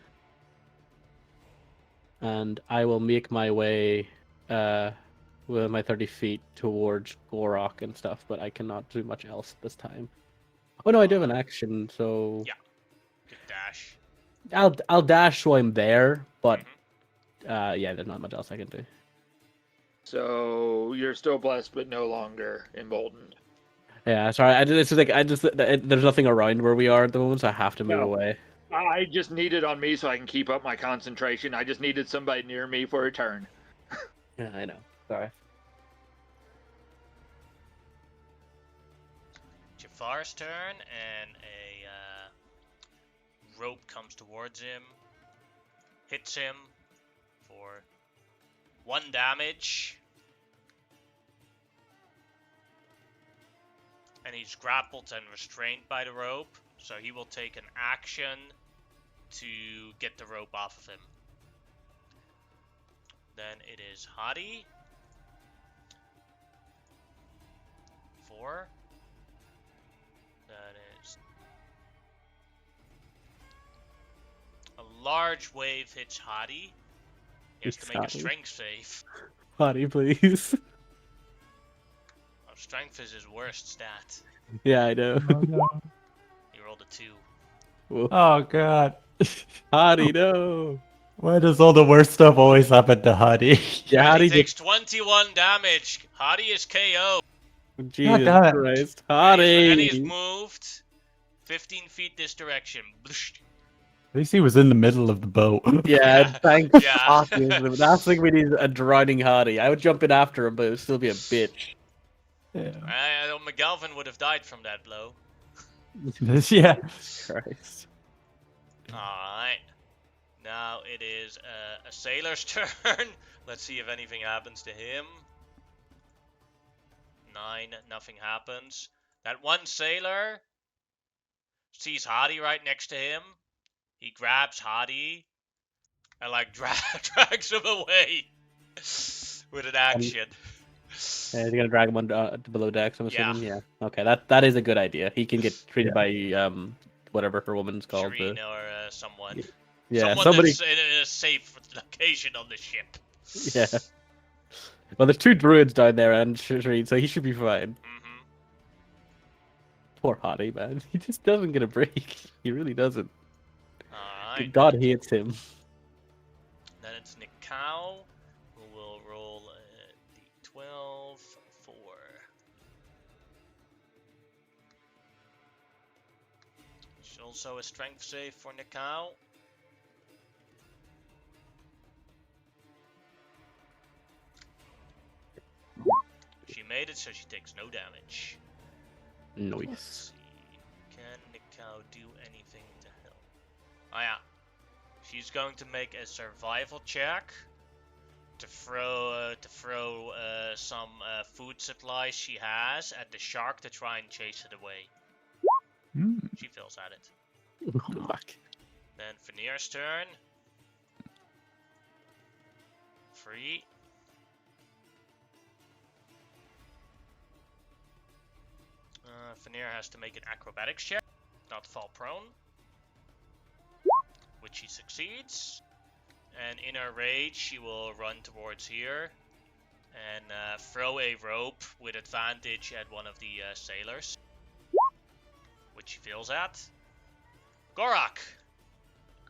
And I will make my way with my 30 feet towards Gorok and stuff, but I cannot do much else this time. Oh no, I do have an action, so Yeah. Good dash. I'll dash so I'm there, but yeah, there's not much else I can do. So you're still blessed, but no longer emboldened. Yeah, sorry. There's nothing around where we are at the moment, so I have to move No. away. I just need it on me so I can keep up my concentration. I just needed somebody near me for a turn. Yeah, I know. Sorry. Jafar's turn, and rope comes towards him, hits him for 1 damage. And he's grappled and restrained by the rope, so he will take an action to get the rope off of him. Then it is Hadi. 4. That is... A large wave hits Hadi. He has to make a strength save. Hadi, please. Oh, strength is his worst stat. Yeah, I know. Oh, no. He rolled a 2. Whoa. Oh god. Hadi, no. Why does all the worst stuff always happen to Hadi? Yeah, And Hadi he takes 21 damage. Hadi is KO. Jesus damn it. Christ. And he's Hadi! moved 15 feet this direction. At least he was in the middle of the boat. Yeah, thank Yeah. fuck. That's like we need a drowning Hadi. I would jump in after him, but it would still be a bitch. Yeah. McGalvin would have died from that blow. Yeah. Christ. Alright. Now it is a sailor's turn. Let's see if anything happens to him. 9, nothing happens. That one sailor sees Hadi right next to him. He grabs Hadi and like drags him away with an action. Yeah, he's gonna drag him on below decks, I'm Yeah. assuming. Yeah. Okay, that is a good idea. He can get treated by whatever her woman's called. Shireen or someone. Yeah, Someone somebody. that's in a safe location on the ship. Yeah. Well, there's 2 druids down there and Shireen, so he should be fine. Mm-hmm. Poor Hadi, man. He just doesn't get a break. He really doesn't. Alright. God hates him. Then it's Nikau, who will roll a d12 4. It's also a strength save for Nikau. She made it, so she takes no damage. Let's Nice. see. Can Nikau do anything to help? Oh yeah. She's going to make a survival check to throw some food supplies she has at the shark to try and chase it away. Hmm. She fails at it. Fuck. Then Veneer's turn. 3. Veneer has to make an acrobatics check, not fall prone, which she succeeds. And in her rage, she will run towards here and throw a rope with advantage at one of the sailors, which she fails at. Gorak!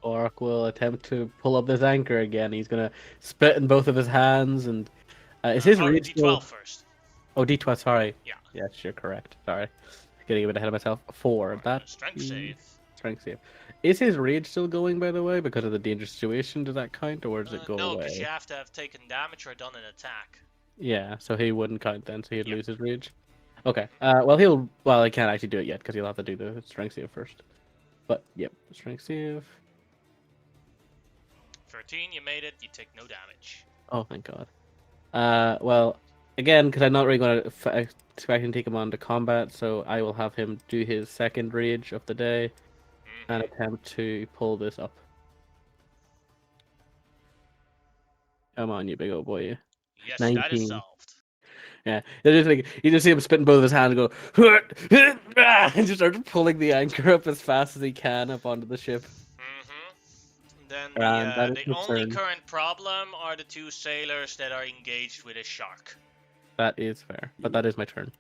Gorak will attempt to pull up this anchor again. He's gonna spit in both of his hands, and is his reach D12 first. Oh, D12. Sorry. Yeah. Yes, you're correct. Sorry, getting a bit ahead of myself. 4. That Strength save. strength save. Is his rage still going, by the way, because of the dangerous situation? Does that count, or does it go no, away? because you have to have taken damage or done an attack. Yeah, so he wouldn't count then, so he'd Yeah. lose his rage. Okay. Well, he can't actually do it yet because he'll have to do the strength save first. But yep, strength save. 13, you made it. You take no damage. Oh, thank God. Well, again, because I'm not really going to expect him to take him on to combat, so I will have him do his second rage of the day and attempt to pull this up. Come on, you big old boy. You. Yes, that 19. is solved. Yeah, it's just like you just see him spitting both of his hands and go, and just start pulling the anchor up as fast as he can up onto the ship. Then And that is the his only turn. current problem are the 2 sailors that are engaged with a shark. That is fair, but that is my turn.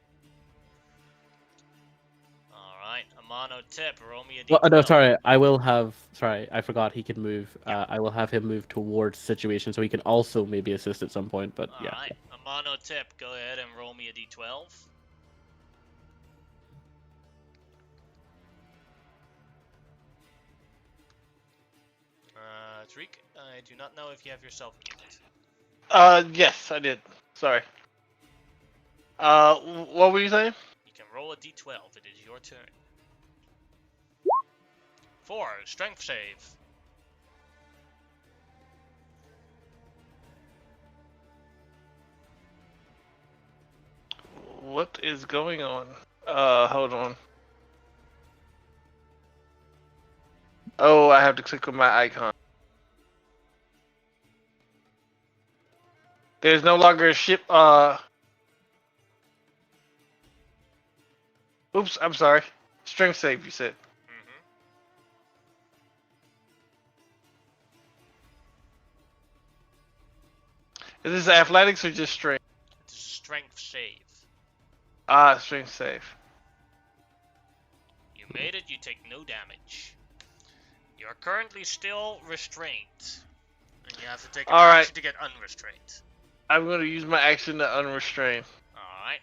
Alright, Amano Tip, roll me a Well, d12. no, sorry. I will have. Sorry, I forgot he can move. I will have him move towards the situation so he can also maybe assist at some point. But yeah. Alright, Amano Tip, go ahead and roll me a d12. Tariq, I do not know if you have yourself muted. Yes, I did. Sorry. What were you saying? You can roll a d12, it is your turn. 4. Strength save. What is going on? Hold on. Oh, I have to click on my icon. There's no longer a ship, Oops, I'm sorry. Strength save, you said. Mm-hmm. Is this athletics or just strength? It's a strength save. Ah, strength save. You made it, you take no damage. You are currently still restrained. And you have to take an Alright. action to get unrestrained. I'm going to use my action to unrestrain. Alright.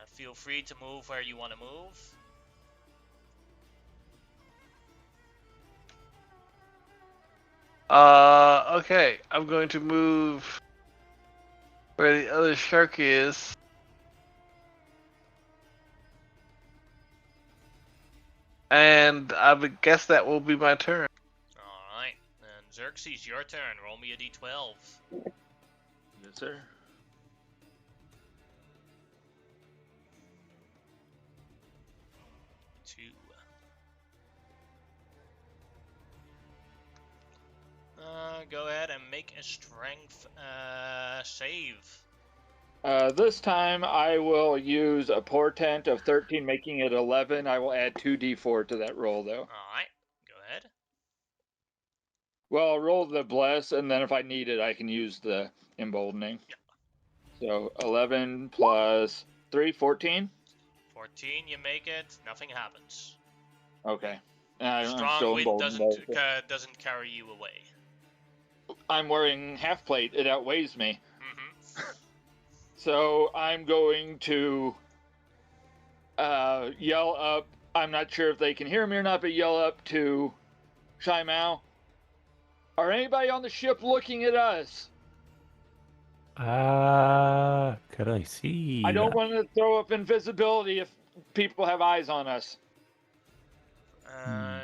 Feel free to move where you want to move. Okay. I'm going to move where the other shark is. And I would guess that will be my turn. Alright. And Xerxes, your turn. Roll me a d12. Yes, sir. Two. Go ahead and make a strength save. This time I will use a portent of 13, making it 11. I will add 2d4 to that roll, though. Alright. Go ahead. Well, I'll roll the bless, and then if I need it, I can use the emboldening. Yeah. So 11 plus 3, 14. 14, you make it. Nothing happens. Okay. I'm Strong still wind emboldened. doesn't carry you away. I'm wearing half plate. It outweighs me. Mm-hmm. So I'm going to yell up. I'm not sure if they can hear me or not, but yell up to Shai Mao. Are anybody on the ship looking at us? Could I see? I don't want to throw up invisibility if people have eyes on us.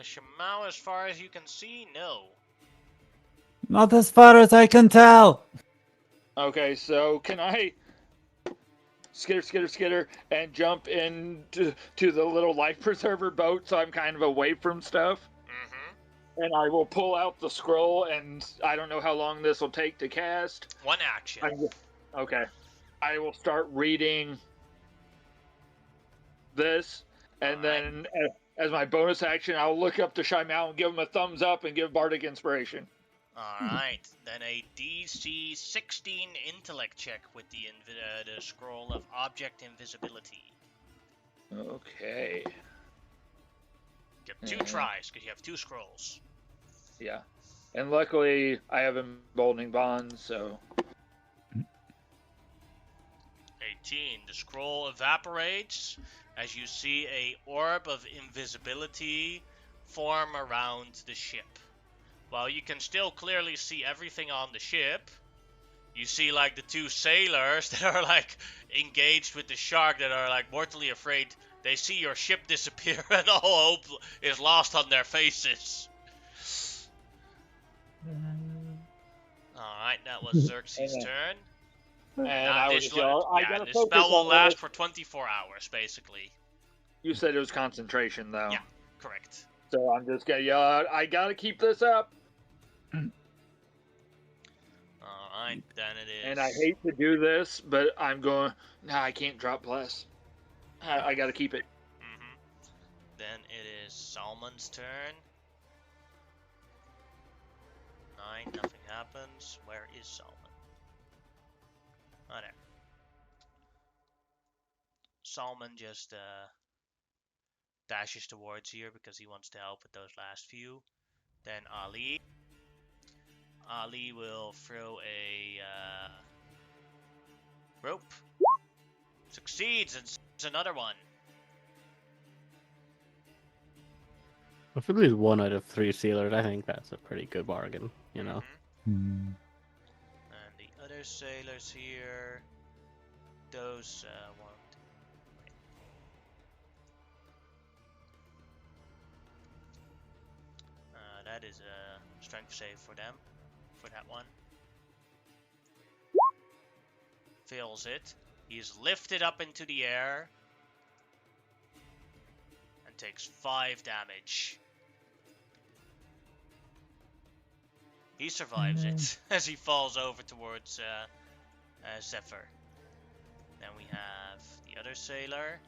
Shimao, as far as you can see, no. Not as far as I can tell. Okay, so can I skitter, and jump into the little life preserver boat so I'm kind of away from stuff? Mm-hmm. And I will pull out the scroll, and I don't know how long this will take to cast. 1 action. Okay. I will start reading this, and then as my bonus action, I'll look up to Shai Mao and give him a thumbs up and give Bardic Inspiration. Alright, then a DC 16 intellect check with the scroll of object invisibility. Okay. You have 2 tries, because you have 2 scrolls. Yeah. And luckily, I have emboldening bonds, so... 18. The scroll evaporates as you see a orb of invisibility form around the ship. While you can still clearly see everything on the ship, you see like the 2 sailors that are like engaged with the shark that are like mortally afraid. They see your ship disappear and all hope is lost on their faces. Alright, that was Xerxes' turn. And I was this gotta focus spell will on last this. for 24 hours, basically. You said it was concentration, though. Yeah, correct. So I'm just gonna yell out, I gotta keep this up. Alright, then it is. And I hate to do this, but I'm going, nah, I can't drop bless. I gotta keep it. Mm-hmm. Then it is Salmon's turn. 9, nothing happens. Where is Salmon? Oh, there. Salmon just dashes towards here because he wants to help with those last few. Then Ali. Ali will throw a rope. Succeeds, and there's another one. If we lose 1 out of 3 sailors, I think that's a pretty good bargain, you know. And the other sailors here, those won't. that is a strength save for them. For that one. Fails it. He is lifted up into the air. And takes 5 damage. He survives it as he falls over towards Zephyr. Then we have the other sailor.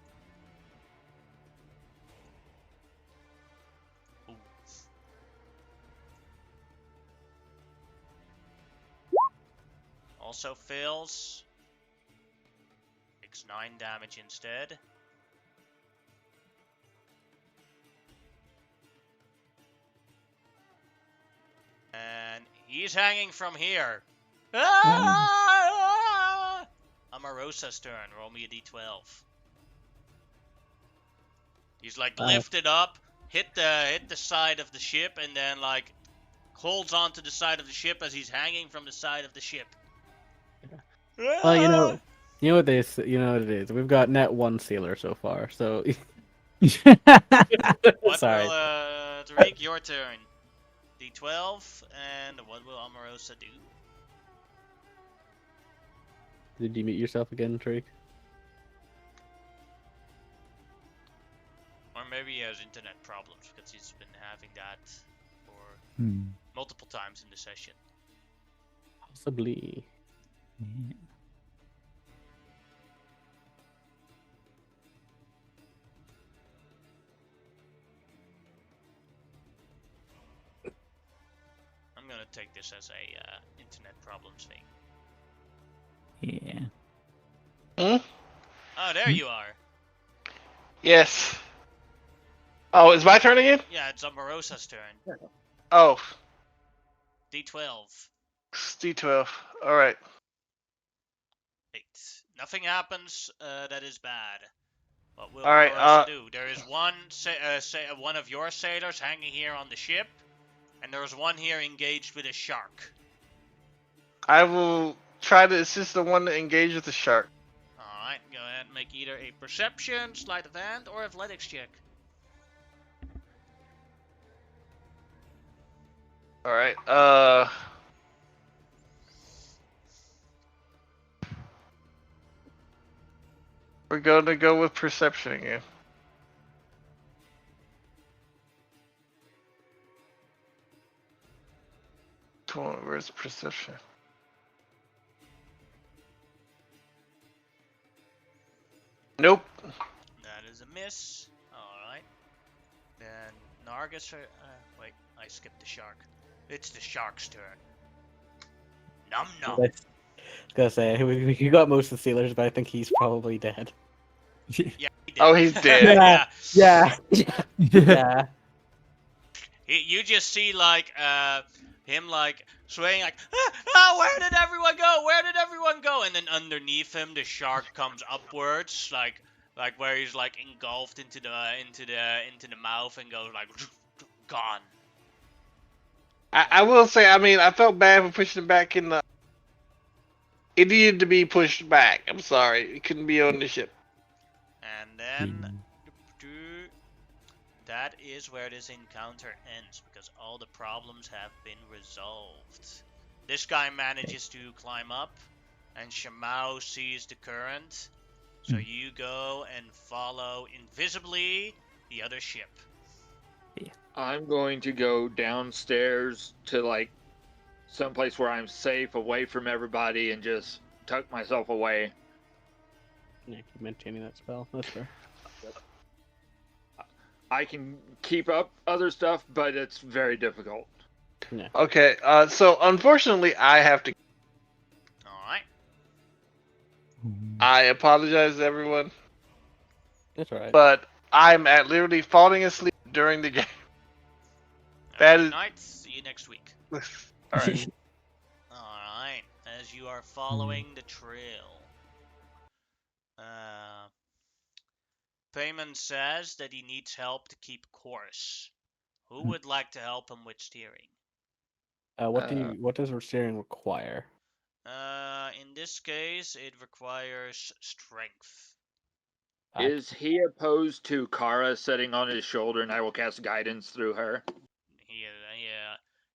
Ooh. Also fails. Takes 9 damage instead. And he's hanging from here. Ah! Amarosa's turn. Roll me a d12. He's like lifted up, hit the side of the ship, and then like holds onto the side of the ship as he's hanging from the side of the ship. Well, you know what it is. We've got net 1 sailor so far, so. What Sorry. will Tariq, your turn. D12, and what will Amarosa do? Did you mute yourself again, Tariq? Or maybe he has internet problems because he's been having that for multiple times in the session. Possibly. Yeah. I'm gonna take this as a internet problems thing. Yeah. Hmm? Oh, there you are. Yes. Oh, it's my turn again? Yeah, it's Amarosa's turn. Oh, D12. it's D12. All right. 8. Nothing happens that is bad. What will All right, Amarosa do? There is one of your sailors hanging here on the ship, and there's one here engaged with a shark. I will try to assist the one to engage with the shark. Alright, go ahead and make either a perception, sleight of hand, or athletics check. All right. We're going to go with perception again. Where's perception? Nope. That is a miss. Alright. Then Nargus. Wait, I skipped the shark. It's the shark's turn. Num num. I was gonna say we got most of the sailors, but I think he's probably dead. Yeah, he did. Oh, he's dead. Yeah. Yeah. You just see like him like swaying like, where did everyone go? Where did everyone go? And then underneath him the shark comes upwards, like where he's like engulfed into the mouth and goes like gone. I will say, I mean, I felt bad for pushing him back in the. It needed to be pushed back. I'm sorry, it couldn't be on the ship. And then that is where this encounter ends because all the problems have been resolved. This guy manages to climb up, and Shamao sees the current. So you go and follow invisibly the other ship. I'm going to go downstairs to like someplace where I'm safe, away from everybody, and just tuck myself away. Yeah, keep maintaining that spell. That's fair. I can keep up other stuff, but it's very difficult. Yeah. Okay, so unfortunately, I have to. Alright. I apologize to everyone, That's alright. but I'm at literally falling asleep during the game. That Good is. night. See you next week. Alright. Alright. As you are following the trail. Payman says that he needs help to keep course. Who would like to help him with steering? What does steering require? In this case, it requires strength. Is he opposed to Kara sitting on his shoulder and I will cast guidance through her?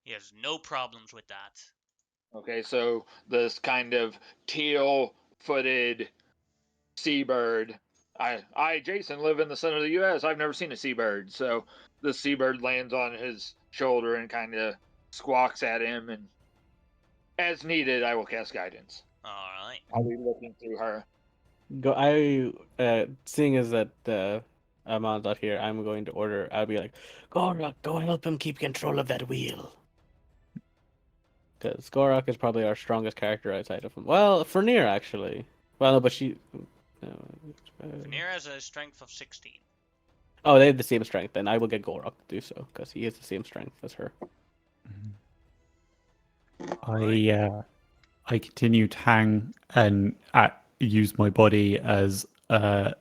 He has no problems with that. Okay, so this kind of teal-footed seabird. I, Jason, live in the center of the U.S. I've never seen a seabird, so the seabird lands on his shoulder and kind of squawks at him, and as needed, I will cast guidance. All right. I'll be looking through her. Seeing as that Amon's not here, I'm going to order. I'll be like, Gorok, go help him keep control of that wheel. Because Gorok is probably our strongest character outside of him. Well, Fernir actually. Well, no, but she. Fenrir has a strength of 16. Oh, they have the same strength. Then I will get Gorok to do so because he has the same strength as her. I continue to hang and use my body as sort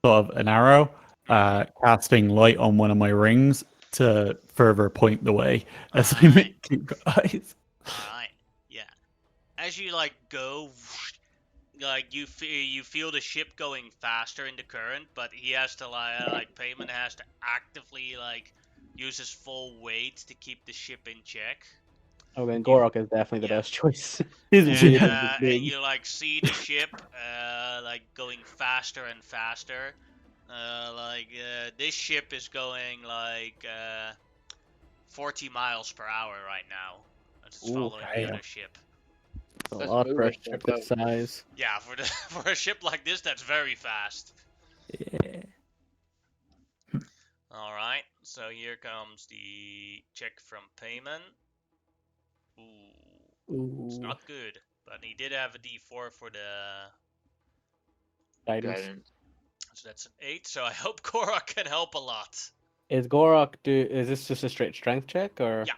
of an arrow, casting light on one of my rings to further point the way as I make two guys. Alright, yeah. As you like go, like you feel the ship going faster in the current, but he has to like Payman has to actively like use his full weight to keep the ship in check. Oh, then Gorok is definitely the yeah. best choice. His weight is And big. you like see the ship like going faster and faster. This ship is going like 40 miles per hour right now. It's following the other ship. A That's lot for a moving ship quick, with size. Yeah, for a ship like this, that's very fast. Yeah. All right, so here comes the check from Payman. Ooh, it's Ooh, not good, but he did have a D4 for the. guidance. So that's an 8. So I hope Korok can help a lot. Is Gorok is this just a straight strength check or? Yeah.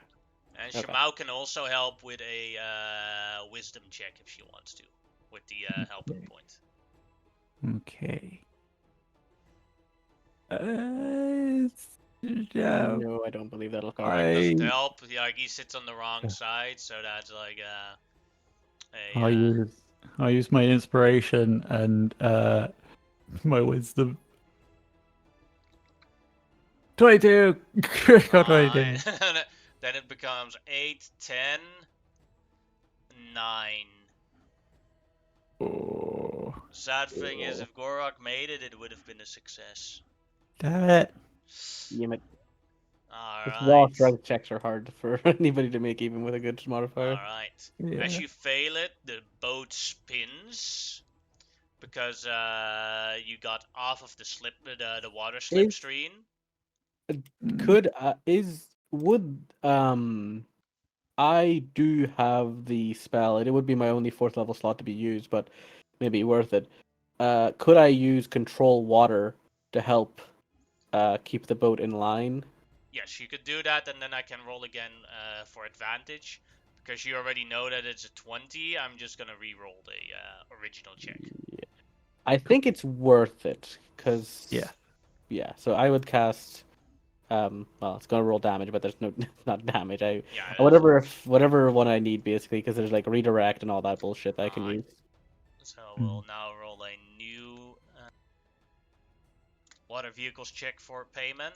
And Okay. Shimao can also help with a wisdom check if she wants to, with the helping point. Okay. No, I don't believe that'll cover. Doesn't help. Yeah, like he sits on the wrong side, so that's like I use my inspiration and my wisdom. 22. Got 22. Then it becomes 8, 10, 9. Oh, Sad thing is, if Gorok made it, it would have been a success. damn it. Damn it. Alright. Raw strength checks are hard for anybody to make, even with a good modifier. Alright. Yeah. As you fail it, the boat spins because you got off of the water slipstream. Could I do have the spell, and it would be my only 4th level slot to be used, but maybe worth it. Could I use control water to help keep the boat in line? Yes, you could do that, and then I can roll again for advantage. Because you already know that it's a 20, I'm just gonna re-roll the original check. Yeah. I think it's worth it, because... Yeah. So I would cast... well, it's gonna roll damage, but there's no... not damage. Yeah. Whatever one I need, basically, because there's, like, redirect and all that bullshit that I can use. So we'll now roll a new water vehicles check for Payman.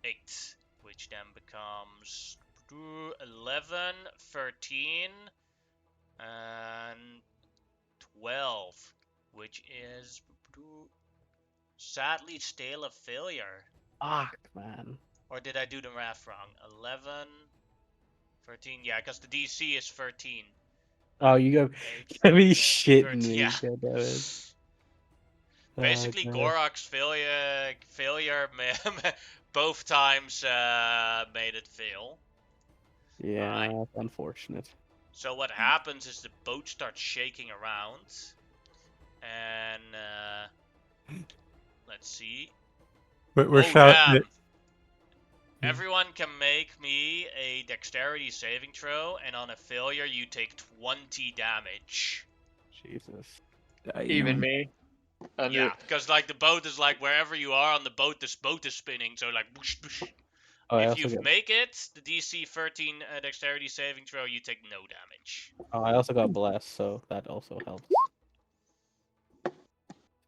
8, which then becomes 11, 13, and 12, which is sadly still a failure. Fuck, man. Or did I do the math wrong? 11, 13, yeah, because the DC is 13. Oh, you got 8, me 10, shitting 13, me. yeah. God damn it. Basically, Gorok's failure both times made it fail. Yeah, Right. that's unfortunate. So what happens is the boat starts shaking around, and let's see. We're shouting. Everyone can make me a dexterity saving throw, and on a failure, you take 20 damage. Jesus. Even me. Yeah, because like the boat is like wherever you are on the boat, this boat is spinning, so like whoosh, whoosh. Oh, If you make it, the DC 13 dexterity saving throw, you take no damage. I also got blessed, so that also helps.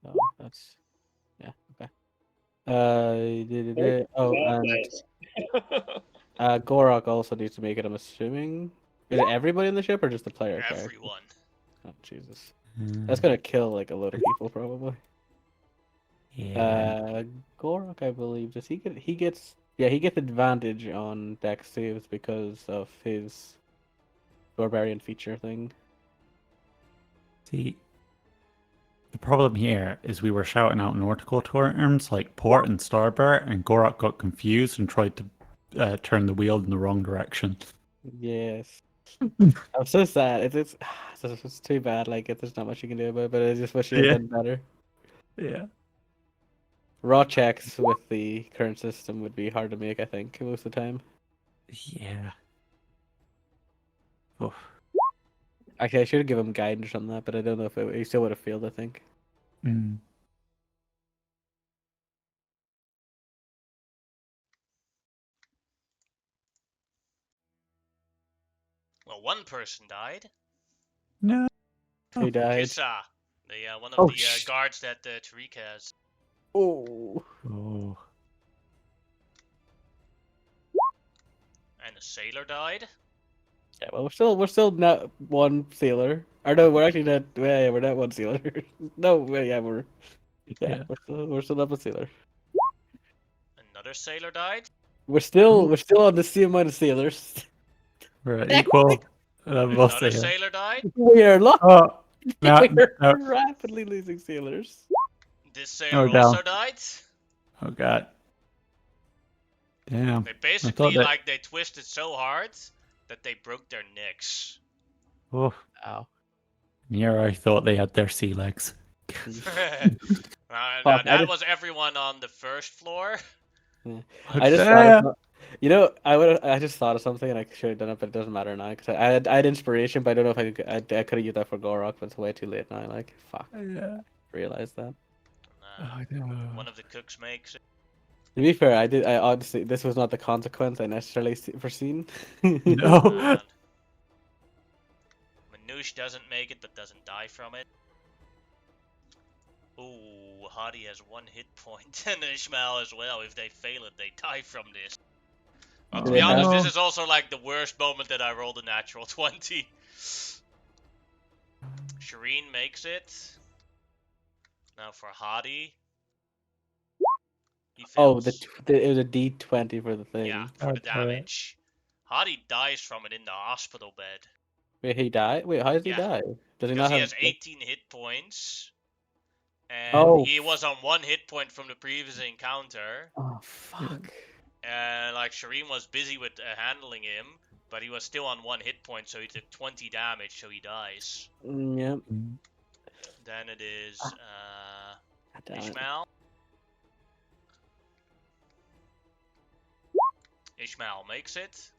So that's okay. And Gorok also needs to make it, I'm assuming. Is it everybody in the ship or just the player character? Everyone. Oh, Jesus. That's gonna kill like a load of people probably. Yeah. Gorok, I believe, does he gets advantage on dex saves because of his barbarian feature thing. See, the problem here is we were shouting out nautical terms like port and starboard, and Gorak got confused and tried to turn the wheel in the wrong direction. Yes. I'm so sad. It's too bad. Like, there's not much you can do about it, but I just wish you had Yeah. done better. Yeah. Raw checks with the current system would be hard to make, I think, most of the time. Yeah. Oh. Actually, I should have given him guidance on that, but I don't know if he still would have failed, I think. Mm. Well, one person died. No. Who died? Kissa, the one of Oh, the guards that Tariq has. Oh. Oh. And a sailor died. Yeah, well, we're still not one sailor. Or no, we're actually not. Yeah, we're not one sailor. No, we're Yeah. we're still not one sailor. Another sailor died. We're still on the same amount of sailors. We're equal. We'll Another see. sailor died. We are lost. Oh. No. We're No. rapidly losing sailors. This sailor Oh, also down. died. Oh god. Damn. They I basically thought that. they twisted so hard that they broke their necks. Oh. Ow. Here I thought they had their sea legs. Now that was everyone on the first floor. I just thought of, you know, I just thought of something and I should have done it, but it doesn't matter now because I had inspiration, but I don't know if I could have used that for Gorok, but it's way too late now. Like, fuck, Yeah. realized that. One of the cooks makes it. To be fair, I honestly, this was not the consequence I necessarily foreseen. No. And Manouche doesn't make it, but doesn't die from it. Ooh, Hadi has 1 hit point, and Ishmael as well. If they fail it, they die from this. Well, to be honest, this is also like the worst moment that I rolled a natural 20. Shireen makes it. Now for Hadi. He fails. Oh, it was a D20 for the thing. Yeah, for the damage. Hadi dies from it in the hospital bed. Wait, he died? Wait, how does he die? Does he Because not he have? has 18 hit points. And he was on 1 hit point from the previous encounter. Oh, fuck. And like Shireen was busy with handling him, but he was still on 1 hit point, so he took 20 damage, so he dies. Yep. Then it is Damn it. Ishmael. Ishmael makes it.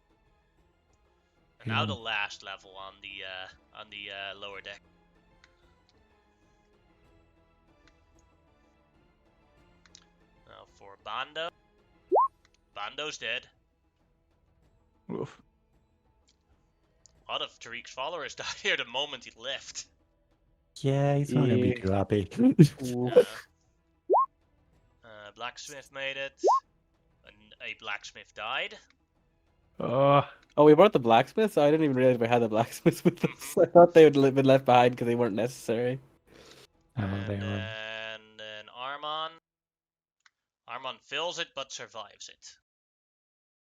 And now the last level on the lower deck. Now for Bando. Bando's dead. Oof. A lot of Tariq's followers died here the moment he left. Yeah, he's not gonna be too happy. Blacksmith made it. A blacksmith died. Oh, we brought the blacksmiths? I didn't even realize we had the blacksmiths with us. I thought they would have been left behind because they weren't necessary. And then Armon. Armon fills it but survives it.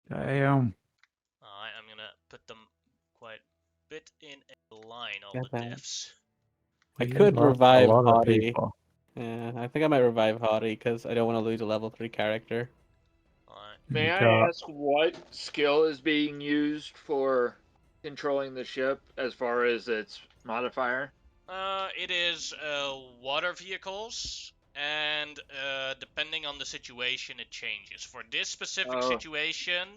Damn. Alright, I'm gonna put them quite a bit in a line, all the deaths. I could revive Hottie. Yeah, I think I might revive Hottie because I don't want to lose a level 3 character. May I ask what skill is being used for controlling the ship as far as its modifier? It is water vehicles, and depending on the situation, it changes. For this specific situation,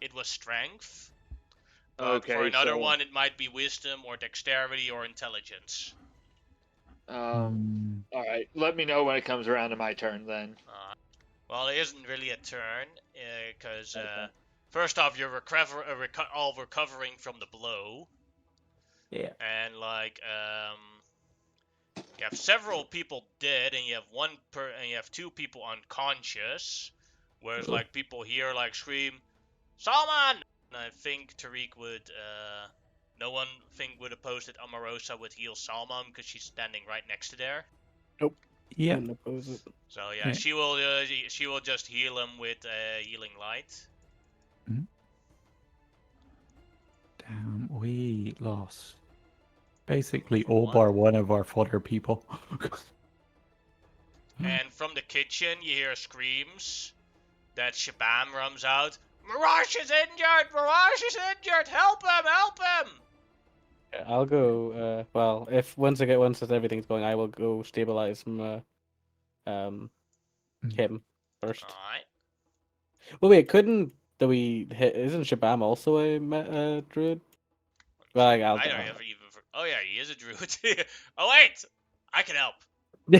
it was strength. But for another one, it might be wisdom or dexterity or intelligence. Alright, let me know when it comes around to my turn then. Well, it isn't really a turn, because first off, you're all recovering from the blow. Yeah. And like, you have several people dead, and you have and you have 2 people unconscious. Whereas Oh. like people here like scream, Salman! And I think Tariq would, no one would oppose that Amarosa would heal Salman because she's standing right next to there. Yeah. Wouldn't oppose it. So yeah, Yeah. she will just heal him with healing light. Damn, we lost basically all What? bar one of our fodder people. And from the kitchen, you hear screams that Shabam runs out. Mirage is injured! Mirage is injured! Help him! Help him! Yeah, I'll go. Well, if once everything's going, I will go stabilize him first. Alright. Well, wait, couldn't do we hit? Isn't Shabam also a druid? Well, I don't ever even. Oh yeah, he is a druid. Oh wait! I can help.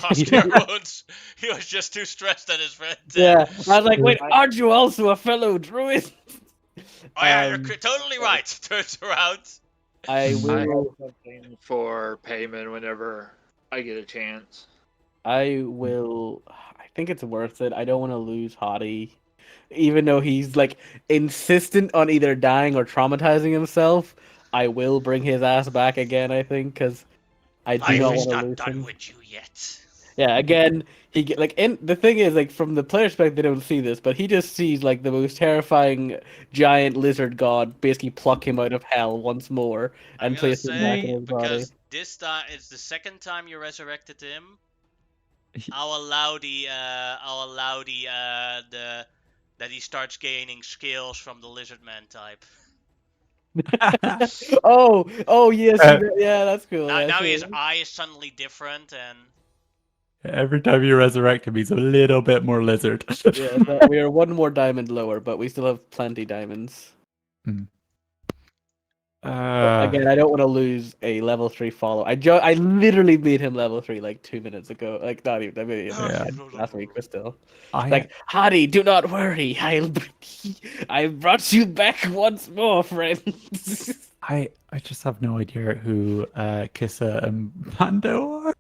Cause cure wounds. He was just too stressed that his friend Yeah, I was like, wait, I- aren't you also a fellow druid? Oh yeah, you're Um, totally right. Turns around. I I have will. something for payment whenever I get a chance. I will. I think it's worth it. I don't want to lose Hottie, even though he's like insistent on either dying or traumatizing himself. I will bring his ass back again. I think because I do Life not is want to not lose done him. with you yet. Yeah, again, he get like, and the thing is, like, from the player perspective, they don't see this, but he just sees like the most terrifying giant lizard god basically pluck him out of hell once more I'm and gonna place him back in say his body. because this time it's the second time you resurrected him. I'll allow the that he starts gaining skills from the lizard man type. Oh yes, yeah, that's cool. Now, Yeah, now sure. his eye is suddenly different, and Every time you resurrect him, he's a little bit more lizard. Yeah, but we are one more diamond lower, but we still have plenty diamonds. Again, I don't want to lose a level 3 follow. I literally made him level 3 like 2 minutes ago. Like not even. I mean, Yeah. last week, but still. I Like, Hadi, do not worry. I brought you back once more, friends. I just have no idea who Kissa and Pando are.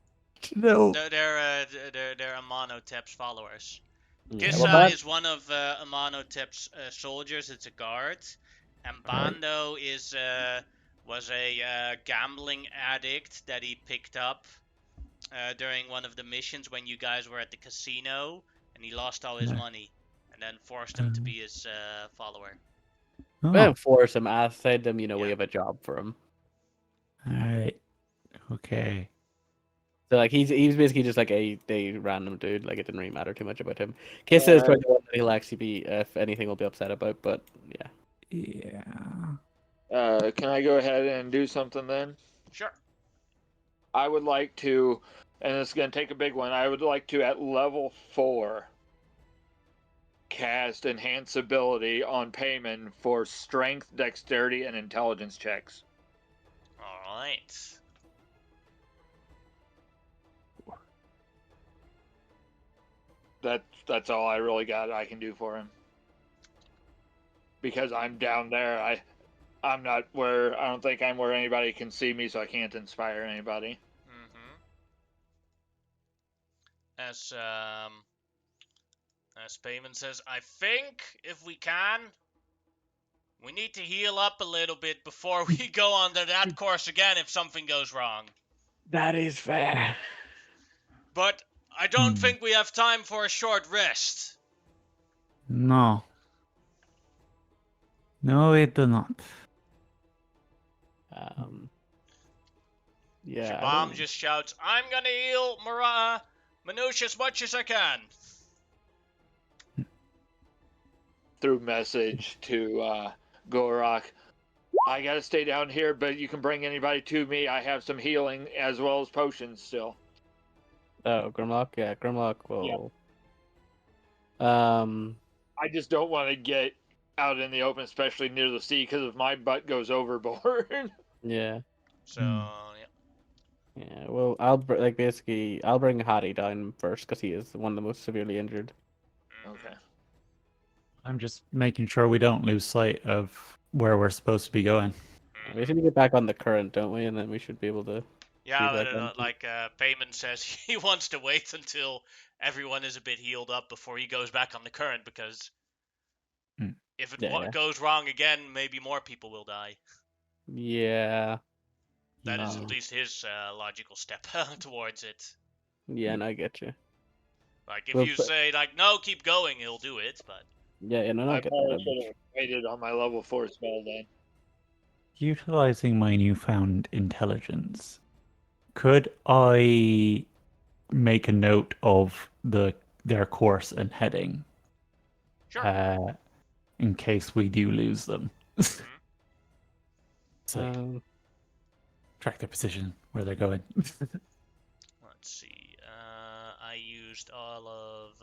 No. they're Amonotep's followers. Yeah, Kissa well, is one of Amonotep's soldiers. It's a guard, and Right. Bando was a gambling addict that he picked up during one of the missions when you guys were at the casino, and he lost all his Yeah. money, and then forced him to be his follower. Oh, I didn't force him. I said them, we Yeah. have a job for him. alright. Okay. So like he's basically just like a random dude. Like it didn't really matter too much about him. Kissa is probably the one that he'll actually be, if anything, will be upset about. But yeah. Yeah. Can I go ahead and do something then? Sure. I would like to, and it's going to take a big one, I would like to, at level 4, cast Enhance Ability on payment for Strength, Dexterity, and Intelligence checks. All right. That's all I really got I can do for him. Because I'm down there, I'm not where, I don't think I'm where anybody can see me, so I can't inspire anybody. Mm-hmm. As Payman says, I think if we can, we need to heal up a little bit before we go on to that course again if something goes wrong. That is fair. But I don't think we have time for a short rest. No. No, we do not. Yeah. Shabam just shouts, I'm gonna heal Manouche as much as I can. Through message to Gorak. I gotta stay down here, but you can bring anybody to me. I have some healing as well as potions still. Oh, Grimlock. Yeah, Grimlock will. I just don't want to get out in the open, especially near the sea, because if my butt goes overboard. Yeah. So, yeah. Yeah. Well, I'll bring Hadi down first because he is one of the most severely injured. Okay. I'm just making sure we don't lose sight of where we're supposed to be going. We should get back on the current, don't we? And then we should be able to. Yeah, back but, on. Payman says he wants to wait until everyone is a bit healed up before he goes back on the current, because if it Yeah. goes wrong again, maybe more people will die. Yeah. That is Yeah. at least his logical step towards it. Yeah, and I get you. Like, if Well, you but- say, like, no, keep going, he'll do it, but... Yeah, and I I get probably that. should have waited on my level 4 spell then. Utilizing my newfound intelligence, could I make a note of their course and heading Sure. in case we do lose them? Mhm. So track their position, where they're going. Let's see. I used all of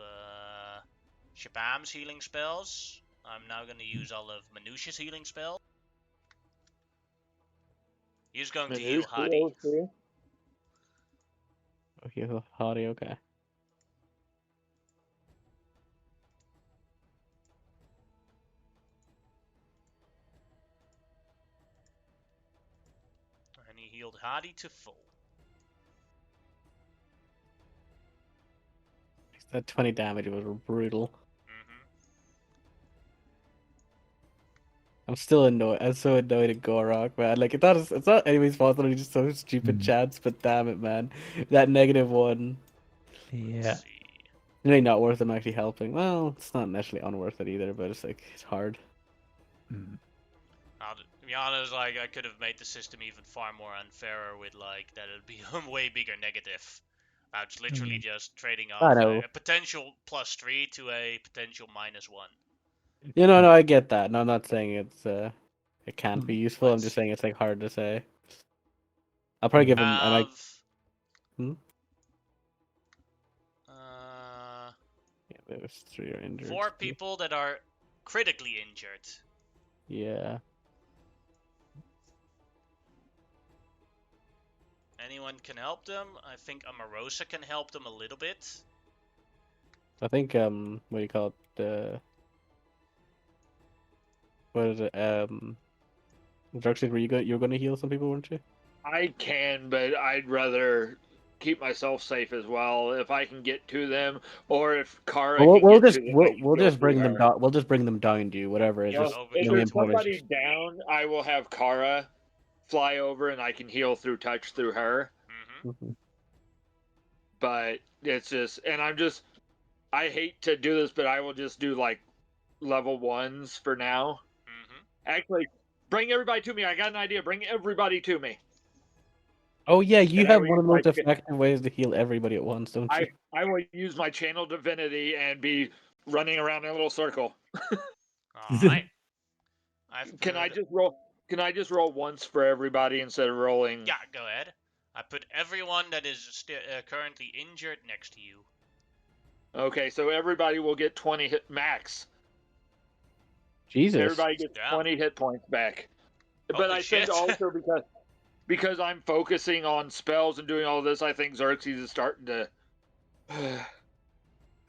Shabam's healing spells. I'm now going to use all of Manusha's healing spells. He's going to heal Hadi. Okay, Hardy, okay. And he healed Hadi to full. That 20 damage was brutal. Mm-hmm. I'm still annoyed. I'm so annoyed at Gorok, man. Like, it's not anybody's fault. It's just so stupid chance, but damn it, man. That -1. Yeah. Let's see. Really not worth them actually helping. Well, it's not necessarily unworth it either, but it's like, it's hard. To be honest, like, I could have made the system even far more unfairer with, like, that it'd be a way bigger negative. It's literally just trading I off know. a potential +3 to a potential -1. You know, no, I get that. No, I'm not saying it can't be useful. I'm Let's just see. saying it's like hard to say. I'll probably give him. I might. Have Yeah, there was 3 are injured. 4 people that are critically injured. Yeah. Anyone can help them. I think Amarosa can help them a little bit. I think what do you call it? What is it? Druxy, you were gonna heal some people, weren't you? I can, but I'd rather keep myself safe as well if I can get to them, or if Kara Well, can we'll get just to them. I can we'll go just bring through them her. down. We'll just bring them down to you. Whatever. It's You know, just if no there's important. somebody down, I will have Kara fly over and I can heal through touch through her. Mm-hmm. But it's just, and I hate to do this, but I will just do like level 1s for now. Mm-hmm. Actually, bring everybody to me. I got an idea. Bring everybody to me. Oh yeah, you And I have will one of use the most my effective ways to heal everybody at once, don't you? I will use my channel divinity and be running around in a little circle. Alright. Can I just roll? Can I just roll once for everybody instead of rolling? Yeah, go ahead. I put everyone that is currently injured next to you. Okay, so everybody will get 20 hit max. Jesus. Everybody gets Yeah. 20 hit points back. But Holy I think shit. also because I'm focusing on spells and doing all this, I think Xerxes is starting to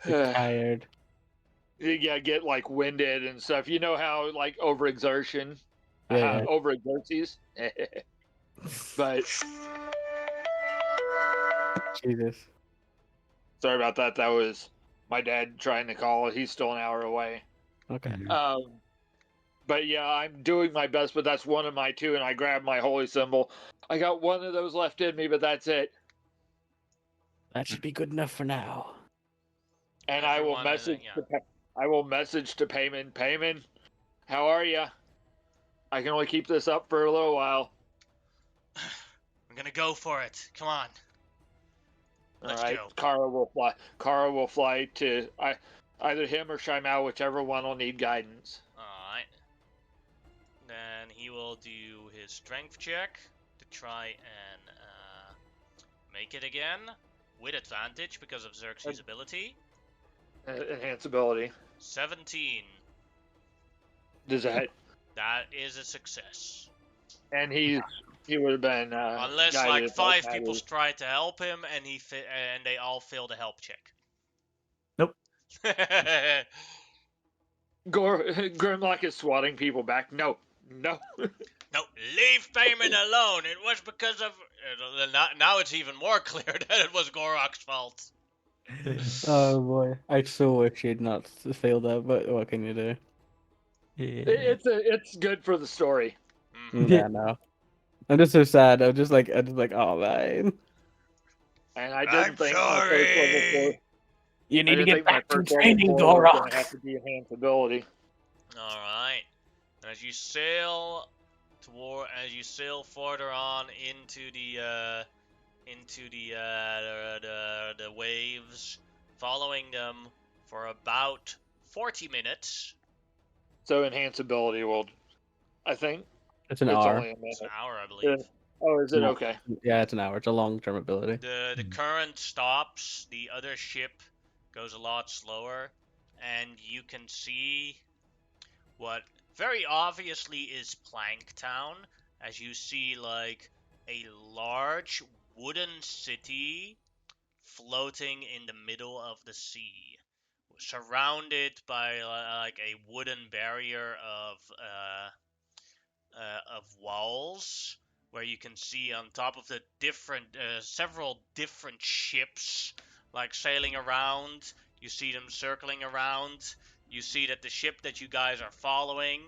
Tired. yeah, get like winded and stuff. You know how like overexertion, Yeah. overexerces. But Jesus. sorry about that. That was my dad trying to call. He's still an hour away. Okay. But yeah, I'm doing my best. But that's one of my 2, and I grabbed my holy symbol. I got one of those left in me, but that's it. That should be good enough for now. And Everyone is, I will message to Payman. Payman, how are you? I can only keep this up for a little while. I'm gonna go for it. Come on. Let's All right, go. Kara will fly. Kara will fly to either him or Shaimal, whichever one will need guidance. Alright. Then he will do his strength check to try and make it again with advantage because of Xerxes' ability. Enhance ability. 17. Does that? That is a success. And he would have been Unless guided like if 5 that people matters. try to help him and and they all fail the help check. Nope. Grimlock is swatting people back. No. No, leave Payman alone. It was because of now it's even more clear that it was Gorok's fault. Oh boy, I so wish he'd not failed that, but what can you do? Yeah. It's good for the story. Mhm. Yeah, no. I'm just so sad. I'm just like, oh man. And I I'm didn't think my first level 4. sorry. You I need to didn't get think my back to first level training, 4 was going to Gorok. have to be enhanceability. All right. As you sail further on into the waves, following them for about 40 minutes. So enhanceability will, I think, It's an it's hour. only a It's an minute. hour, I believe. Oh, is it No. okay? Yeah, it's an hour. It's a long-term ability. The current stops, the other ship goes a lot slower, and you can see what very obviously is Planktown, as you see like a large wooden city floating in the middle of the sea, surrounded by like a wooden barrier of walls, where you can see on top of the different several different ships like sailing around. You see them circling around. You see that the ship that you guys are following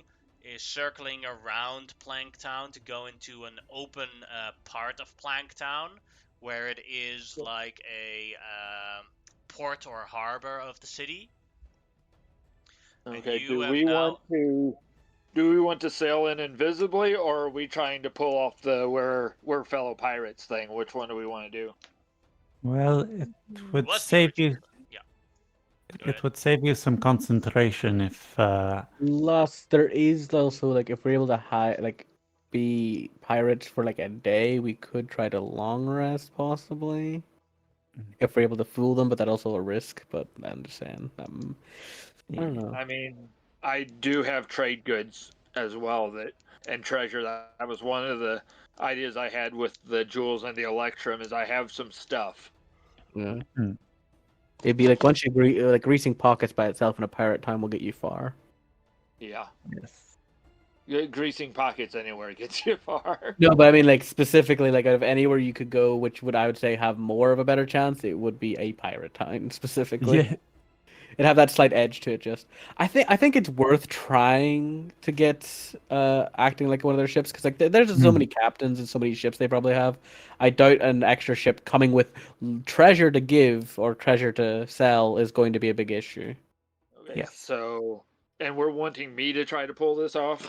is circling around Planktown to go into an open part of Planktown, where it is like a port or harbor of the city. Okay. And you have now. Do we want to sail in invisibly, or are we trying to pull off the we're fellow pirates thing? Which one do we want to do? Well, it would What's the save original? you. Yeah. Go It ahead. would save you some concentration if. Plus, there is also like if we're able to be pirates for like a day, we could try to long rest possibly. If we're able to fool them, but that's also a risk. But I understand. I don't know. I mean, I do have trade goods as well and treasure. That was one of the ideas I had with the jewels and the electrum. Is I have some stuff. Yeah. Hmm. It'd be like once you like greasing pockets by itself in a pirate time will get you far. Yeah, Yes. greasing pockets anywhere gets you far. No, but I mean like specifically like out of anywhere you could go, which would I would say have more of a better chance, it would be a pirate time specifically. Yeah. It'd have that slight edge to it. Just I think it's worth trying to get acting like one of their ships because like there's just so many captains and so many ships they probably have. I doubt an extra ship coming with treasure to give or treasure to sell is going to be a big issue. Okay, Yeah. so and we're wanting me to try to pull this off.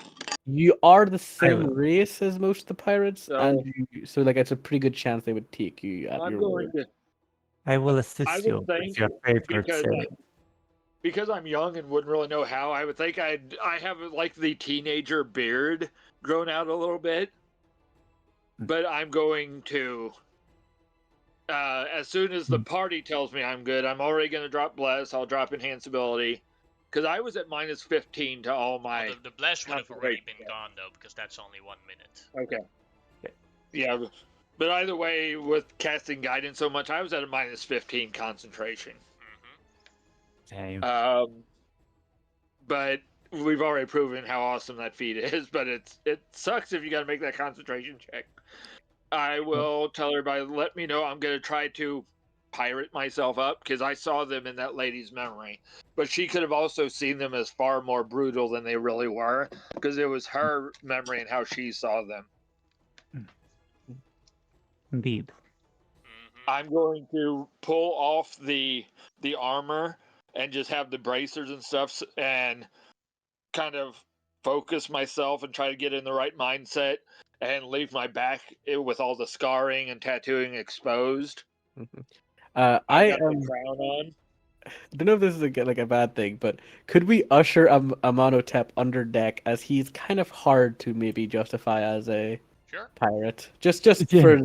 You are the I same will. race as most of the pirates, So and so like it's a pretty good chance they would take you at I'm your going word. to. I will I assist would you with think your favorite because sailing. because I'm young and wouldn't really know how. I would think I have like the teenager beard grown out a little bit, but I'm going to. As soon as the party tells me I'm good, I'm already going to drop bless. I'll drop enhanceability because I was at minus 15 to all Well, my. the bless would have already concentration been checks. gone though, because that's only 1 minute. Okay. Yeah, but either way, with casting guidance so much, I was at a minus 15 concentration. Mm-hmm. Yeah, But we've already proven how awesome that feat is. But it sucks if you got to make that concentration check. I will tell everybody. Let me know. I'm going to try to pirate myself up because I saw them in that lady's memory, but she could have also seen them as far more brutal than they really were because it was her memory and how she saw them. indeed. Mm-hmm. I'm going to pull off the armor and just have the bracers and stuff and kind of focus myself and try to get in the right mindset and leave my back with all the scarring and tattooing exposed. I I've got the am. crown on. I don't know if this is like a bad thing, but could we usher Amonotep under deck as he's kind of hard to maybe justify as a Sure. pirate, just Yeah. for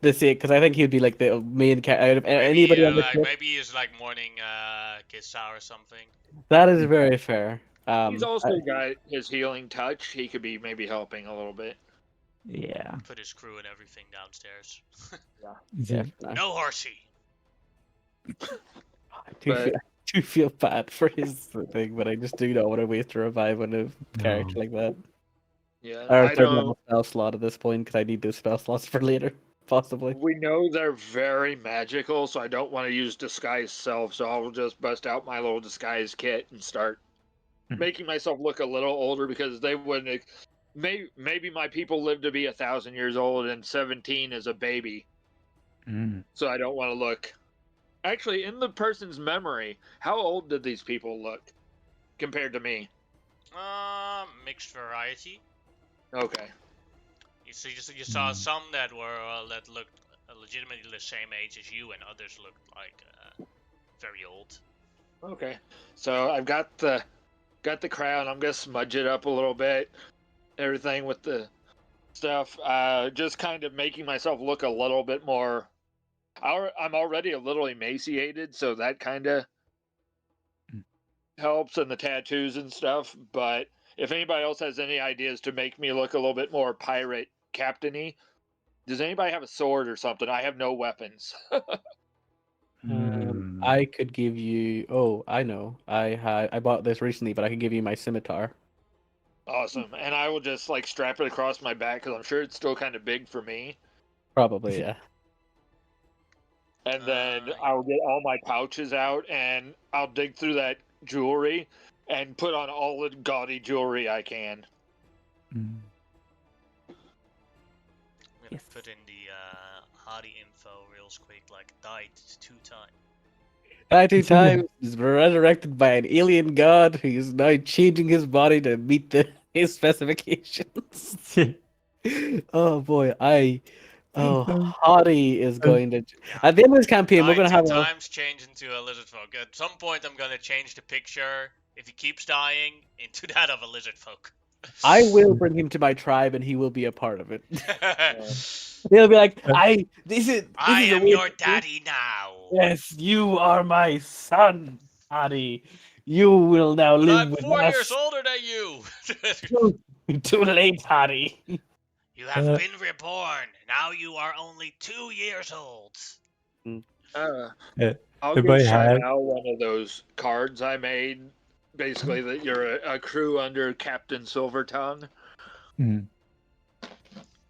the sake, because I think he'd be like the main out of anybody on the ship. Maybe he's like morning kissa or something. That is very fair. He's also got his healing touch. He could be maybe helping a little bit. Yeah. Put his crew and everything downstairs. yeah, no. No horsey. I do feel bad for his thing, but I just do not want to waste a revive on a character No. like that. Yeah, Or I third don't. level spell slot at this point because I need those spell slots for later. possibly. We know they're very magical, so I don't want to use disguise self, so I'll just bust out my little disguise kit and start making myself look a little older because they wouldn't. Maybe my people live to be 1,000 years old and 17 is a baby, so I don't want to look. Actually, in the person's memory, how old did these people look compared to me? Mixed variety. Okay. You saw some that looked legitimately the same age as you, and others looked like very old. Okay. So I've got the crown. I'm gonna smudge it up a little bit. Everything with the stuff. Just kind of making myself look a little bit more. I'm already a little emaciated, so that kind of helps, and the tattoos and stuff. But if anybody else has any ideas to make me look a little bit more pirate captainy, does anybody have a sword or something? I have no weapons. I could give you. Oh, I know. I bought this recently, but I could give you my scimitar. Awesome. And I will just like strap it across my back because I'm sure it's still kind of big for me. Probably, yeah. And then I'll get all my pouches out and I'll dig through that jewelry and put on all the gaudy jewelry I can. I'm gonna put in the Hardy info real quick, like died 2 times. Died 2 times, is resurrected by an alien god who's now changing his body to meet his specifications. Oh boy, Hardy is going to. At the end of this campaign, we're going to have two times change into a lizard folk. At some point, I'm gonna change the picture, if he keeps dying, into that of a lizard folk. I will bring him to my tribe, and he will be a part of it. He'll be like, This is your daddy now. Yes, you are my son, Hardy. You will now live with us. I'm 4 years older than you. Too late, Hardy. You have been reborn. Now you are only 2 years old. I'll go shine out one of those cards I made. Basically, that you're a crew under Captain Silvertongue. Oh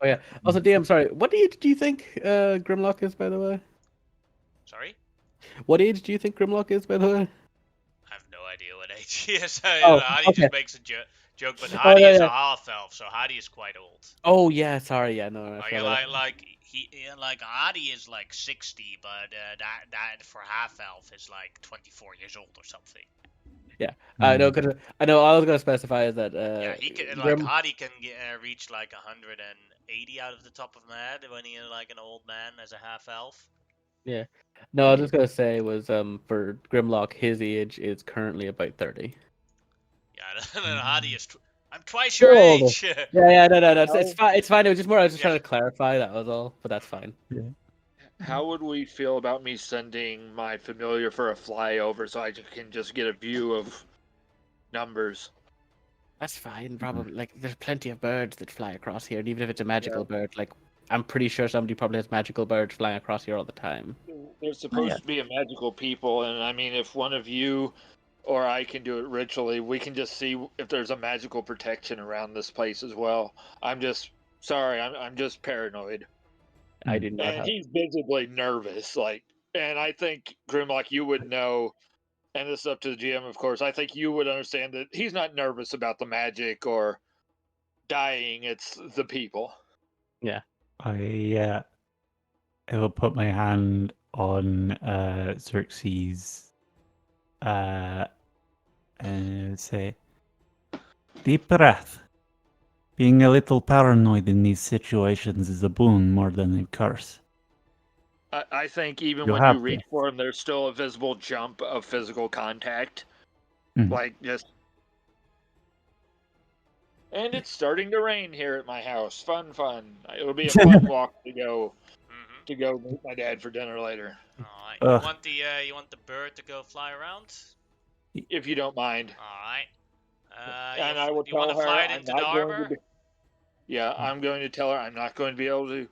yeah. Also, DM, sorry. What age do you think Grimlock is, by the way? Sorry? What age do you think Grimlock is, by the way? I have no idea what age he is. Hardy just makes a joke, but Hardy is a half elf, so Hardy is quite old. Oh yeah, sorry, yeah, no. Like Hardy is like 60, but that for half elf is like 24 years old or something. Yeah, I know. Cause I know. I was gonna specify is that he can like Hardy can reach like 180 out of the top of my head when he's like an old man as a half elf. Yeah. No, I was just gonna say was for Grimlock, his age is currently about 30. Yeah, and then Hardy is. I'm twice your age. Yeah, no. It's fine. It's fine. It was just more. I was just trying to clarify. That was all. But that's fine. Yeah. How would we feel about me sending my familiar for a flyover so I can just get a view of numbers? That's fine. Probably like there's plenty of birds that fly across here, and even if it's a magical bird, like I'm pretty sure somebody probably has magical birds flying across here all the time. There's supposed to be a magical people, and I mean, if one of you or I can do it ritually, we can just see if there's a magical protection around this place as well. I'm just sorry. I'm just paranoid. I do not. And he's visibly nervous, and I think Grimlock, you would know, and this is up to the GM, of course. I think you would understand that he's not nervous about the magic or dying. It's the people. Yeah. I will put my hand on Xerxes and say, deep breath. Being a little paranoid in these situations is a boon more than a curse. I think even when you reach for him, there's still a visible jump of physical contact. Like, just... And it's starting to rain here at my house. Fun. It'll be a fun walk to go meet my dad for dinner later. Alright. You want the bird to go fly around? If you don't mind. Alright. And I will tell her I'm not going to be... I'm going to tell her I'm not going to be able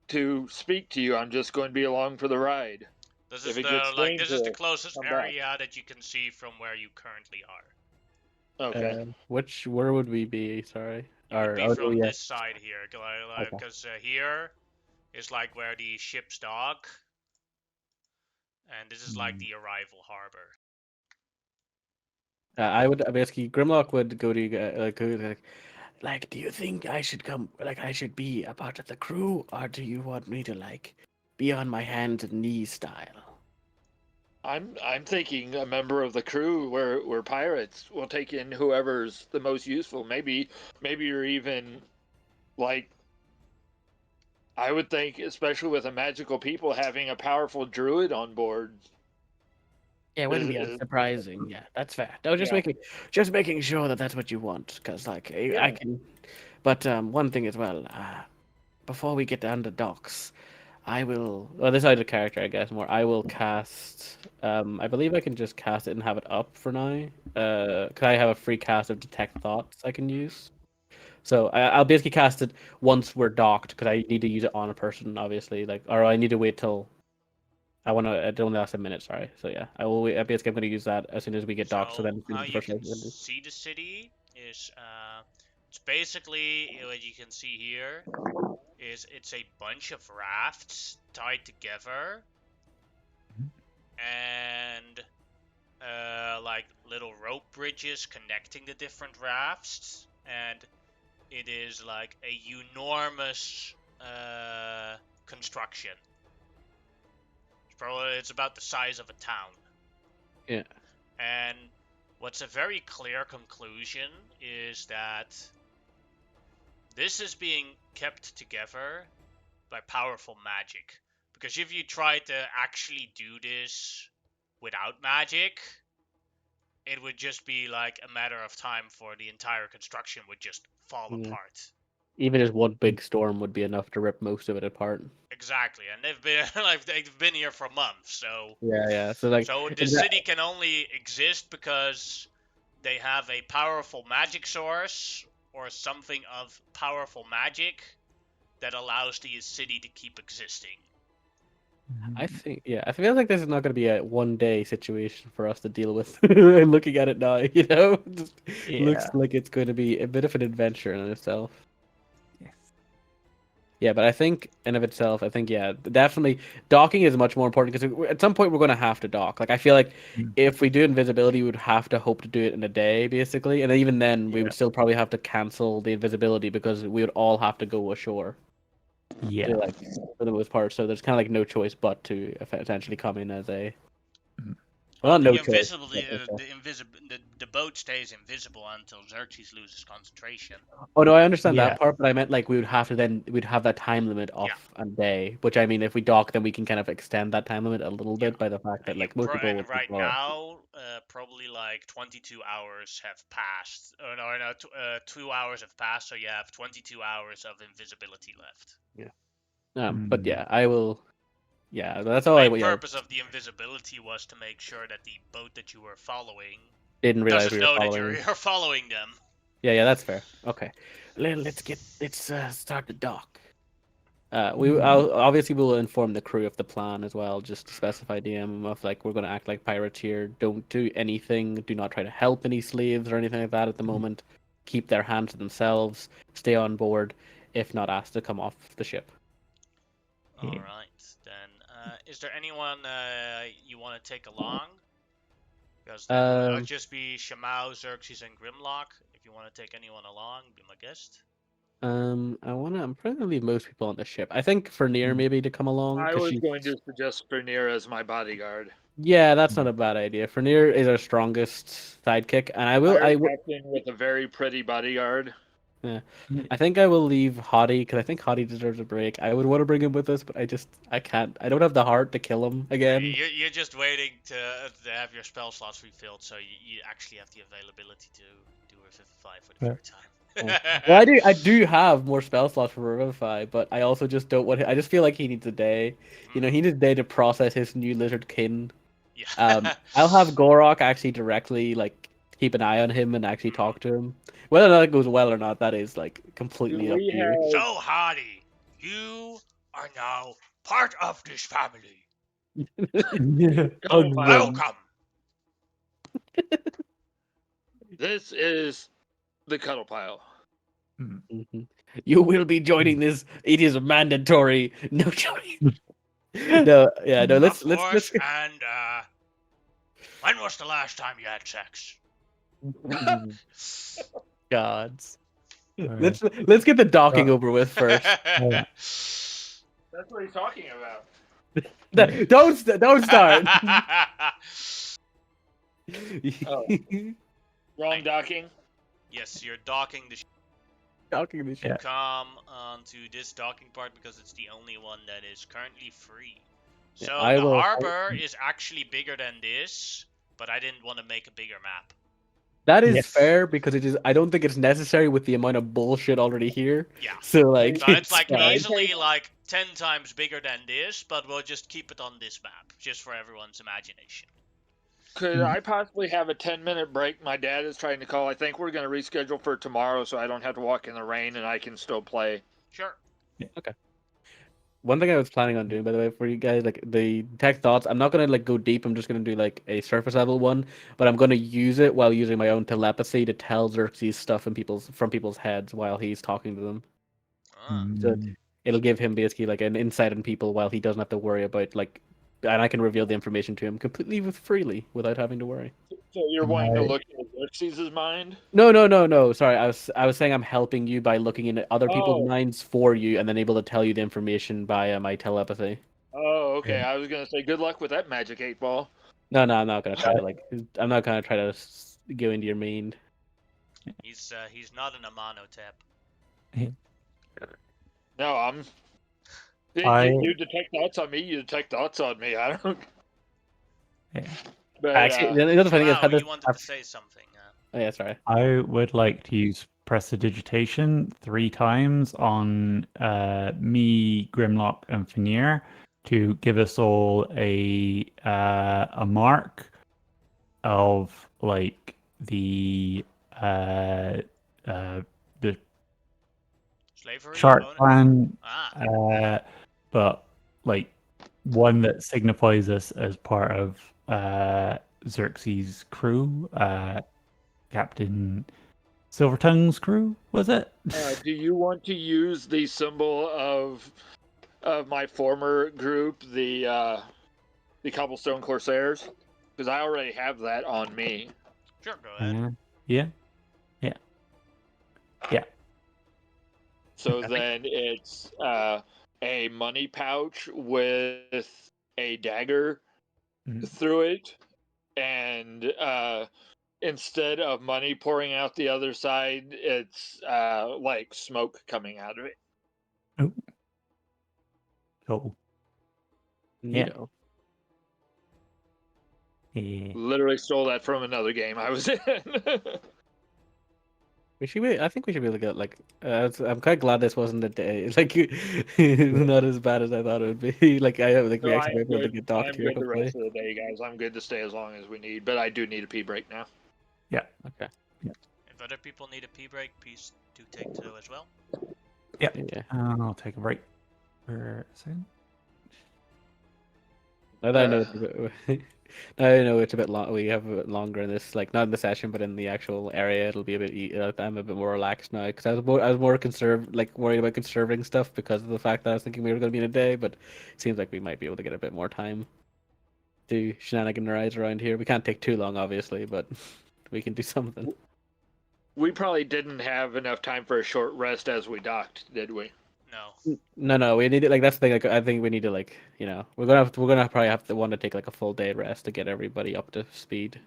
to speak to you. I'm just going to be along for the ride. This is the closest area that you can see from where you currently are. Okay. Where would we be? Sorry. You would be from this side here, because here is like where the ships dock, and this is like the arrival harbor. I would basically Grimlock would go to you guys, like, do you think I should come? Like, I should be a part of the crew, or do you want me to like be on my hands and knees style? I'm thinking a member of the crew. We're pirates. We'll take in whoever's the most useful. Maybe you're even like, I would think, especially with a magical people, having a powerful druid on board. Yeah, it wouldn't be unsurprising. Yeah, that's fair. No, Yeah. just making sure that that's what you want, because like I Yeah. can. But one thing as well, before we get down to docks, I will. Well, this is out of character, I guess. More, I will cast. I believe I can just cast it and have it up for now. Cause I have a free cast of Detect Thoughts I can use. So I'll basically cast it once we're docked, because I need to use it on a person, obviously. Like, or I need to wait till I want to. It only lasts a minute. Sorry. So yeah, I will. Basically, I'm going to use that as soon as we get docked. So then, as soon How as the you person can is see the city is it's basically what you can see here is it's a bunch of rafts tied together and like little rope bridges connecting the different rafts, and it is like a enormous construction. It's about the size of a town. Yeah. And what's a very clear conclusion is that this is being kept together by powerful magic. Because if you try to actually do this without magic, it would just be like a matter of time for the entire construction would just fall Yeah. apart. Even just one big storm would be enough to rip most of it apart. Exactly, and they've been like they've been here for months, so Yeah. So like, so the city can only exist because they have a powerful magic source or something of powerful magic that allows the city to keep existing. I think, yeah, I feel like this is not going to be a 1 day situation for us to deal with. And looking at it now, just looks Yeah. like it's going to be a bit of an adventure in itself. Yes. Yeah, but I think in of itself, I think yeah, definitely docking is much more important, because at some point we're going to have to dock. Like I feel like if we do invisibility, we would have to hope to do it in a day, basically, and even then we Yeah. would still probably have to cancel the invisibility because we would all have to go ashore. Yeah. To, like, for the most part. So there's kind of like no choice but to essentially come in as a. Well, not no choice. The boat stays invisible until Xerxes loses concentration. Oh no, I understand Yeah. that part, but I meant like we would have to we'd have that time limit of a day, which I mean, if we dock, then we can kind of extend that time limit a little bit by the fact that like most people would Right prefer. now, probably like 22 hours have passed. Oh no, 2 hours have passed, so you have 22 hours of invisibility left. But yeah, I will. Yeah, that's all The I. main Yeah, purpose of the invisibility was to make sure that the boat that you were following didn't realize doesn't we were know that following. you're following them. Yeah, that's fair. Okay, let's start the dock. Obviously we'll inform the crew of the plan as well, just to specify DM of like we're going to act like pirates here. Don't do anything. Do not try to help any slaves or anything like that at the moment. Keep their hands to themselves. Stay on board, if not asked to come off the ship. All right, then. Is there anyone you want to take along? Because then it'll just be Shamao, Xerxes, and Grimlock. If you want to take anyone along, be my guest. I'm probably gonna leave most people on the ship. I think Fernier maybe to come along. I 'Cause was going to suggest Bernier as my bodyguard. Yeah, that's not a bad idea. Fernier is our strongest sidekick, and I Pirate will. captain with a very pretty bodyguard. Yeah, I think I will leave Hottie because I think Hottie deserves a break. I would want to bring him with us, but I can't. I don't have the heart to kill him again. You're just waiting to have your spell slots refilled, so you actually have the availability to do Revivify for the third time. Well, I do have more spell slots for Revivify, but I also just don't want. I just feel like he needs a day. He needs a day to process his new lizard kin. Yeah. I'll have Gorok actually directly like keep an eye on him and actually talk to him. Whether or not it goes well or not, that is like completely up to you. So, Hardy, you are now part of this family. Welcome. This is the cuddle pile. Mm-hmm. You will be joining this. It is mandatory. No joining. No, yeah, no. Of Let's course, and when was the last time you had sex? gods. Okay. Let's get the docking over with first. That's what he's talking about. Don't start. Oh. Wrong docking. Yes, you're docking the Docking the ship. Yeah. come onto this docking part because it's the only one that is currently free. Yeah, So I the will- harbor is actually bigger than this, but I didn't want to make a bigger map. That is Yes. fair because it is. I don't think it's necessary with the amount of bullshit already here. Yeah. So like, So it's like fine. easily like 10 times bigger than this, but we'll just keep it on this map, just for everyone's imagination. Could I possibly have a 10-minute break? My dad is trying to call. I think we're going to reschedule for tomorrow so I don't have to walk in the rain and I can still play. Sure. One thing I was planning on doing, by the way, for you guys, like the tech thoughts, I'm not gonna like go deep. I'm just gonna do like a surface level one, but I'm gonna use it while using my own telepathy to tell Xerxes stuff in people's heads while he's talking to them. Ah. So it'll give him basically like an insight on people while he doesn't have to worry about like, and I can reveal the information to him completely freely without having to worry. So you're wanting to Right. look at Xerxes' mind? No. Sorry, I was saying I'm helping you by looking into other people's Oh. minds for you, and then able to tell you the information via my telepathy. Oh, okay. Yeah. I was going to say good luck with that magic 8-ball. No, I'm not gonna try to like. I'm not gonna try to go into your mind. He's not an Amonotep. No, I'm. You detect thoughts on me. You detect thoughts on me. I don't. Yeah. But Actually, the other funny thing is, Wow, you wanted to say something. oh yeah, sorry. I would like to use prestidigitation 3 times on me, Grimlock, and Fenir to give us all a mark of like the Slavery? shark Bonus? clan, Ah. but like one that signifies us as part of Xerxes' crew, Captain Silvertongue's crew, was it? do you want to use the symbol of my former group, the Cobblestone Corsairs? Because I already have that on me. Sure, go ahead. Yeah. So then it's a money pouch with a dagger Mhm. through it, and instead of money pouring out the other side, it's like smoke coming out of it. Oh. Cool. Yeah. Neato. Yeah. Literally stole that from another game I was in. I think we should be able to get like. I'm quite glad this wasn't a day. Like, not as bad as I thought it would be. Like, I don't think we No, actually I'm be able to good. get docked I'm here. good the Hopefully. rest of the day, guys. I'm good to stay as long as we need, but I do need a pee break now. Okay. If other people need a pee break, please do take two as well. Yeah. I'll take a break for a second. Now that I know it's a bit, now I know it's a bit long. We have a bit longer in this, like not in the session, but in the actual area. It'll be a bit. I'm a bit more relaxed now because I was more conserved, like worried about conserving stuff because of the fact that I was thinking we were going to be in a day. But it seems like we might be able to get a bit more time to shenanigans around here. We can't take too long, obviously, but we can do something. We probably didn't have enough time for a short rest as we docked, did we? No. No, we need it. Like that's the thing. Like I think we need to like we're gonna probably have to want to take like a full day rest to get everybody up to speed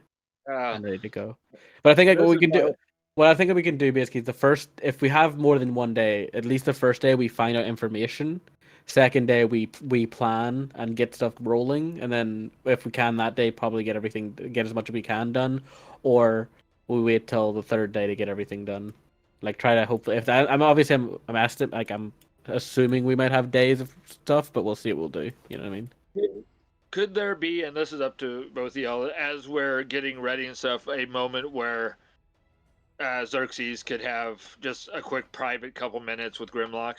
and ready to go. But I think like This what we is can do. why- What I think that we can do basically is the first, if we have more than one day, at least the first day we find out information. Second day we plan and get stuff rolling, and then if we can that day probably get as much as we can done, or we wait till the third day to get everything done. Like try to hopefully if that, I'm obviously I'm asking like I'm assuming we might have days of stuff, but we'll see what we'll do. You know what I mean? Could there be, and this is up to both of y'all, as we're getting ready and stuff, a moment where Xerxes could have just a quick private couple minutes with Grimlock?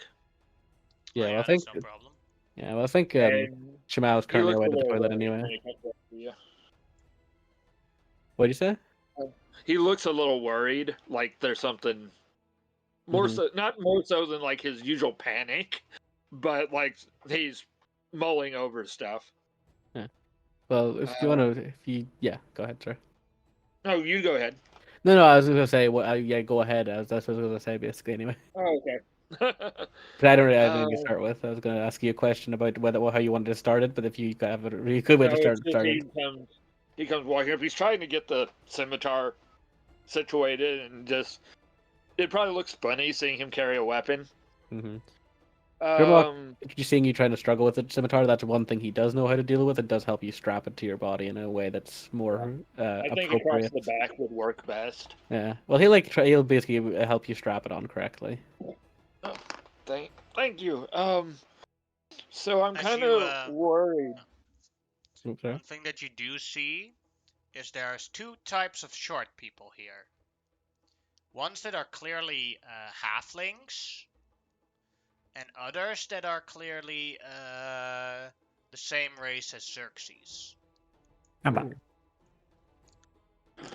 Yeah, Oh, well, I that's think. no problem. Yeah, well, I think And Shamal is he currently looks away a to the little toilet worried anyway. when he comes up to you. What'd you say? He looks a little worried, like there's something More so, not more so than like his usual panic, but like he's mulling over stuff. Yeah. Well, if you want to, go ahead, sir. No, you go ahead. No, I was just gonna say, yeah, go ahead. That's what I was gonna say, basically, anyway. Oh, okay. But I don't really have anything to start with. I was gonna ask you a question about how you wanted to start it, but if you have a really good way No, to it's start just it. he comes walking up. He's trying to get the scimitar situated, and just it probably looks funny seeing him carry a weapon. Mm-hmm. Um, Just seeing you trying to struggle with the scimitar, that's one thing he does know how to deal with. It does help you strap it to your body in a way that's more I think across appropriate. the back would work best. Yeah. Well, he'll basically help you strap it on correctly. Oh, thank you. So I'm As kind you, of worried. Okay. one thing that you do see is there's two types of short people here. Ones that are clearly halflings, and others that are clearly the same race as Xerxes. Come back.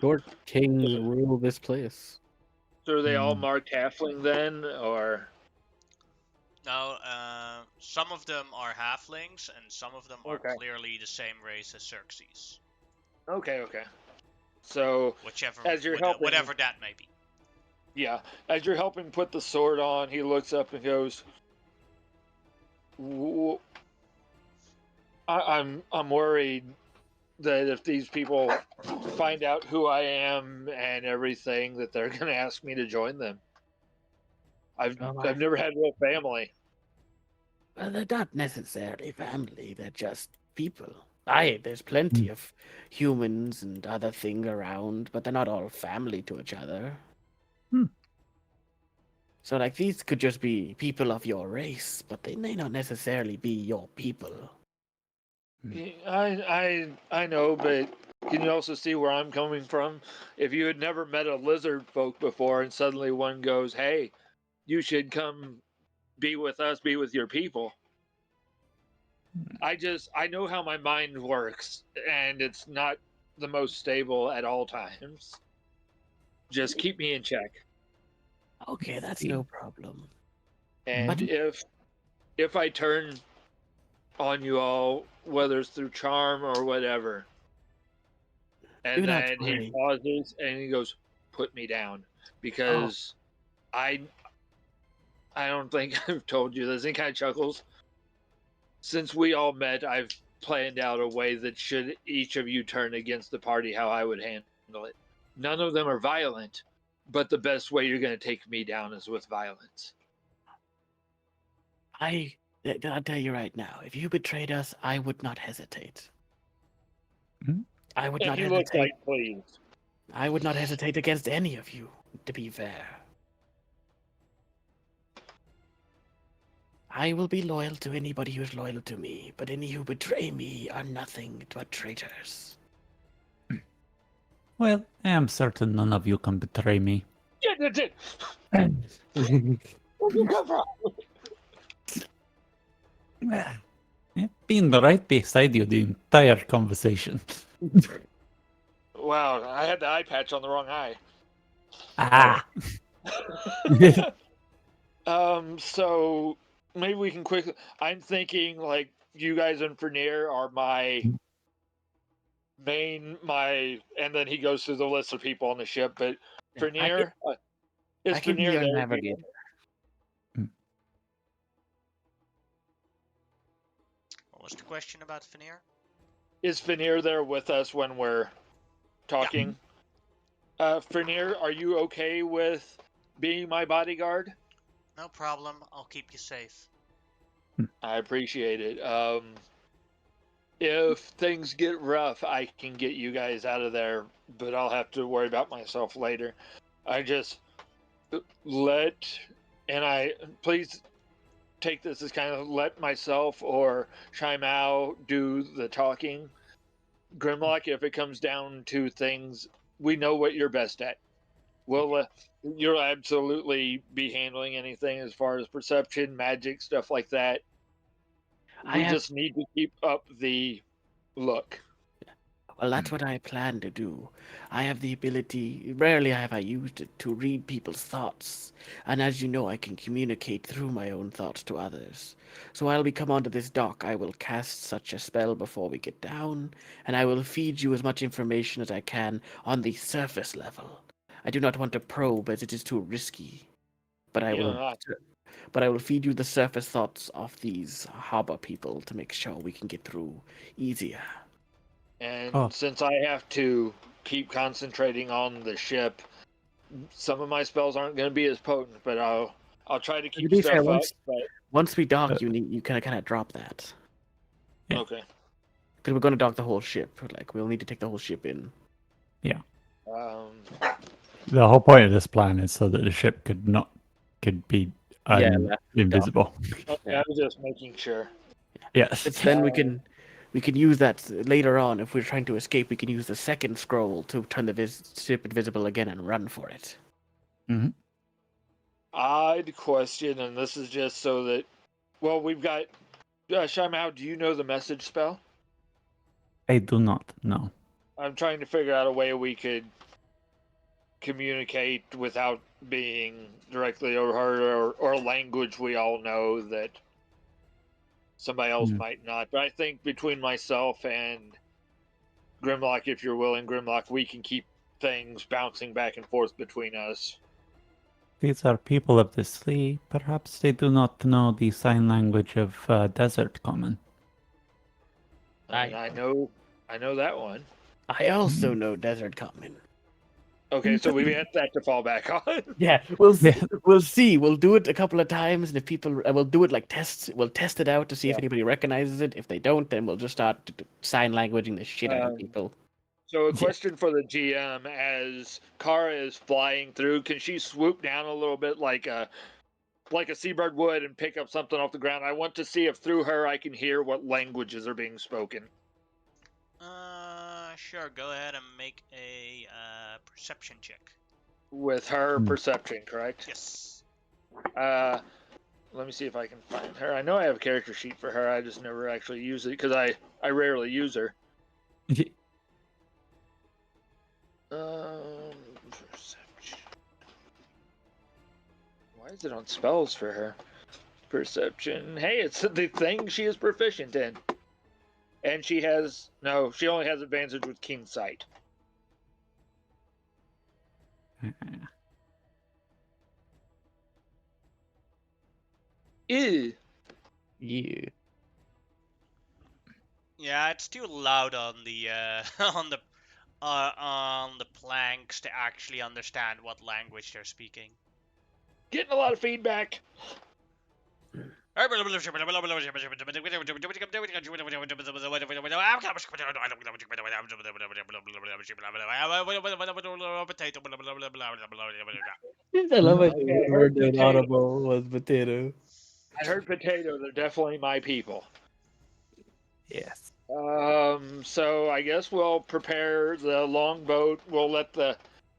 Short kings rule this place. So are they all Hmm. marked halfling then, or? Now, some of them are halflings, and some of them are Okay. clearly the same race as Xerxes. Okay. So as you're helping, whatever that may be. yeah, as you're helping put the sword on, he looks up and goes, I'm worried that if these people find out who I am and everything, that they're going to ask me to join them. I've never had a real family. Well, they're not necessarily family. They're just people. Aye, there's plenty of humans and other things around, but they're not all family to each other. Hmm. So, like, these could just be people of your race, but they may not necessarily be your people. I know, but can you also see where I'm coming from? If you had never met a lizard folk before, and suddenly one goes, "Hey, you should come be with us, be with your people." I know how my mind works, and it's not the most stable at all times. Just keep me in check. Okay, that's no problem. And if I turn on you all, whether it's through charm or whatever, and Do not then he worry. pauses and he goes, "Put me down," because I don't think I've told you this. He kind of chuckles. Since we all met, I've planned out a way that should each of you turn against the party, how I would handle it. None of them are violent, but the best way you're going to take me down is with violence. I'll tell you right now, if you betrayed us, I would not hesitate. I would And not he looks hesitate. like pleased. I would not hesitate against any of you, to be fair. I will be loyal to anybody who is loyal to me, but any who betray me are nothing but traitors. Well, I am certain none of you can betray me. Yeah, that's it. Where'd you come from? I've been right beside you the entire conversation. Wow, I had the eye patch on the wrong eye. Ah! So maybe we can quickly. I'm thinking like you guys and Vernier are my main, and then he goes through the list of people on the ship. But Vernier, is I can be Vernier your there? navigator. What was the question about Veneer? Is Vernier there with us when we're talking? Vernier, are you okay with being my bodyguard? No problem. I'll keep you safe. I appreciate it. If things get rough, I can get you guys out of there, but I'll have to worry about myself later. I just please take this as kind of let myself or Shaimao do the talking. Grimlock, if it comes down to things, we know what you're best at. You'll absolutely be handling anything as far as perception, magic, stuff like that. We just need to keep up the look. Well, that's what I plan to do. I have the ability, rarely have I used it, to read people's thoughts. And as you know, I can communicate through my own thoughts to others. So while we come onto this dock, I will cast such a spell before we get down, and I will feed you as much information as I can on the surface level. I do not want to probe as it is too risky, but I will Yeah, but I will feed you the surface thoughts of these harbor people to make sure we can get through easier. and Oh. since I have to keep concentrating on the ship, some of my spells aren't going to be as potent, but I'll try to To keep be fair, stuff up. But once we dock, Uh, you kind of drop that. Yeah. okay. Because we're going to dock the whole ship. Like, we'll need to take the whole ship in. Um, The whole point of this plan is so that the ship could be Yeah, left invisible. okay, Yeah. I was just making sure. Yes. But then we can use that later on. If we're trying to escape, we can use the second scroll to turn the ship invisible again and run for it. Hmm. I'd question, and this is just so that, well, we've got. Shaimao, do you know the message spell? I do not know. I'm trying to figure out a way we could communicate without being directly overheard, or a language we all know that somebody else Hmm. might not. But I think between myself and Grimlock, if you're willing, Grimlock, we can keep things bouncing back and forth between us. These are people of the sea. Perhaps they do not know the sign language of Desert Common. I mean, I know that one. I also Mm. know Desert Common. Okay, so we have that to fall back on. Yeah, Yeah. we'll see. We'll do it a couple of times, and if people, we'll do it like tests. We'll test it out to see if Yeah. anybody recognizes it. If they don't, then we'll just start sign languaging the shit out of people. So a Yeah. question for the GM: as Kara is flying through, can she swoop down a little bit like a seabird would and pick up something off the ground? I want to see if through her I can hear what languages are being spoken. Sure. Go ahead and make a perception check. With her Hmm. perception, correct? Yes. Let me see if I can find her. I know I have a character sheet for her. I just never actually use it because I rarely use her. Perception. Why is it on spells for her? Perception. Hey, it's the thing she is proficient in. And she only has advantage with keen sight. Ew. Yeah. Yeah, it's too loud on the on the planks to actually understand what language they're speaking. Getting a lot of feedback. I love it. I The heard word potato. inaudible was potato. I heard potato. They're definitely my people. Yes. So I guess we'll prepare the longboat.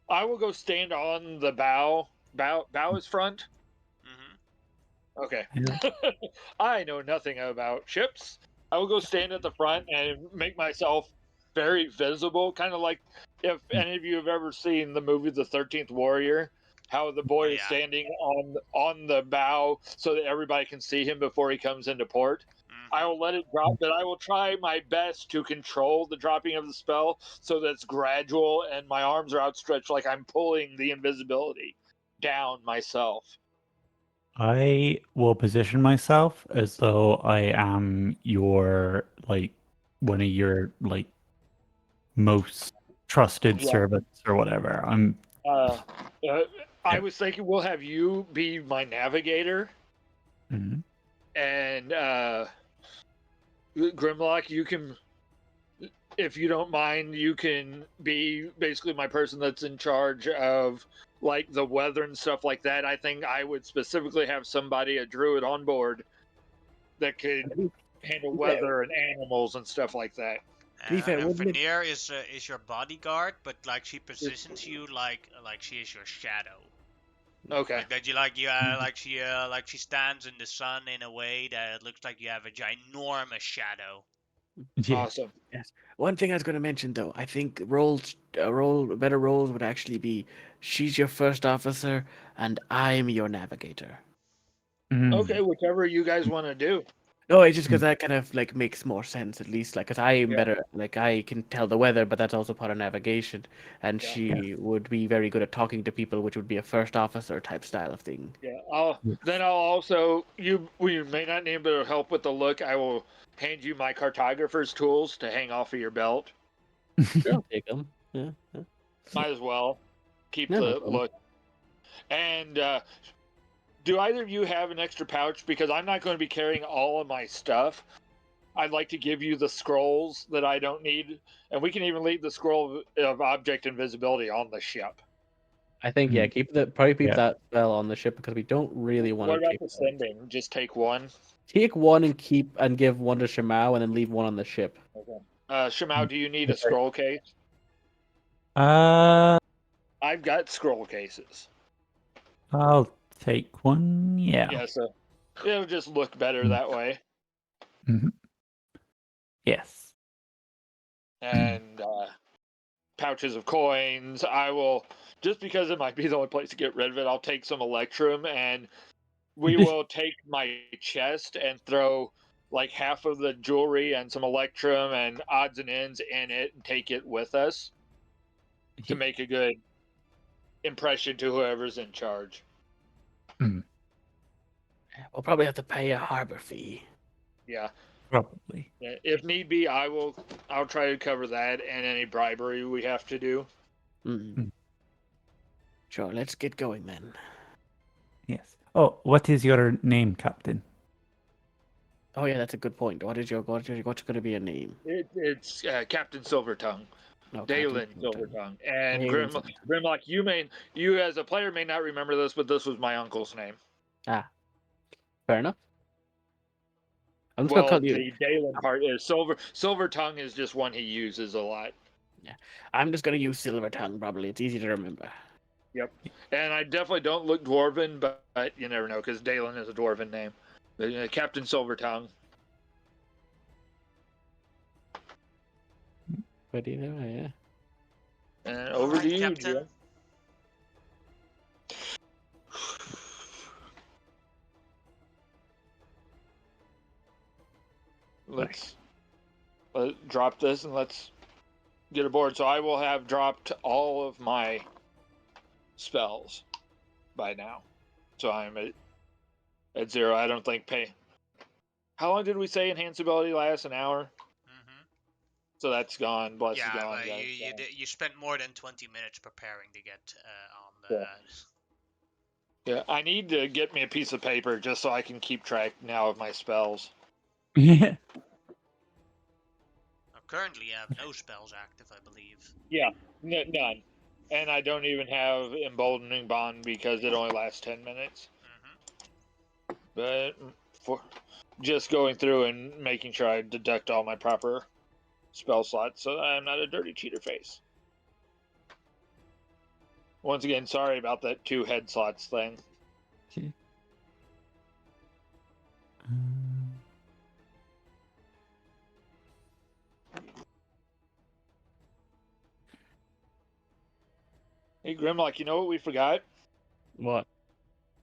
I will go stand on the bow. Bow is front. Mm-hmm. Okay. Yeah. I know nothing about ships. I will go stand at the front and make myself very visible, kind of like if any of you have ever seen the movie The 13th Warrior, how the boy Oh is yeah. standing on the bow so that everybody can see him before he comes into port. I Mm-hmm. will let it drop, but I will try my best to control the dropping of the spell so that it's gradual and my arms are outstretched like I'm pulling the invisibility down myself. I will position myself as though I am your one of your most trusted Yeah. servants or whatever. I'm Uh, I Yeah. was thinking we'll have you be my navigator, Mhm. and Grimlock, you can, if you don't mind, you can be basically my person that's in charge of like the weather and stuff like that. I think I would specifically have somebody, a druid, on board that could handle weather and animals and stuff like that. be fair, And wouldn't it? Veneer is your bodyguard, but like she positions you like she is your shadow. Okay. Like that you like she stands in the sun in a way that it looks like you have a ginormous shadow. Yeah. Awesome. Yes. One thing I was going to mention, though, I think better roles would actually be she's your first officer and I'm your navigator. Okay, whichever you guys want to do. No, it's just because that kind of like makes more sense, at least. Like, because I am Yeah. better, like I can tell the weather, but that's also part of navigation. And Yeah. she would be very good at talking to people, which would be a first officer type style of thing. Yeah. I'll also we may not need a bit of help with the look. I will hand you my cartographer's tools to hang off of your belt. Sure, I'll take them. Yeah, yeah. Might as well keep No, no the problem. look. And do either of you have an extra pouch? Because I'm not going to be carrying all of my stuff. I'd like to give you the scrolls that I don't need, and we can even leave the scroll of object invisibility on the ship. I think yeah, keep Yeah. that spell on the ship because we don't really want What to about take the sending? Just take one. take one and give one to Shimao and then leave one on the ship. Okay. Shimao, do you need a scroll case? Uh, I've got scroll cases. I'll take one. Yeah. Yeah, so it'll just look better that way. Mhm. Yes. And pouches of coins. I will, just because it might be the only place to get rid of it, I'll take some Electrum, and we will take my chest and throw like half of the jewelry and some Electrum and odds and ends in it and take it with us to make a good impression to whoever's in charge. We'll probably have to pay a harbor fee. Yeah. Probably. If need be, I'll try to cover that and any bribery we have to do. Sure, let's get going then. Yes. Oh, what is your name, Captain? Oh yeah, that's a good point. What's going to be a name? It's Captain Silvertongue. No, Dalen Captain Silvertongue. And Dalen Silvertongue. Grimlock, you as a player may not remember this, but this was my uncle's name. Ah, fair enough. I'm just gonna Well, call you. the Dalen part is Silvertongue is just one he uses a lot. Yeah, I'm just gonna use Silver Tongue. Probably it's easy to remember. Yep. And I definitely don't look dwarven, but you never know because Dalen is a dwarven name. Captain Silvertongue. But either way, yeah. And over to you, Captain. Jim. Let's drop this and let's get aboard. So I will have dropped all of my spells by now. So I'm at 0. I don't think How long did we say enhance ability lasts? An hour? Mm-hmm. So that's gone. Bless is Yeah, gone. you spent more than 20 minutes preparing to get on the. Yeah, I need to get me a piece of paper just so I can keep track now of my spells. Yeah. Currently, you have no spells active, I believe. Yeah, none. And I don't even have Emboldening Bond because it only lasts 10 minutes. Mm-hmm. But for just going through and making sure I deduct all my proper spell slots so that I'm not a dirty cheater face. Once again, sorry about that 2 head slots thing. Okay. Hey, Grimlock, you know what we forgot? What?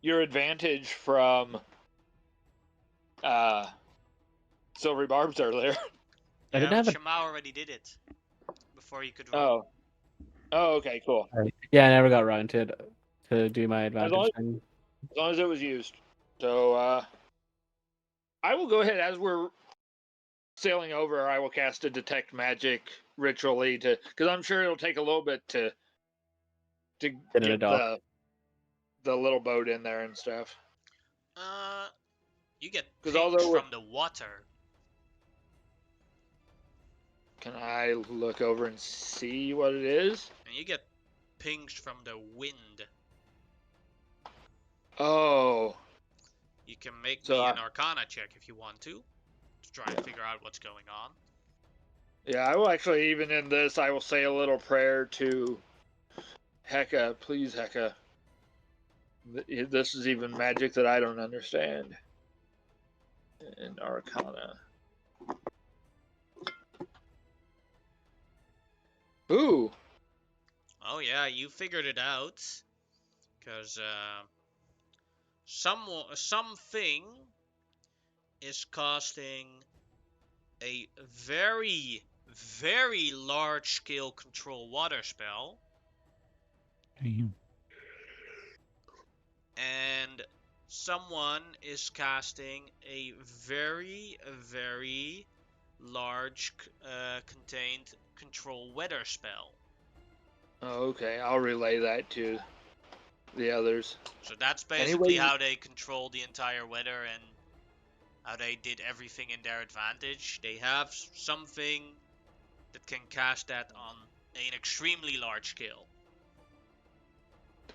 Your advantage from Silvery Barbs earlier. I didn't have a. Shema already did it before you could roll. Oh, okay, cool. Yeah, I never got around to do my advantage thing. As long as it was used. So, I will go ahead as we're sailing over. I will cast a detect magic ritually because I'm sure it'll take a little bit to get the little boat in there and stuff. You get 'Cause pinged although from the water. Can I look over and see what it is? And you get pinged from the wind. Oh. You can make me an Arcana check if you want to try and figure out what's going on. Yeah, I will actually, even in this, I will say a little prayer to Heka. Please, Heka. This is even magic that I don't understand. And Arcana. Ooh. Oh yeah, you figured it out. Because something is casting a very, very large scale control water spell. Damn. And someone is casting a very, very large contained control weather spell. Oh, okay, I'll relay that to the others. So that's basically Anyway, how they control the entire weather and how they did everything in their advantage. They have something that can cast that on an extremely large scale.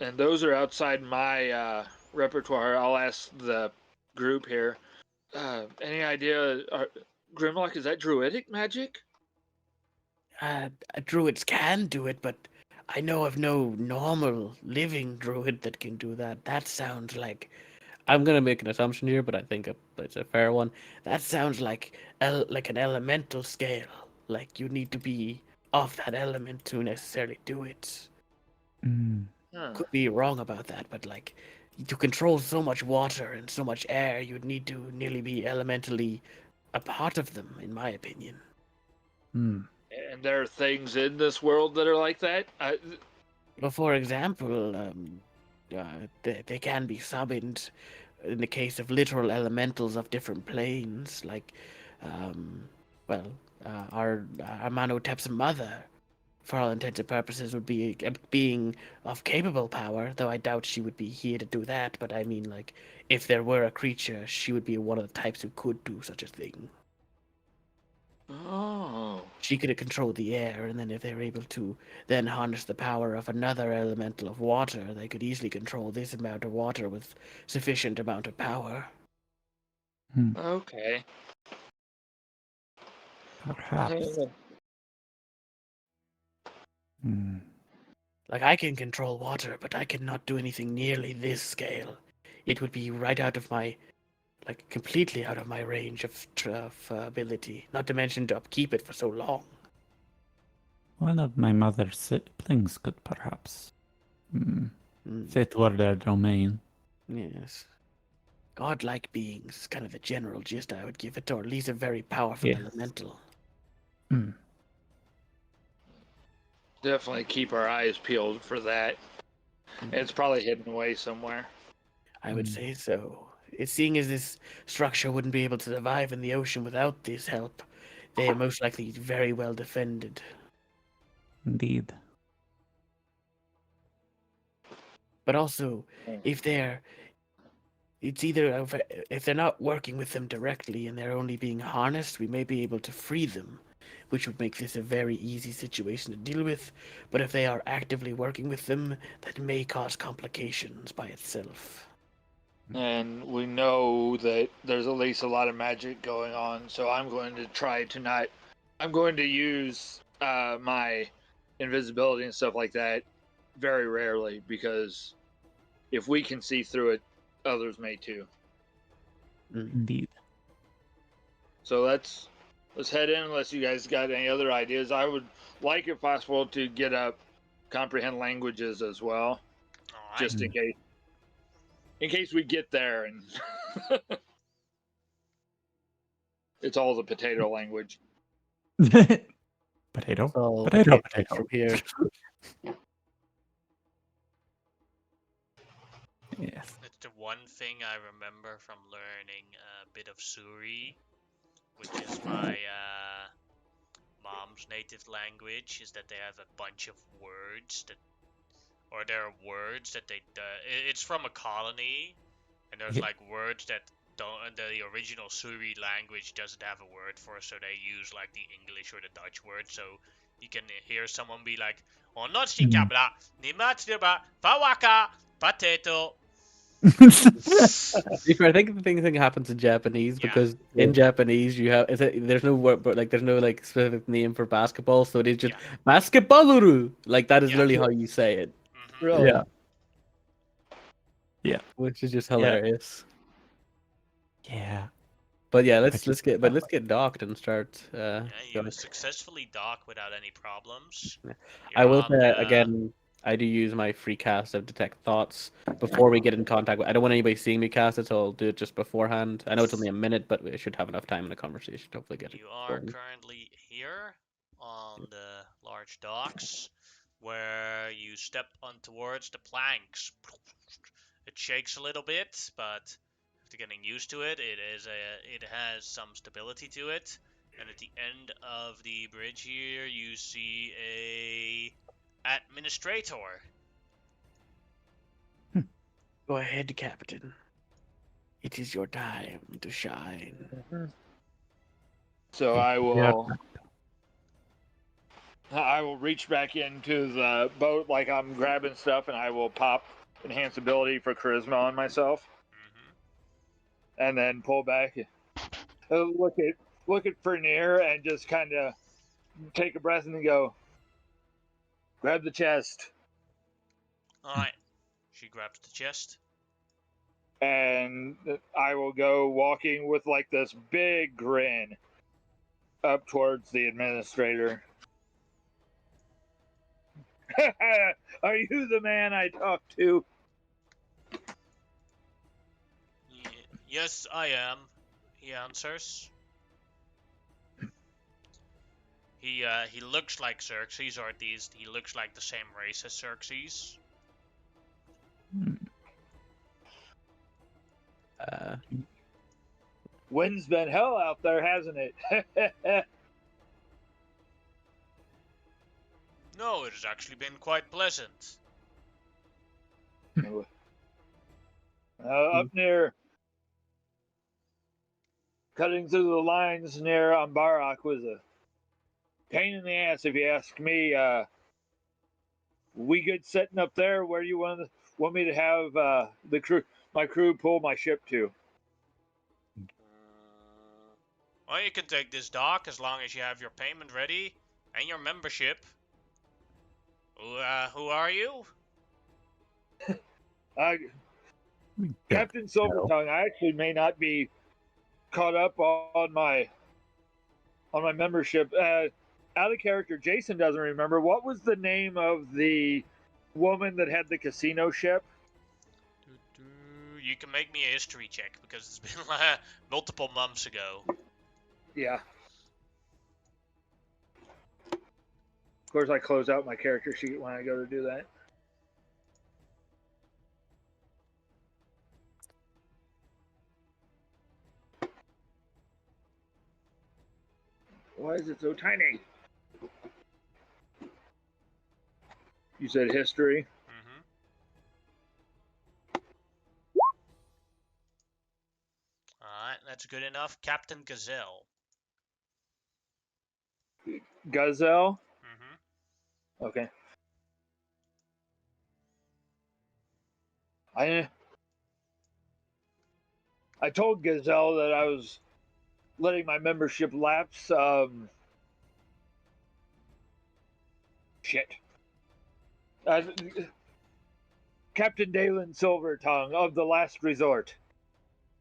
and those are outside my repertoire. I'll ask the group here. Any idea? Grimlock, is that druidic magic? Druids can do it, but I know of no normal living druid that can do that. That sounds like I'm gonna make an assumption here, but I think it's a fair one. That sounds like like an elemental scale. Like you need to be of that element to necessarily do it. Mm. Huh. Could be wrong about that, but like to control so much water and so much air, you'd need to nearly be elementally a part of them, in my opinion. Mm. And there are things in this world that are like that. Well, for example, they can be summoned in the case of literal elementals of different planes, like, um, well, our Manotep's mother, for all intents and purposes, would be a being of capable power, though I doubt she would be here to do that. But I mean, like, if there were a creature, she would be one of the types who could do such a thing. Oh. She could control the air, and then if they were able to then harness the power of another elemental of water, they could easily control this amount of water with sufficient amount of power. Mm. Okay. Perhaps. Mm. Like, I can control water, but I cannot do anything nearly this scale. It would be right out of my, like, completely out of my range of ability, not to mention to upkeep it for so long. One of my mother's siblings could perhaps. Mm. Mm, If it were their domain. yes. Godlike beings is kind of the general gist I would give it, or at least a very powerful Yes. elemental. Mm. Definitely keep our eyes peeled for that. It's probably hidden away somewhere. I would say so. Seeing as this structure wouldn't be able to survive in the ocean without this help, they are most likely very well defended. Indeed. But also, if they're, it's either if they're not working with them directly and they're only being harnessed, we may be able to free them, which would make this a very easy situation to deal with. But if they are actively working with them, that may cause complications by itself. And we know that there's at least a lot of magic going on, so I'm going to try to not. I'm going to use my invisibility and stuff like that very rarely, because if we can see through it, others may too. Indeed. So let's head in unless you guys got any other ideas. I would like, if possible, to get up comprehend languages as well, Alright. just in case. In case we get there and it's all the potato language. Potato. So Potato. from here. Yes. It's the one thing I remember from learning a bit of Suri, which is my mom's native language, is that they have a bunch of words that, or there are words that they, it's from a colony, and there's Yeah. like words that don't, the original Suri language doesn't have a word for, so they use like the English or the Dutch word, so you can hear someone be like, Onoshikabla, Nimatsdeba, Fawaka, Potato. I think the thing happens in Japanese Yeah. because in Japanese you have there's no word, but like there's no like specific name for basketball, so it is just basketballuru. Like that is Yeah. literally how you say it, Mm-hmm. Really? Yeah. Yeah. which is just hilarious. Yeah. But yeah, let's get docked and start. Yeah, you Going. successfully dock without any problems. Yeah. I You're will on say the. again, I do use my free cast of detect thoughts before we get in contact. I don't want anybody seeing me cast it, so I'll do it just beforehand. I know it's only a minute, but we should have enough time in the conversation to hopefully get it You are going. currently here on the large docks, where you step on towards the planks. It shakes a little bit, but after getting used to it, it has some stability to it. And at the end of the bridge here, you see a administrator. Go ahead, Captain. It is your time to shine. So Yeah. I will reach back into the boat like I'm grabbing stuff, and I will pop enhance ability for charisma on myself, and then pull back, look at Fernier, and just kind of take a breath and then go, grab the chest, Alright. She grabs the chest. and I will go walking with like this big grin up towards the administrator. Are you the man I talked to? Yes, I am, he answers. He looks like Xerxes, or at least he looks like the same race as Xerxes. Uh, Wind's been hell out there, hasn't it? No, it has actually been quite pleasant. Up near, cutting through the lines near Ambarak was a pain in the ass, if you ask me. We good setting up there where you want me to have my crew pull my ship to? Well, you can take this dock as long as you have your payment ready and your membership. Who are you? Captain Silvertongue. I actually may not be caught up on my membership. Out of character, Jason doesn't remember. What was the name of the woman that had the casino ship? You can make me a history check because it's been multiple months ago. Yeah. Of course, I close out my character sheet when I go to do that. Why is it so tiny? You said history. Alright, that's good enough. Captain Gazelle. Gazelle. Okay. I told Gazelle that I was letting my membership lapse. Shit. Uh, Captain Dalen Silvertongue of the Last Resort.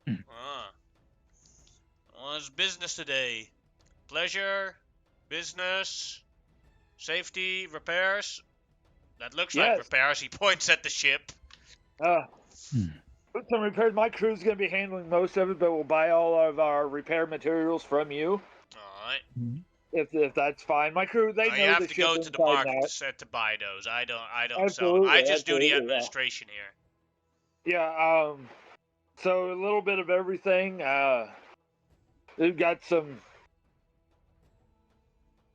Well, it's business today. Pleasure, business, safety, repairs. That looks like repairs. He points at the ship. Some repairs. My crew's going to be handling most of it, but we'll buy all of our repair materials from you. Alright. If that's fine. My crew, they know you have the to ship go to the inside market to buy those. I don't sell them. I just do the administration here. Yeah, so a little bit of everything. We've got a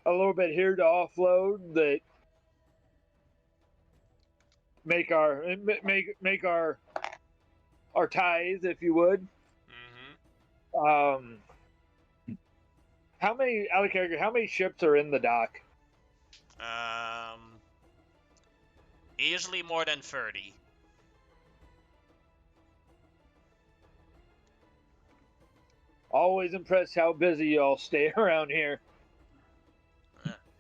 little bit here to offload that make our tithe, if you would. How many, out of character, how many ships are in the dock? Easily more than 30. Always impressed how busy y'all stay around here.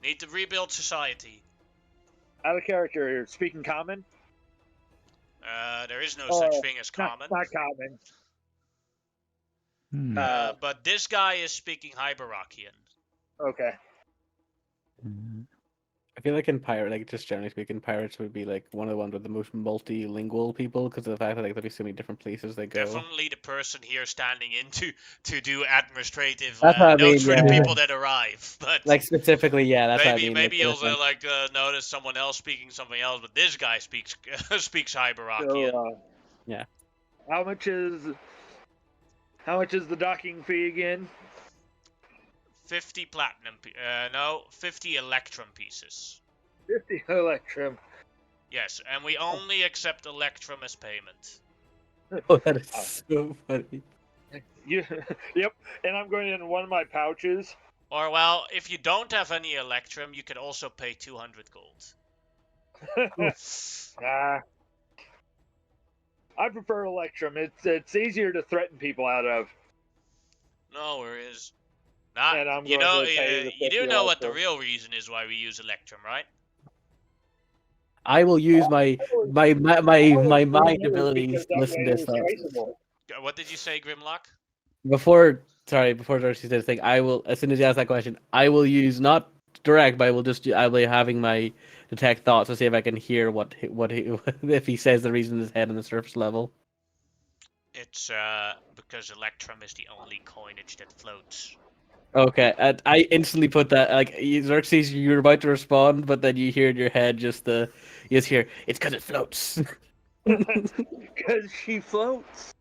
Need to rebuild society. Out of character, speaking common? There is no such thing as common. Not common. Hmm. But this guy is speaking Hyberakian. Okay. I feel like in pirate, like just generally speaking, pirates would be like one of the ones with the most multilingual people because of the fact that like there'll be so many different places they go. Definitely the person here standing in to do administrative That's what I notes mean, for the yeah. people that arrive. But Like specifically, yeah, that's what I mean. maybe Like, you'll like notice someone else speaking something else, but this guy speaks speaks Hyberakian. So, yeah. how much is the docking fee again? 50 platinum. No, 50 electrum pieces. 50 electrum. Yes, and we only accept electrum as payment. Oh, that is so funny. Yep. And I'm going in one of my pouches. Or well, if you don't have any electrum, you can also pay 200 gold. Nah. I prefer electrum. It's easier to threaten people out of. No worries. Not, And I'm you going know, to pay the you do 50 know what the electrum. real reason is why we use electrum, right? I will use my mind abilities Because to that listen way to it his was thoughts. traceable. What did you say, Grimlock? Before Darcy says thing, I will, as soon as you ask that question, I will use not direct, but I'll be having my detect thoughts to see if I can hear what he, if he says the reason in his head on the surface level. It's because electrum is the only coinage that floats. Okay, and I instantly put that like Xerxes, you're about to respond, but then you hear in your head you just hear it's because it floats. Because she floats.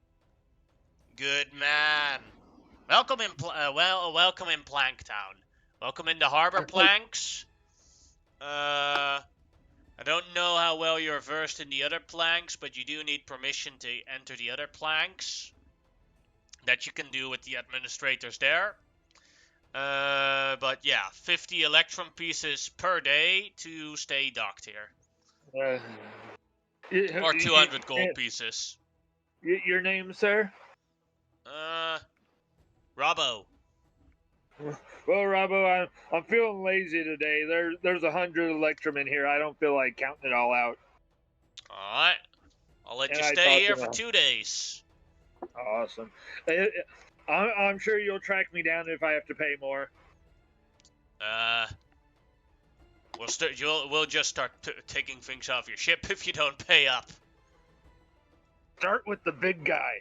Good man. Welcome in, welcome in Planktown. Welcome into Harbor Planks. I don't know how well you're versed in the other planks, but you do need permission to enter the other planks. That you can do with the administrators there. But yeah, 50 electrum pieces per day to stay docked here. Or 200 gold pieces. Your name, sir? Robbo. Well, Robbo, I'm feeling lazy today. There's 100 electrum in here. I don't feel like counting it all out. Alright. I'll let And you I stay talked here to for them. 2 days. Awesome. I'm sure you'll track me down if I have to pay more. We'll just start taking things off your ship if you don't pay up. Start with the big guy.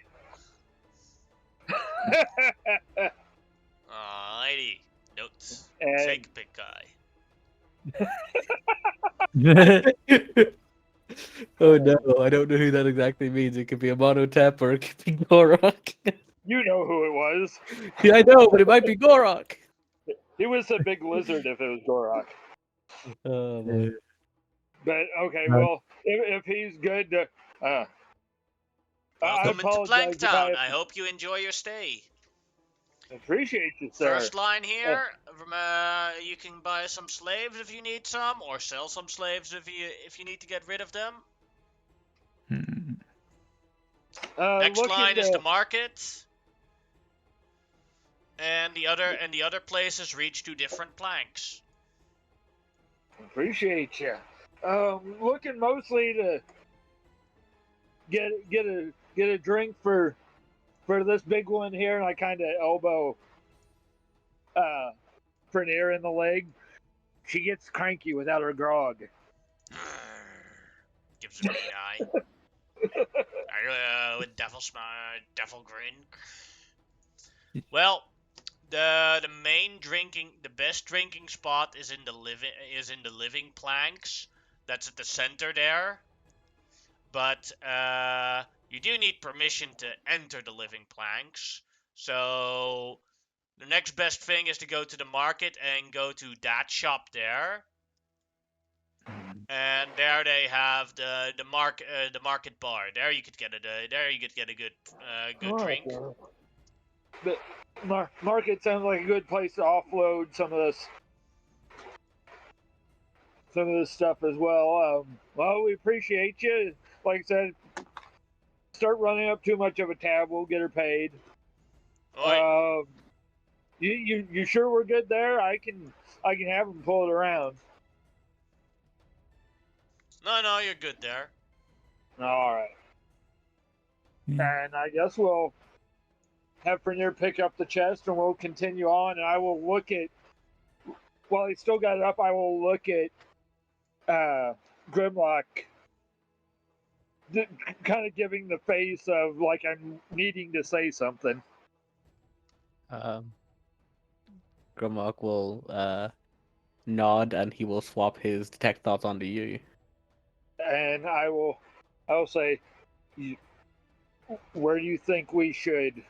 Alrighty. Notes. And- Take big guy. Oh no, I don't know who that exactly means. It could be a monotep or it could be Gorok. You know who it was. Yeah, I know, but it might be Gorok. He was a big lizard if it was Gorok. Oh boy. But okay, well, if he's good, I Welcome into apologize if Planktown. I hope you enjoy your stay. appreciate you, sir. First line here, you can buy some slaves if you need some, or sell some slaves if you need to get rid of them. Next line is the market, and the other places reach to different planks. Appreciate you. Looking mostly to get a drink for this big one here, and I kind of elbow Frenier in the leg. She gets cranky without her grog. Gives a mean eye. With devil smile, devil grin. Well, the best drinking spot is in the living planks. That's at the center there. But you do need permission to enter the living planks. So the next best thing is to go to the market and go to that shop there. And there they have the market bar. There you could get a good drink. The market sounds like a good place to offload some of this stuff as well. Well, we appreciate you. Like I said, start running up too much of a tab, we'll get her paid. You sure we're good there? I can have them pull it around. No, you're good there. All right. And I guess we'll Hefrenier pick up the chest and we'll continue on. And I will look at, while he's still got it up, I will look at Grimlock, kind of giving the face of like I'm needing to say something. Grimlock will nod and he will swap his detect thoughts onto you. And I will say, where do you think we should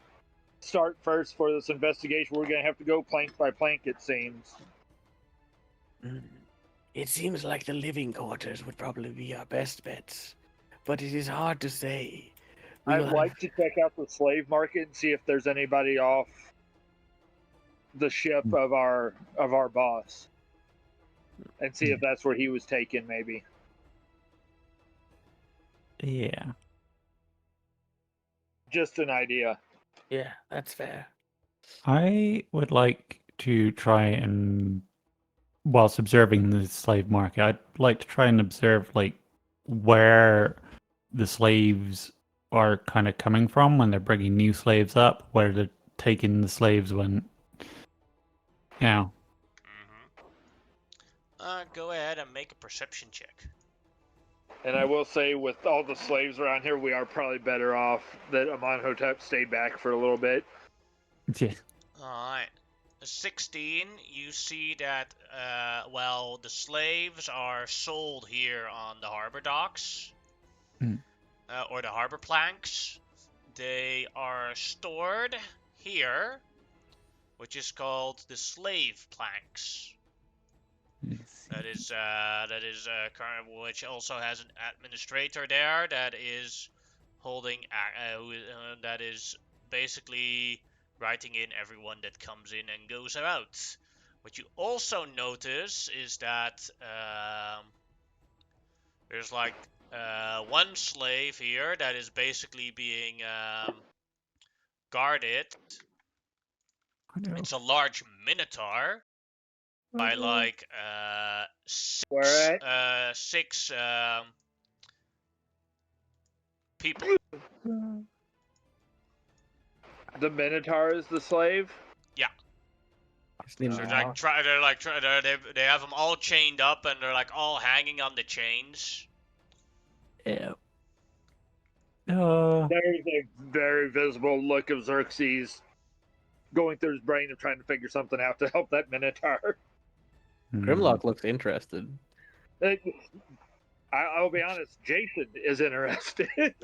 start first for this investigation? We're going to have to go plank by plank, it seems. It seems like the living quarters would probably be our best bets, but it is hard to say. I'd like to check out the slave market and see if there's anybody off the ship of our boss, and see if that's where he was taken, maybe. Yeah. Just an idea. Yeah, that's fair. I would like to try and, whilst observing the slave market, I'd like to try and observe like where the slaves are kind of coming from when they're bringing new slaves up, where they're taking the slaves when, you know. Go ahead and make a perception check. And I will say, with all the slaves around here, we are probably better off that Amonhotep stayed back for a little bit. Yeah. Alright. 16, you see that, well, the slaves are sold here on the harbor docks. Or the harbor planks. They are stored here, which is called the slave planks. That is current, which also has an administrator there that is holding, that is basically writing in everyone that comes in and goes out. What you also notice is that there's like one slave here that is basically being guarded. It's a large minotaur by like six people. The Minotaur is the slave? Yeah. They have them all chained up and they're like all hanging on the chains. Yeah. There's a very visible look of Xerxes going through his brain of trying to figure something out to help that Minotaur. Grimlock looks interested. I'll be honest, Jason is interested.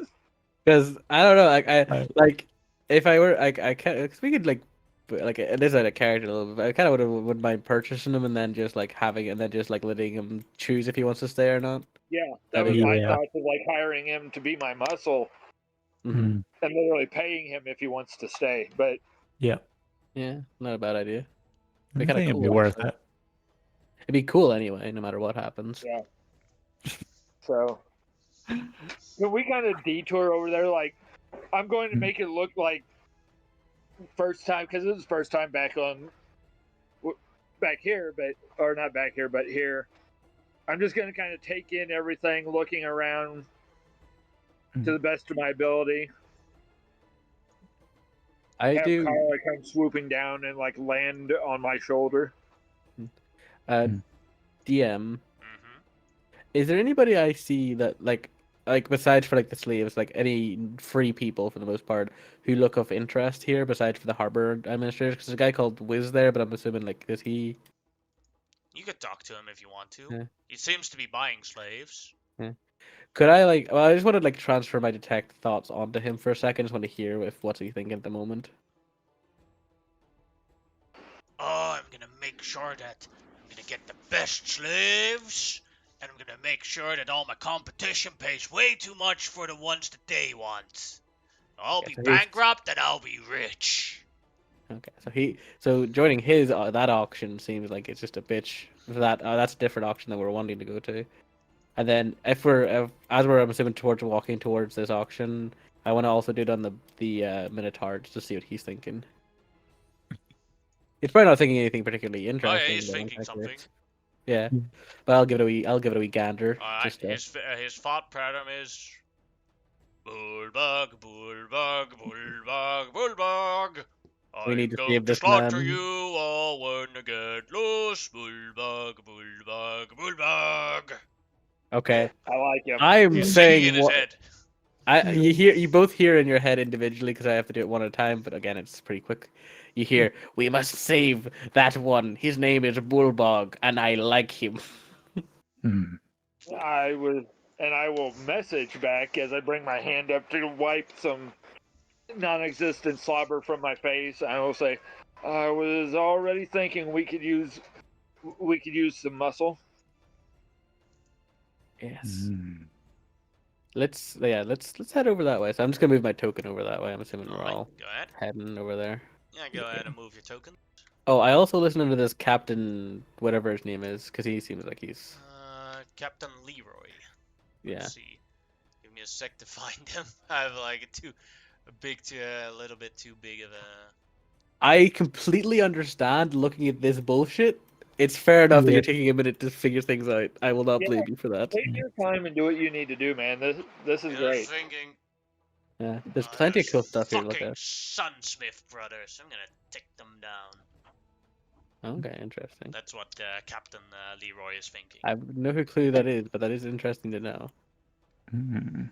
Because I don't know, like if I were I can't, cause we could like it is out of character a little bit, but I kind of wouldn't mind purchasing him and then just like having it and then just like letting him choose if he wants to stay or not. Yeah, that was my thought of like hiring him to be my muscle and literally paying him if he wants to stay. But yeah, not a bad idea. I think it'd be worth it. It'd be cool anyway, no matter what happens. Yeah. So we kind of detour over there. Like, I'm going to make it look like first time, because this is first time back here, or not back here, but here. I'm just going to kind of take in everything, looking around to the best of my ability. I do. Kyle come swooping down and like land on my shoulder. DM. Is there anybody I see that like besides for like the slaves, like any free people for the most part who look of interest here besides for the harbor administrators? Because there's a guy called Wiz there, but I'm assuming like is he? You could talk to him if you want to. He seems to be buying slaves. Could I like? Well, I just want to like transfer my detect thoughts onto him for a second. Just want to hear what's he thinking at the moment. Oh, I'm gonna make sure that I'm gonna get the best slaves, and I'm gonna make sure that all my competition pays way too much for the ones that they want. I'll be bankrupt and I'll be rich. Okay, so joining his that auction seems like it's just a bitch. That's a different auction than we're wanting to go to. And then as we're I'm assuming walking towards this auction, I want to also do it on the Minotaur just to see what he's thinking. He's probably not thinking anything particularly interesting. Oh yeah, he's thinking something. Yeah, but I'll give it a wee gander. His thought pattern is Bullbug, bullbug, bullbug, bullbug. We need to I'm save going to this slaughter man. you all when I get loose. Bullbug, bullbug, bullbug. Okay. I like him. I'm He's singing in saying his what head. you both hear in your head individually because I have to do it one at a time, but again it's pretty quick. You hear, we must save that one. His name is Bullbog, and I like him. Hmm. I will message back as I bring my hand up to wipe some non-existent slobber from my face. I will say, I was already thinking we could use some muscle. Yes. Hmm. Let's head over that way. So I'm just gonna move my token over that way. I'm assuming we're Alright, all go ahead. heading over there. Yeah, go ahead and move your token. Oh, I also listened to this Captain, whatever his name is, because he seems like he's Captain Leroy. yeah. Let's see. Give me a sec to find him. I have like a little bit too big of a. I completely understand looking at this bullshit. It's fair enough that Yeah. you're taking a minute to figure things out. I will not Yeah. blame you for that. Take your time and do what you need to do, man. This is I was great. thinking. Yeah, there's plenty of Those cool stuff here to look fucking at. Sunsmith brothers. I'm gonna take them down. Okay, interesting. That's what Captain Leroy is thinking. I have no clue that is, but that is interesting to know. Hmm.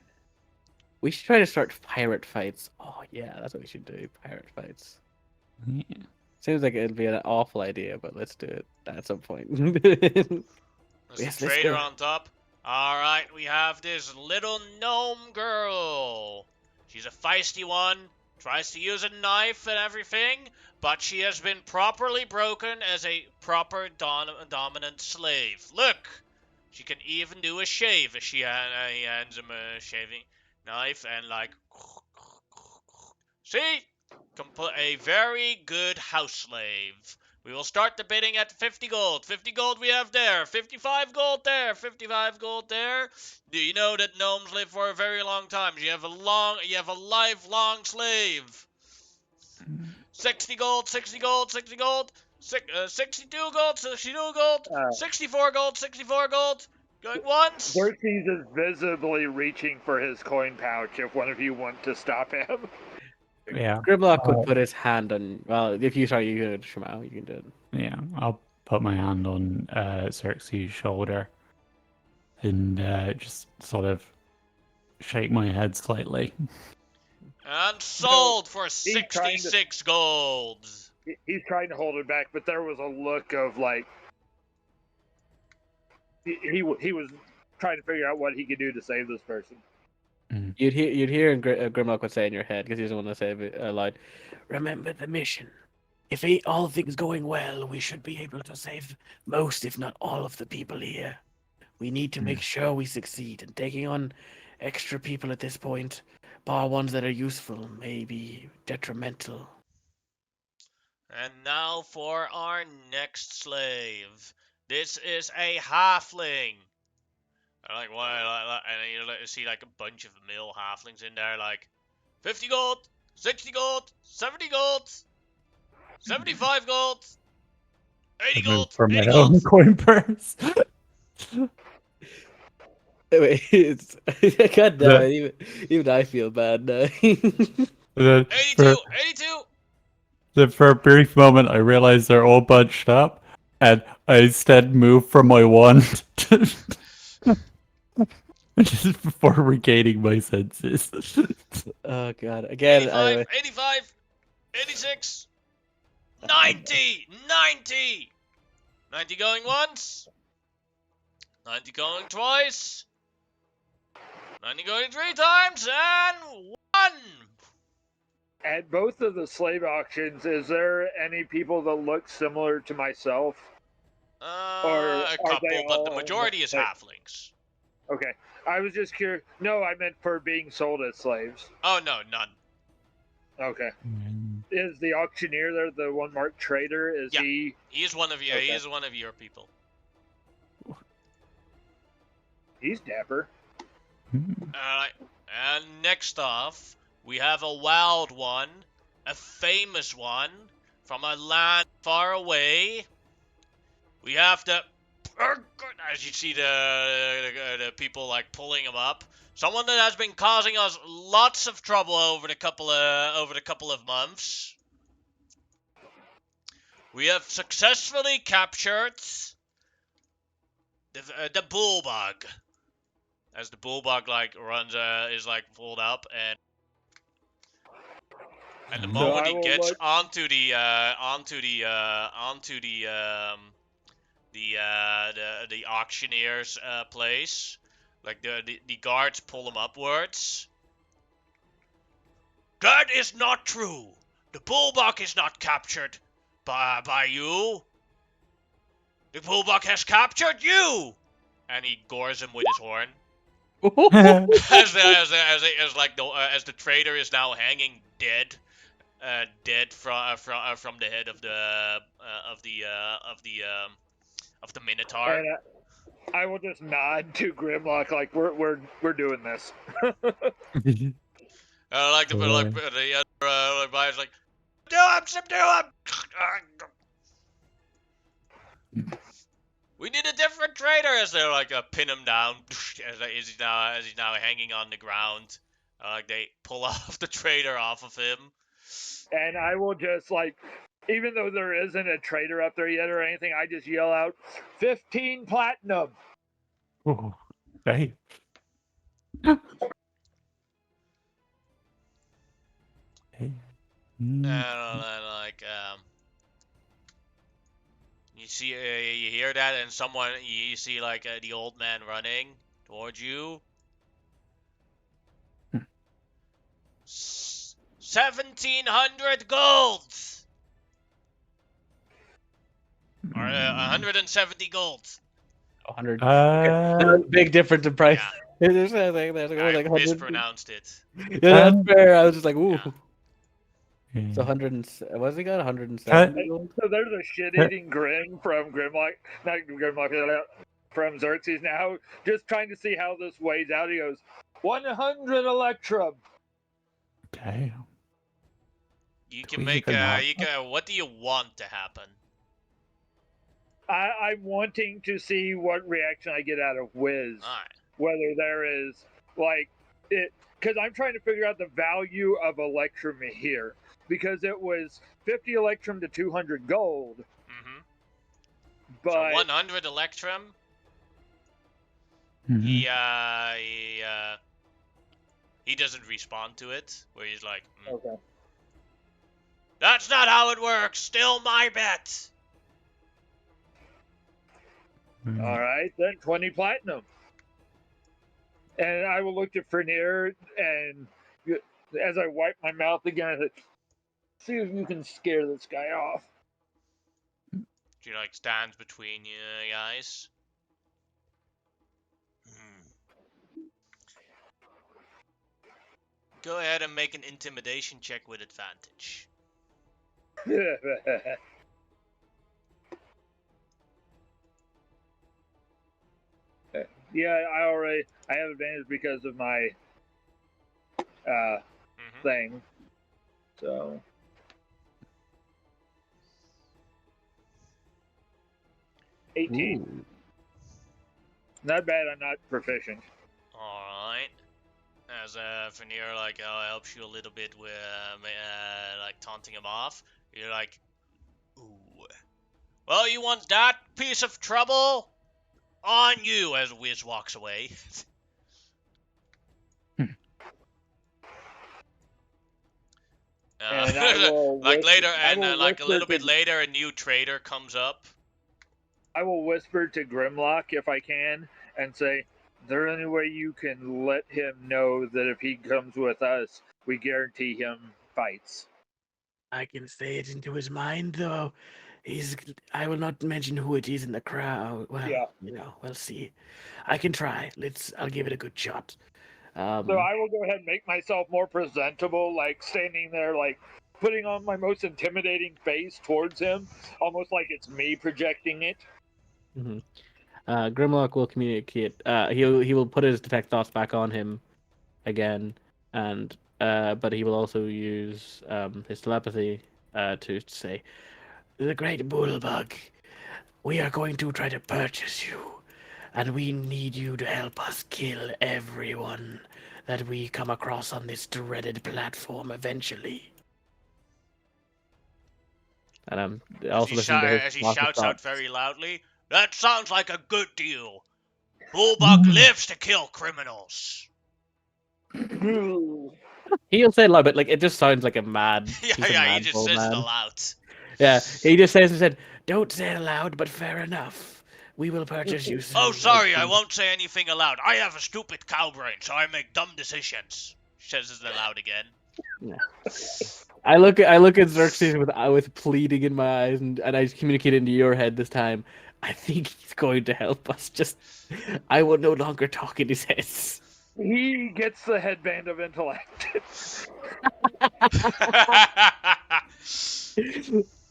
We should try to start pirate fights. Oh yeah, that's what we should do. Pirate fights. Yeah. Seems like it'd be an awful idea, but let's do it at some point. There's Yes, the let's trader go. on top. Alright, we have this little gnome girl. She's a feisty one, tries to use a knife and everything, but she has been properly broken as a proper dominant slave. Look! She can even do a shave as he hands him a shaving knife and like... See? A very good house slave. We will start the bidding at 50 gold. 50 gold we have there. 55 gold there. 55 gold there. Do you know that gnomes live for a very long time? You have a lifelong slave. 60 gold, 60 gold, 60 gold. 62 gold, 62 gold. 64 gold, 64 gold. Going once. Xerxes is visibly reaching for his coin pouch if one of you want to stop him. Yeah. Grimlock would put his hand on. Well, if you sorry, you can Shemao, you can do it. Yeah. I'll put my hand on Xerxes' shoulder and just sort of shake my head slightly. And sold for trying to- 66 gold. He's trying to hold it back, but there was a look of like he was trying to figure out what he could do to save this person. You'd hear Grimlock would say in your head because he doesn't want to say it aloud. Remember the mission. If all things going well, we should be able to save most, if not all, of the people here. We need to make sure we succeed, and taking on extra people at this point, bar ones that are useful, may be detrimental. And now for our next slave. This is a halfling. I like why, and you see like a bunch of male halflings in there, like 50 gold, 60 gold, 70 gold, 75 gold, 80 gold, From 80 my own gold. coin purse. Anyway, God damn it, even I feel bad now. 82, 82. Then for a brief moment, I realized they're all bunched up, and I instead moved from my wand just before regaining my senses. Oh god, again, 85, 85, 86, 90, 90. 90 going once. 90 going twice. 90 going 3 times, and 1. At both of the slave auctions, is there any people that look similar to myself? Or A are couple, they but the all majority is like- halflings. Okay, I was just curious. No, I meant for being sold as slaves. Oh no, none. Okay. Is the auctioneer there the one marked trader? Is Yeah. he? He is one of you. Okay. He is one of your people. He's dapper. Alright, and next off, we have a wild one, a famous one, from a land far away. We have the As you see the people like pulling him up. Someone that has been causing us lots of trouble over the couple of months. We have successfully captured the bullbug. As the bullbug like runs is like pulled up, and the So moment I he will gets look- onto the auctioneer's place, like the guards pull him upwards. That is not true. The bullbuck is not captured by you. The bullbuck has captured you. And he gores him with his horn. As the trader is now hanging dead, from the head of the Minotaur. And I will just nod to Grimlock, like we're doing this. Like the other guy's like, subdue him. We need a different trader, as they like pin him down as he's now hanging on the ground. Like they pull off the trader off of him. And I will just like, even though there isn't a trader up there yet or anything, I just yell out, 15 platinum. Oh, right. Hey. And like you see, you hear that, and you see like the old man running towards you. 1,700 golds! Or 170 golds. 100. Uh, There's a big difference in price. Yeah. There's like I 100. mispronounced it. Yeah, that's fair. I was just like, ooh. Yeah. It's 100. What's he got? 170 gold? So there's a shit-eating grin from Grimlock, not Grimlock, from Xerxes now, just trying to see how this weighs out. He goes, 100 Electrum. Okay. You Do can we make even have what do you want to happen? I'm wanting to see what reaction I get out of Wiz. Alright. Whether there is, like, it, because I'm trying to figure out the value of Electrum here. Because it was 50 Electrum to 200 gold. Mm-hmm. But So 100 Electrum. Mhm. He doesn't respond to it. Where he's like, okay. that's not how it works. Still my bet. Mm. All right, then 20 platinum. And I will look to Frenier, and as I wipe my mouth again, I say, see if you can scare this guy off. She like stands between you guys. Go ahead and make an intimidation check with advantage. Yeah, I have advantage because of my thing. So 18. Ooh. Not bad, I'm not proficient. Alright. As Veneer like helps you a little bit with like taunting him off. You're like, ooh. Well, you want that piece of trouble? On you, as Wiz walks away. And I will like later, I and will like a whisper little bit to- later, a new trader comes up. I will whisper to Grimlock if I can and say, is there any way you can let him know that if he comes with us, we guarantee him fights? I can say it into his mind, though. I will not mention who it is in the crowd. Well, Yeah. We'll see. I can try. I'll give it a good shot. So I will go ahead and make myself more presentable, like standing there, like putting on my most intimidating face towards him, almost like it's me projecting it. Mm-hmm. Grimlock will communicate. He will put his detect thoughts back on him again, and but he will also use his telepathy to say, "The great bullbug. We are going to try to purchase you, and we need you to help us kill everyone that we come across on this dreaded platform eventually. And I'm also listening to his As he talk of shouts out thoughts. very loudly, "That sounds like a good deal. Bullbuck lives to kill criminals." He'll say it loud, but like it just sounds like a mad. Yeah, He's a yeah, he mad just bull says it man. aloud. Yeah, he just said, "Don't say it aloud, but fair enough. We will purchase you soon." Oh, sorry, I won't say anything aloud. I have a stupid cow brain, so I make dumb decisions. Says it aloud again. Yeah. I look at Xerxes with pleading in my eyes, and I communicate into your head this time. I think he's going to help us. Just, I will no longer talk in his head. He gets the headband of intellect.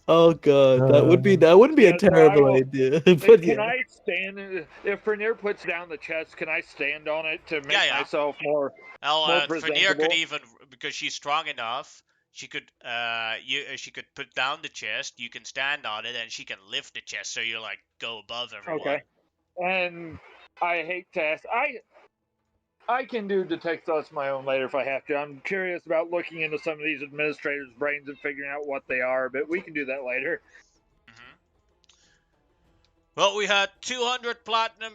Oh god, that wouldn't be a Yeah, so I terrible will. idea. But Can yeah, I stand? If Vernier puts down the chest, can I stand on it to make Yeah. myself more Well, Fenrir could presentable? even, because she's strong enough, she could she could put down the chest. You can stand on it, and she can lift the chest, so you like go above everyone. Okay. And I hate to ask. I can do detect thoughts my own later if I have to. I'm curious about looking into some of these administrators' brains and figuring out what they are, but we can do that later. Mm-hmm. Well, we had 200 platinum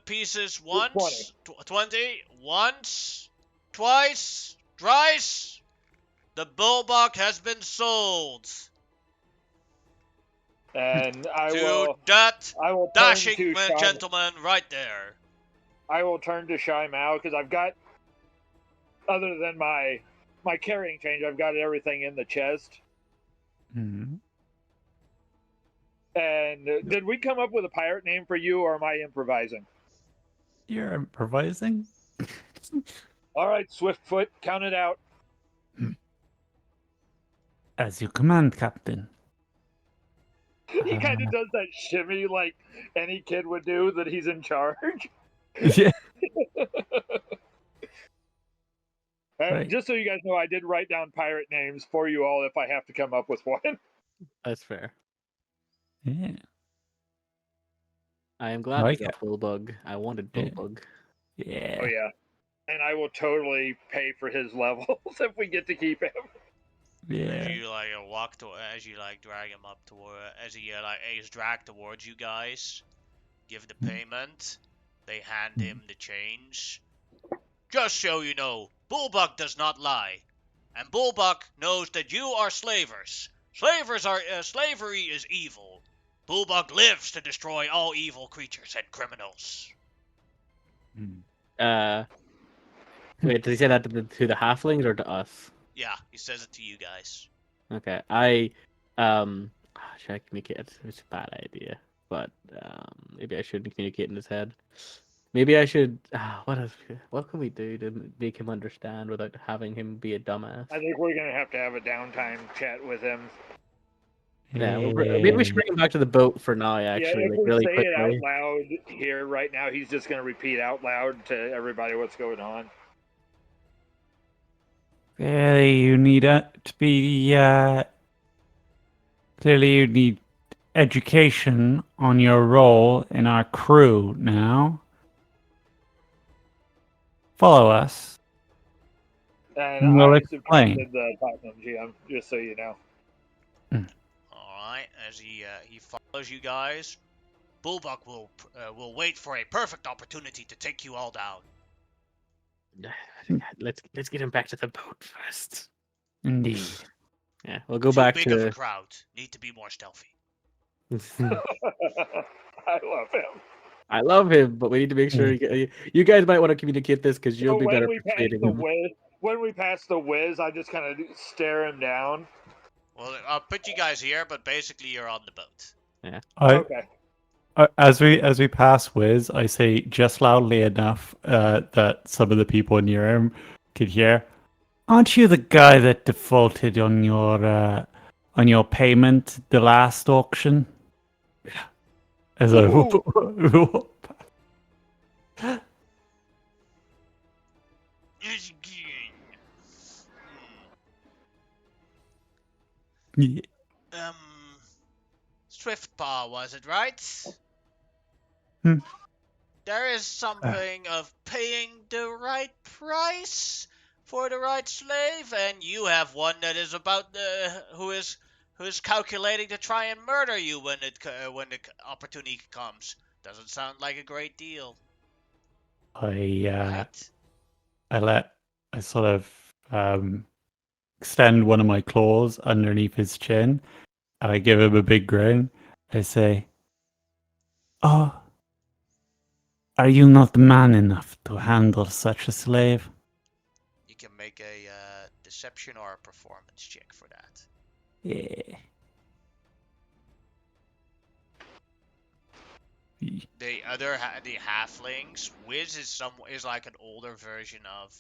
pieces once, 20 once, twice, thrice. The bullbuck has been sold And to that I will turn dashing to gentleman right there. I will turn to Shy Mao because I've got, other than my carrying change, I've got everything in the chest. Mm-hmm. And did we come up with a pirate name for you, or am I improvising? You're improvising? All right, Swiftfoot, count it out. As you command, Captain. He kind of does that shimmy like any kid would do that he's in charge. Yeah. Right. Just so you guys know, I did write down pirate names for you all if I have to come up with one. that's fair. Yeah. I am glad Like we got Bullbug. I wanted Yeah. Bullbug. Yeah. Oh yeah, and I will totally pay for his levels if we get to keep him. Yeah. As you like walk to, as you like drag him up toward, as he is dragged towards you guys, give the payment. They hand him the change. Just so you know, Bullbuck does not lie, and Bullbuck knows that you are slavers. Slavery is evil. Bullbuck lives to destroy all evil creatures and criminals. Wait, did he say that to the halflings or to us? Yeah, he says it to you guys. Okay, should I communicate? It's a bad idea, but maybe I shouldn't communicate in his head. Maybe I should. What can we do to make him understand without having him be a dumbass? I think we're gonna have to have a downtime chat with him. Yeah, maybe we should bring him back to the boat for now. Yeah, Actually, if like we really say it out quickly. loud here right now, he's just gonna repeat out loud to everybody what's going on. Clearly, you need to be. Clearly, you need education on your role in our crew now. Follow us. And And we'll I explain. subtracted the platinum GM, just so you know. All right, as he follows you guys, Bullbuck will wait for a perfect opportunity to take you all down. Let's get him back to the boat first. Indeed. Yeah, we'll go Too back big of a to. crowd. Need to be more stealthy. I love him. I love him, but we need to make sure you guys might want to communicate this because you'll So be when better we pass persuading the him. whiz, I just kind of stare him down. Well, I'll put you guys here, but basically you're on the boat. Yeah. Okay. As we pass Wiz, I say just loudly enough that some of the people near him could hear. Aren't you the guy that defaulted on your payment the last auction? As I Um, Swiftpaw, was it right? Hmm. There is something of paying the right price for the right slave, and you have one that is about who is calculating to try and murder you when the opportunity comes. Doesn't sound like a great deal, I right? I sort of extend one of my claws underneath his chin, and I give him a big grin. I say, "Oh, are you not man enough to handle such a slave?" You can make a deception or a performance check for that. Yeah. The halflings, Wiz is like an older version of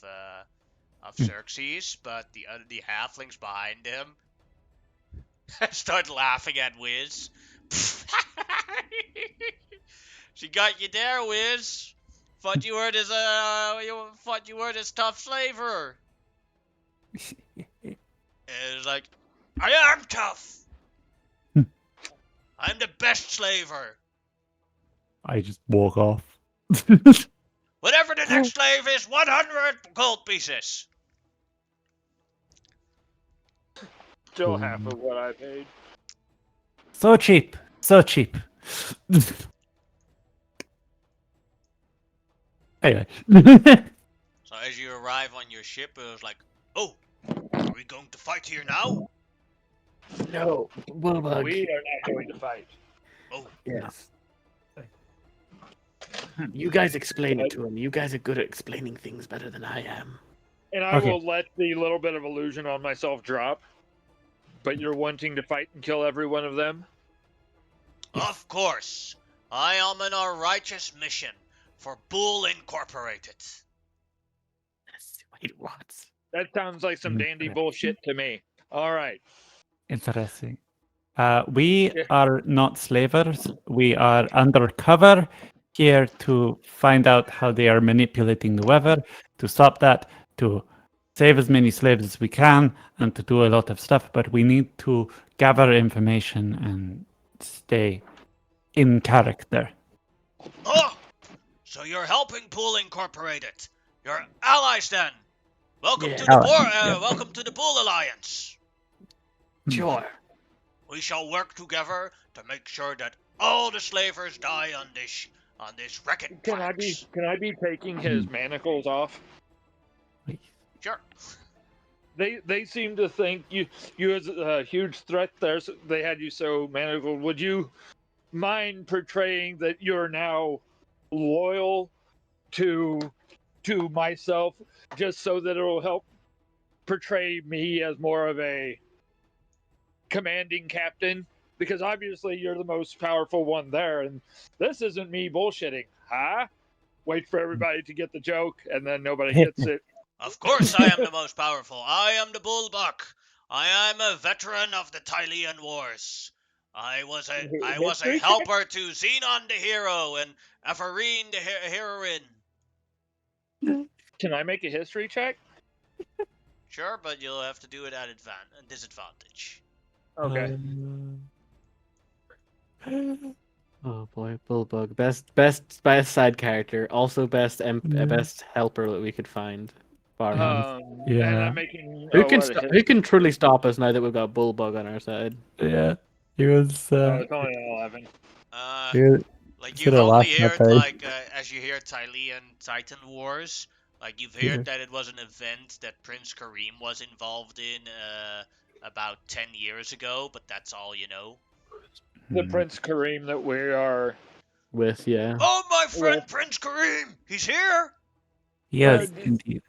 Hmm. Xerxes, but the halflings behind him start laughing at Wiz. She got you there, Wiz. Thought you were this tough slaver. And it's like, I am tough. I'm the best slaver. I just walk off. Whatever the next slave is, 100 gold pieces. Still half of what I paid. So cheap. So cheap. Anyway. So as you arrive on your ship, it was like, oh, are we going to fight here now? No, Bullbug. We are not going to fight. Oh, Yes. You guys explain it to him. You guys are good at explaining things better than I am. And I Okay. will let the little bit of illusion on myself drop. But you're wanting to fight and kill every one of them? of course. I am on a righteous mission for Bull Incorporated. Wait, what? That sounds like some dandy bullshit to me. All right. Interesting. We are not slavers. We are undercover here to find out how they are manipulating the weather, to stop that, to save as many slaves as we can, and to do a lot of stuff. But we need to gather information and stay in character. Oh, so you're helping Bull Incorporated. You're allies then. Welcome to the Allies, Welcome to the Bull Alliance. Sure. We shall work together to make sure that all the slavers die on this wrecked Can planks. I be taking his manacles off? Sure. They seem to think you as a huge threat there. So they had you so manacled. Would you mind portraying that you're now loyal to myself, just so that it'll help portray me as more of a commanding captain? Because obviously you're the most powerful one there, and this isn't me bullshitting, huh? Wait for everybody to get the joke, and then nobody gets it. Of course I am the most powerful. I am the Bullbuck. I am a veteran of the Tylean Wars. I was a History check? helper to Xenon the hero and Avarine the heroine. Can I make a history check? Sure, but you'll have to do it at disadvantage. Okay. Oh boy, Bullbug, best side character, also best best helper that we could find. Bar none. And Yeah. I'm making. Who can truly stop us now that we've got Bullbug on our side? Yeah, he was. It's only an 11. Like Should you've have only laughed at heard that. as you hear Tylean Titan Wars, like you've heard that it was an event that Prince Kareem was involved in about 10 years ago, but that's all you know. The Prince Kareem that we are with, yeah. Oh, my friend Prince Kareem, he's here. Yes, indeed.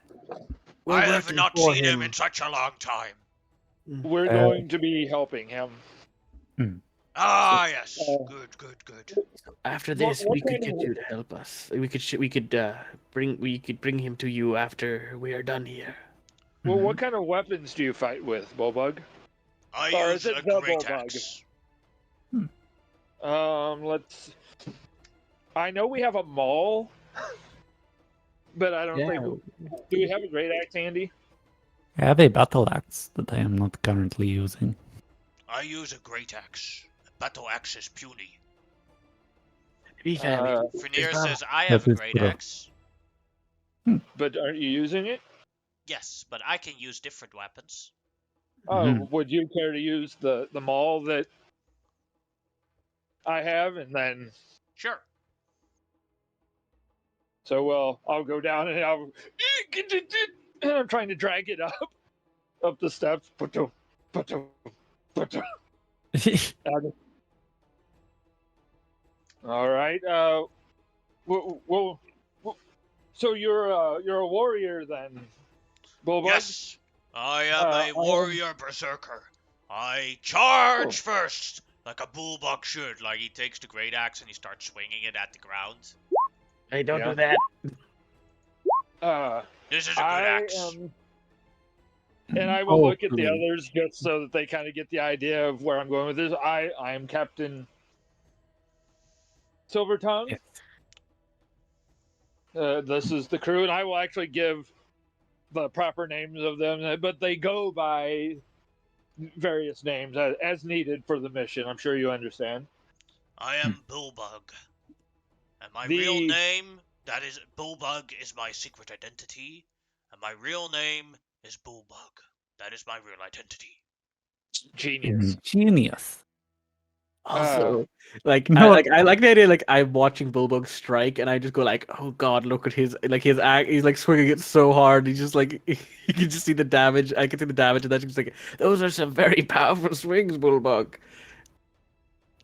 I have not seen him in such a long time. We're going to be helping him. Ah, yes. Good. After this, we could get you to help us. We could bring him to you after we are done here. Well, what kind of weapons do you fight with, Bullbug? I Or use is it a the great Bullbug? axe. Let's. I know we have a maul, but I don't think. Do we have a great axe handy? I have a battle axe that I am not currently using. I use a great axe, a battle axe is puny. To be fair, we- Frenier that- says, I have that a is great true. axe. But aren't you using it? Yes, but I can use different weapons. Oh, would you care to use the maul that I have, and then Sure. so well I'll go down and I'll and I'm trying to drag it up the steps. And- all right. Well, so you're a warrior then, Bulbug? Yes, I am I a am- warrior berserker. I charge first, like a bullbuck should. Like he takes the great axe and he starts swinging it at the ground. Hey, don't Yeah. do that. This is a good I axe. am, and I will look at the Hopefully. others just so that they kind of get the idea of where I'm going with this. I am Captain Silvertongue. Yes. This is the crew, and I will actually give the proper names of them, but they go by various names as needed for the mission. I'm sure you understand. I am Bullbug. And my The- real name, that is, Bullbug is my secret identity. And my real name is Bullbug. That is my real identity. Genius. Ingenious. Also, No. I like the idea. Like I'm watching Bulbug strike, and I just go like, "Oh God, look at his act. He's like swinging it so hard. He's just like you can just see the damage. I can see the damage, and that's just like those are some very powerful swings, Bulbug.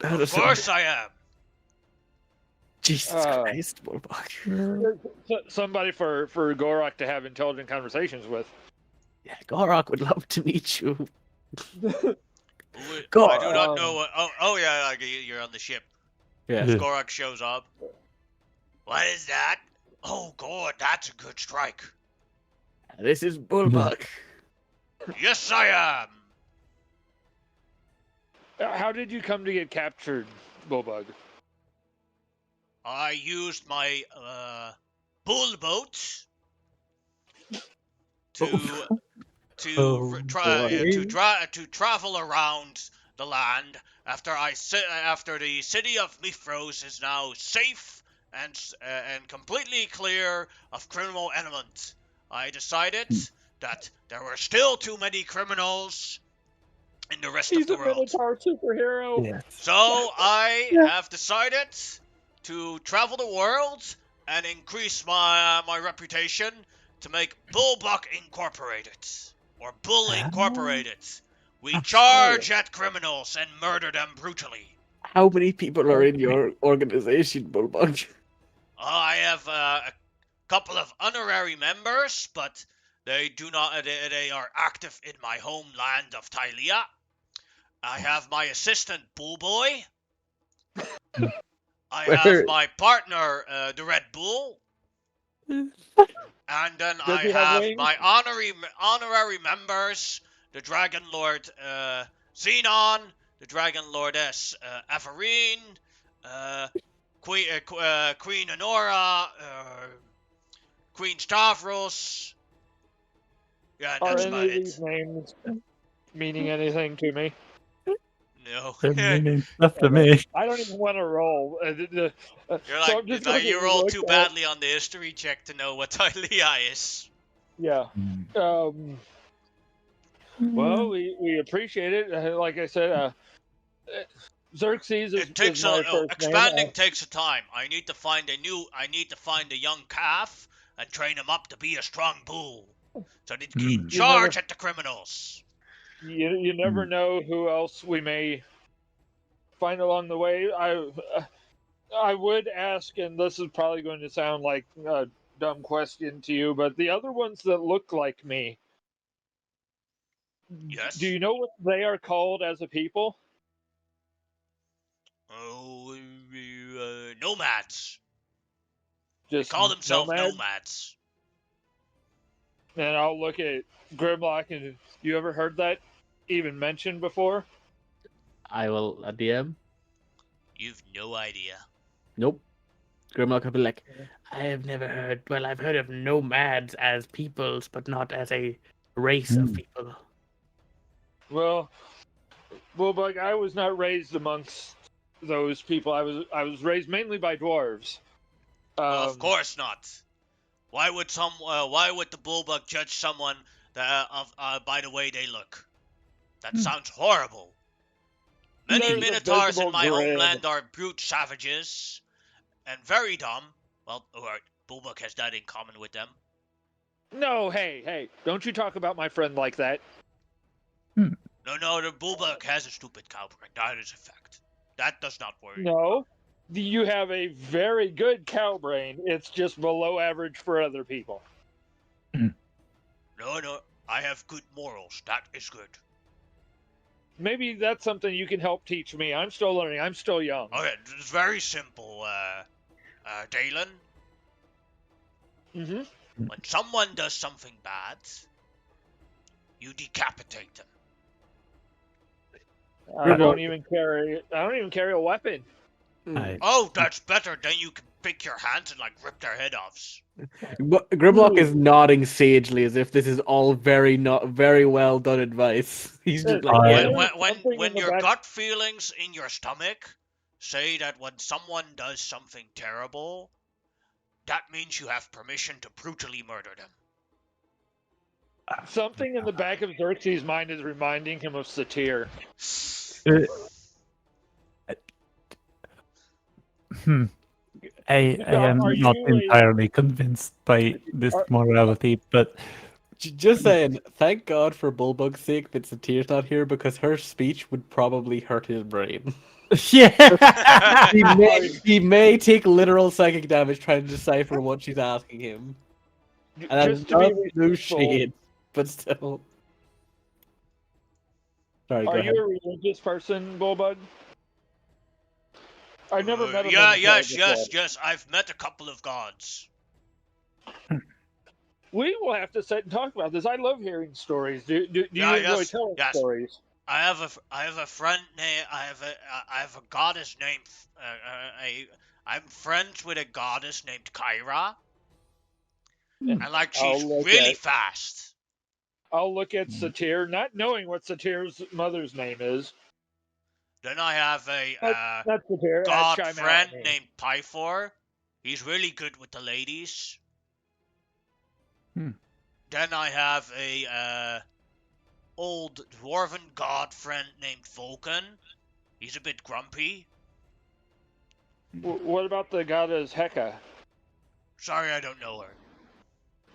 Those are Of some- course I am. Jesus Christ, Bulbug. Somebody for Gorok to have intelligent conversations with. Yeah, Gorok would love to meet you. I do not know what... Oh yeah, you're on the ship. Yeah. Yeah. Gorak shows up. What is that? Oh god, that's a good strike. This is Bulbug. Yes, I am. How did you come to get captured, Bulbug? I used my bull boat to Oh, to travel around the land after the city of Mithros is now safe and completely clear of criminal element. I decided that there were still too many criminals in the rest He's of the a world. Minotaur superhero. Yes. So I have decided to travel the world and increase my reputation to make Bullbuck Incorporated, or Bull Incorporated. We charge at criminals and murder them brutally. How many people are in your organization, Bulbug? I have a couple of honorary members, but they do not. They are active in my homeland of Tylea. I have my assistant Bullboy. I have my partner, the Red Bull. And then Does I he have have wings? my honorary members, the Dragon Lord Xenon, the Dragon Lordess Averine, Queen Honora, Queen Stavros. Yeah, Are that's any about of it. these names meaning anything to me? No. They're meaning stuff to me. I don't even want to roll. You're So like, I'm just now gonna you roll look too at- badly on the history check to know what Tylea is. Yeah. Well, we appreciate it. Like I said, Xerxes is, It takes is my first expanding name. takes a time. I need to find a young calf and train him up to be a strong bull, so that he can charge at the criminals. You never know who else we may find along the way. I would ask, and this is probably going to sound like a dumb question to you, but the other ones that look like me, Yes. do you know what they are called as a people? Oh, nomads. Just They call themselves nomads? nomads. And I'll look at Grimlock, and you ever heard that even mentioned before? I will DM. You've no idea. Nope. Grimlock will be like, I have never heard. Well, I've heard of nomads as peoples, but not as a race of people. Well, Bullbug, I was not raised amongst those people. I was raised mainly by dwarves. Well, of course not. Why would why would the Bullbug judge someone by the way they look? That sounds horrible. Many There's a Minotaurs in visible my grin. homeland are brute savages and very dumb. Well, alright, Bullbug has that in common with them. No, hey, don't you talk about my friend like that. No, the Bullbug has a stupid cow brain. That is a fact. That does not worry. No, you have a very good cow brain. It's just below average for other people. No, I have good morals. That is good. Maybe that's something you can help teach me. I'm still learning. I'm still young. Okay, it's very simple, Dalen. Mm-hmm. When someone does something bad, you decapitate them. I don't even carry a weapon. Oh, that's better. Then you can pick your hands and like rip their head off. Grimlock is nodding sagely as if this is all very well done advice. He's just like, yeah. When your gut feelings in your stomach say that when someone does something terrible, that means you have permission to brutally murder them. Something in the back of Xerxes' mind is reminding him of Satyr. I am not entirely convinced by this morality, but just saying, thank God for Bullbug's sake that Satyr's not here because her speech would probably hurt his brain. yeah, he may take literal psychic damage trying to decipher what she's asking him. And Just to be no respectful, shade, but still. Sorry, go are ahead. you a religious person, Bullbug? I've never met him. Yes. I've met a couple of gods. We will have to sit and talk about this. I love hearing stories. Do you enjoy telling stories? I have a friend named I have a goddess named I'm friends with a goddess named Kyra, and like she's really fast. I'll look at Satyr, not knowing what Satyr's mother's name is. Then I have a Satyr, god friend named Pyfor. He's really good with the ladies. Then I have a old dwarven god friend named Vulcan. He's a bit grumpy. What about the goddess Heka? Sorry, I don't know her.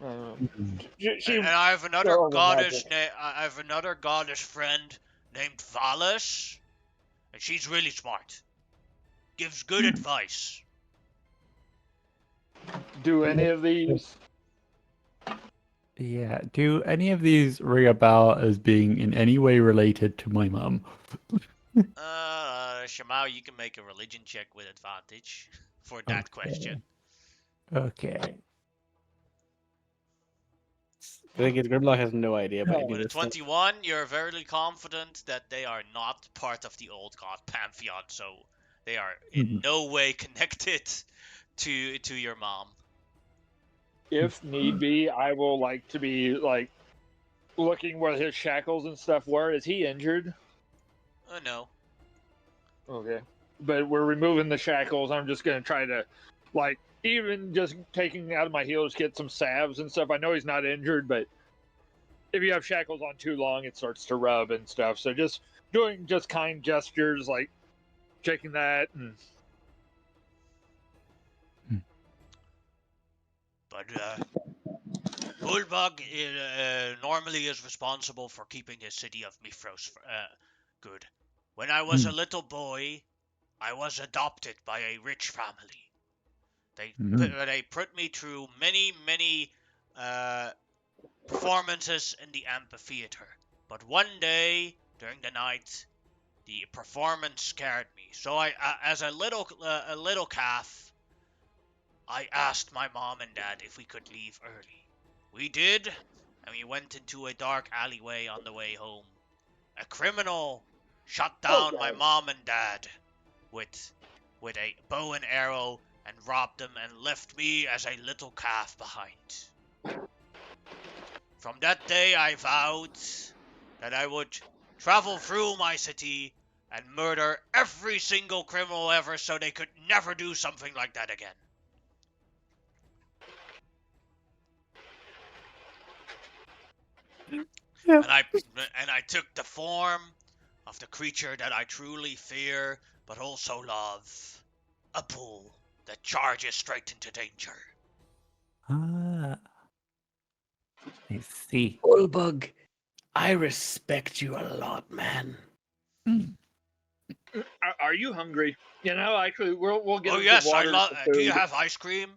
And I have another goddess. I have another goddess friend named Valis, and she's really smart. Gives good advice. Do any of these? Yeah. Do any of these ring a bell as being in any way related to my mom? Shamao, you can make a religion check with advantage for that question. Okay. I think Grimlock has no idea about any With of a this 21, you're very confident that they are not part of the old god pantheon, so they are in no way connected to your mom. If need be, I will like to be like looking where his shackles and stuff were. Is he injured? No. Okay. But we're removing the shackles. I'm just gonna try to, like, even just taking out of my heels, get some salves and stuff. I know he's not injured, but if you have shackles on too long, it starts to rub and stuff. So just doing just kind gestures, like checking that. And... But Bullbug normally is responsible for keeping the city of Mithros good. When I was a little boy, I was adopted by a rich family. They put me through many performances in the amphitheater. But one day during the night, the performance scared me. So I, as a little calf, I asked my mom and dad if we could leave early. We did, and we went into a dark alleyway on the way home. A criminal shot down my mom and dad with a bow and arrow and robbed them and left me as a little calf behind. From that day I vowed that I would travel through my city and murder every single criminal ever so they could never do something like that again. Yeah. And I took the form of the creature that I truly fear but also love. A bull that charges straight into danger. Ah, I see. Bullbug, I respect you a lot, man. Are you hungry? You know, actually, we'll get Oh him yes, some I water. love. Some Do you food. have ice cream?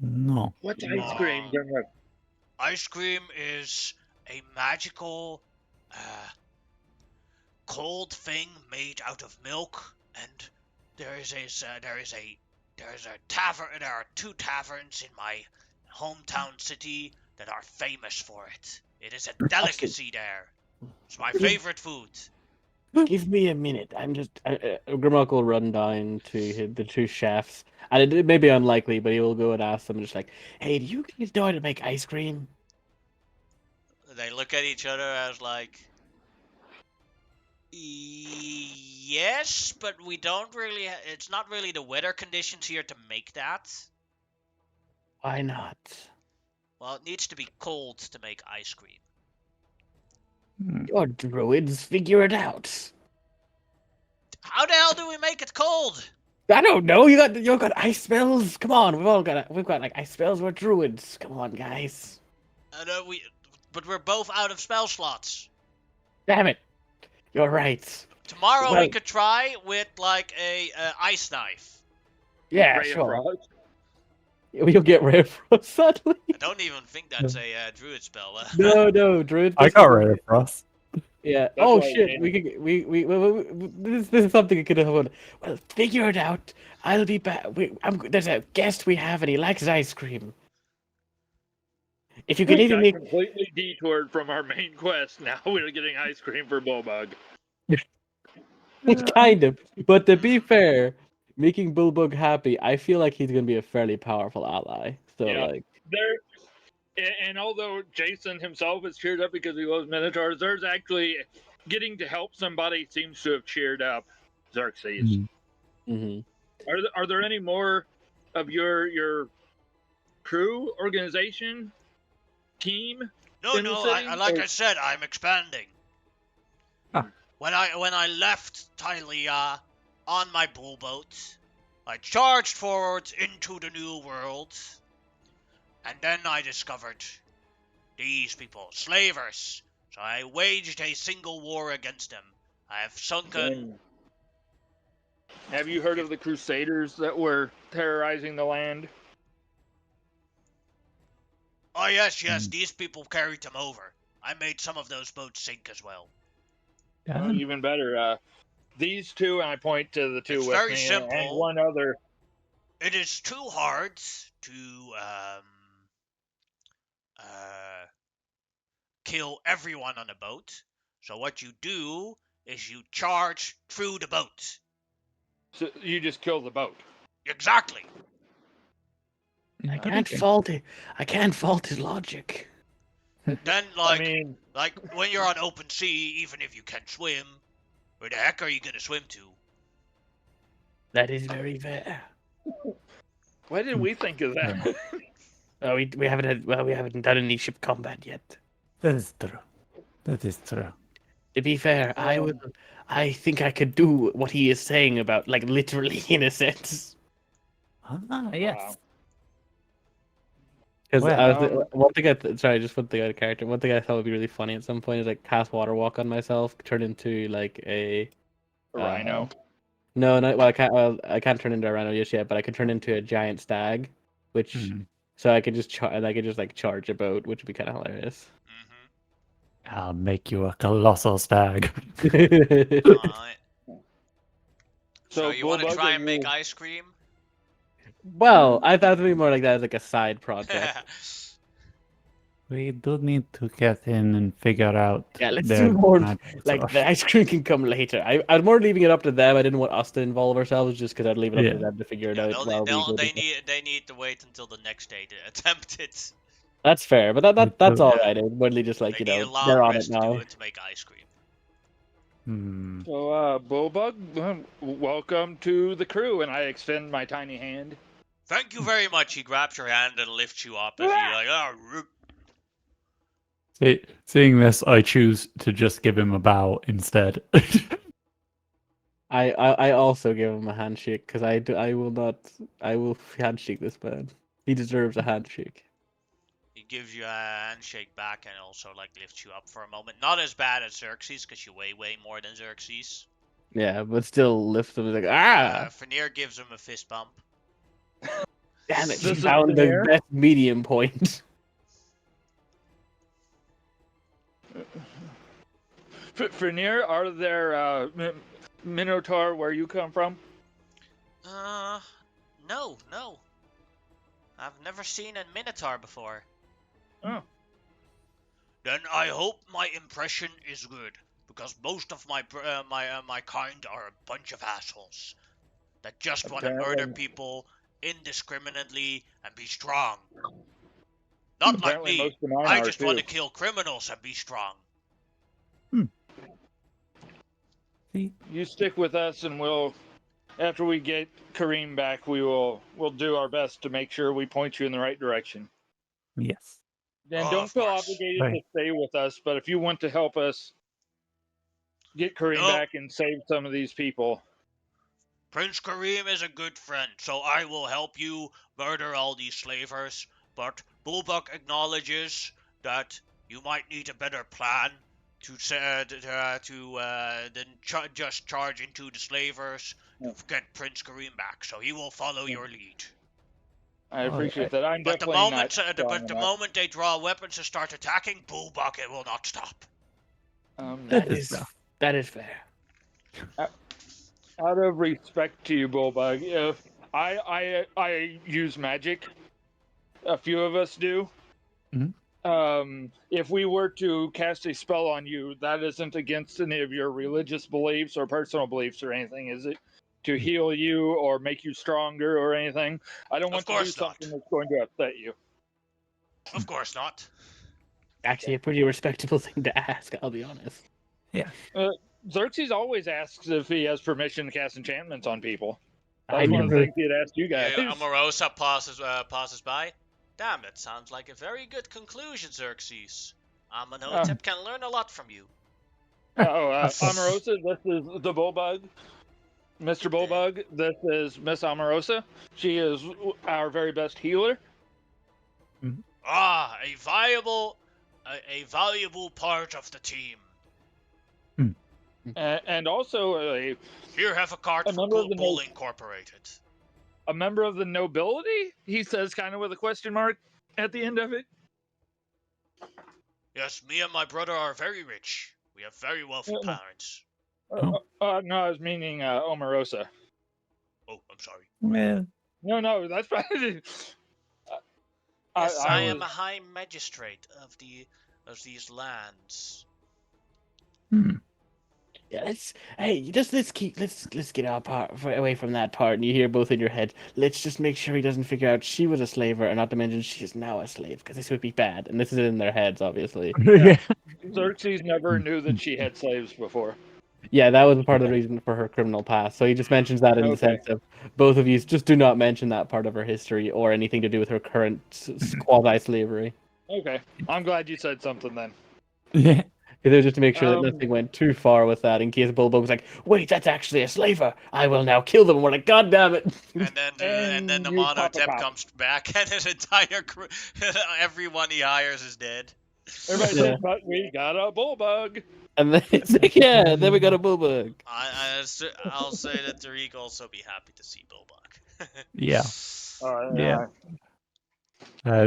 No. What's ice cream? Ice cream is a magical, cold thing made out of milk, and there is a tavern. There are 2 taverns in my hometown city that are famous for it. It is a delicacy there. It's my favorite food. Give me a minute. I'm just. Grimlock will run down to the 2 chefs, and it may be unlikely, but he will go and ask them, just like, "Hey, do you guys know how to make ice cream?" They look at each other as like, yes, but we don't really. It's not really the weather conditions here to make that. Why not? Well, it needs to be cold to make ice cream. Your druids, figure it out. How the hell do we make it cold? I don't know. You got ice spells. Come on, we've got like ice spells. We're druids. Come on, guys. But we're both out of spell slots. Damn it. You're right. Tomorrow Well- we could try with like a ice knife. Yeah, Ray of sure. Frost? You'll get rare frost, sadly. I don't even think that's a druid spell. No, druid. I got rid of Frost. Yeah. That's Oh why we shit. need We could. This is something we could have. Well, figure it out. I'll be back. There's a guest we have, and he likes ice cream. If you could We even got make. completely detoured from our main quest. Now we're getting ice cream for Bullbug. Kind of. But to be fair, making Bullbug happy, I feel like he's gonna be a fairly powerful ally. So Yeah. like. And although Jason himself is cheered up because he loves Minotaurs, there's actually getting to help somebody seems to have cheered up Xerxes. Mhm. Are there any more of your crew, organization, team? No, in the no. city, Like or- I said, I'm expanding. Ah. When I left Tylea on my bull boat, I charged forwards into the new world, and then I discovered these people, slavers. So I waged a single war against them. I have sunken. Have you heard of the Crusaders that were terrorizing the land? Oh yes, these people carried them over. I made some of those boats sink as well. Oh, even better. These 2, and I point to the 2 It's with very me, simple. and one other. It is too hard to kill everyone on a boat. So what you do is you charge through the boat. So you just kill the boat. Exactly. I can't fault it. I can't fault his logic. Then I mean, like when you're on open sea, even if you can swim, where the heck are you gonna swim to? That is very fair. why did we think of that? Oh, we haven't done any ship combat yet. That is true. That is true. To be fair, I think I could do what he is saying about, like, literally in a sense. Ah, yes. Because Well, one thing just one thing out of character. One thing I thought would be really funny at some point is like cast water walk on myself, turn into like a Rhino. No, not well. I can't. Well, I can't turn into a rhino just yet, but I could turn into a giant stag, which Mhm. so I could just like charge a boat, which would be kind of hilarious. I'll make you a colossal stag. Alright. So So you want to Bullbug, try are and make you- ice cream? Well, I thought it would be more like that as like a side project. We do need to get in and figure out. Yeah, let's their do more. magic Like source. the ice cream can come later. I'm more leaving it up to them. I didn't want us to involve ourselves just because I'd leave it up to Yeah. them to figure it Yeah, out. While we go they need to wait until the next day to attempt it. That's fair, but that's So- all right. It's mainly just like They need a long they're on it rest to now. do it to make ice cream. Hmm. So, Bullbug, welcome to the crew, and I extend my tiny hand. Thank you very much. He grabs your hand and lifts you up as he like, Seeing this, I choose to just give him a bow instead. I also give him a handshake because I will handshake this man. He deserves a handshake. He gives you a handshake back and also like lifts you up for a moment. Not as bad as Xerxes because you weigh way more than Xerxes. Yeah, but still lifts him like Fenrir gives him a fist bump. damn it! This He is found the Fenrir? best medium point. Fenrir, are there Minotaur where you come from? No. I've never seen a Minotaur before. Oh. Then I hope my impression is good, because most of my kind are a bunch of assholes that just want to murder Apparently- people indiscriminately and be strong. Not like Apparently me. most of mine I are, just want too. to kill criminals and be strong. You stick with us, and after we get Kareem back, we'll do our best to make sure we point you in the right direction. Yes. And Oh, don't of feel course. obligated Right. to stay with us, but if you want to help us get Kareem No. back and save some of these people, Prince Kareem is a good friend, so I will help you murder all these slavers. But Bulbuck acknowledges that you might need a better plan to than just charge into the slavers to get Prince Kareem back. So he will follow your lead. I Oh, appreciate that. I'm But the definitely moment not strong enough. moment they draw weapons and start attacking, Bulbuck, it will not stop. That It is is rough. that is fair. Out of respect to you, Bullbug, if I use magic, a few of us do. Mhm. If we were to cast a spell on you, that isn't against any of your religious beliefs or personal beliefs or anything, is it? To heal you or make you stronger or anything. I don't want to do course not. something that's going to upset you. Of course not. Actually, a pretty respectable thing to ask. I'll be honest. Xerxes always asks if he has permission to cast enchantments on people. I That's one of the never. things he had asked you guys. Amorosa passes by. Damn, that sounds like a very good conclusion, Xerxes. Amenhotep can learn a lot from you. Omarosa, this is the Bullbug. Mr. Bullbug, this is Miss Omarosa. She is our very best healer. Ah, a valuable part of the team. And also Here, have a card A for member of the Bull Incorporated. a member of the nobility, he says, kind of with a question mark at the end of it. Yes, me and my brother are very rich. We have very wealthy parents. No, I was meaning Omarosa. Oh, I'm sorry. Well, No, that's fine. Yes, I am was- a high magistrate of these lands. Yeah, let's get our part away from that part. And you hear both in your head. Let's just make sure he doesn't figure out she was a slaver, and not to mention she is now a slave, because this would be bad. And this is in their heads, obviously. Xerxes never knew that she had slaves before. Yeah, that was part of the reason for her criminal past. So he just mentions that in the Okay. sense of both of you just do not mention that part of her history or anything to do with her current quasi-slavery. Okay, I'm glad you said something then. yeah. It was just to make sure that Um, nothing went too far with that, in case Bulbo was like, "Wait, that's actually a slaver. I will now kill them." And we're like, "God damn it!" And then the you pop a Monotep cop. comes back, and his entire crew, everyone he hires is dead. Everybody Yeah. says, but we got a Bullbug. And then it's like, "Yeah." Then we got a Bulbug. I'll say that Tariq also be happy to see Bulbuck. Yeah. Yeah.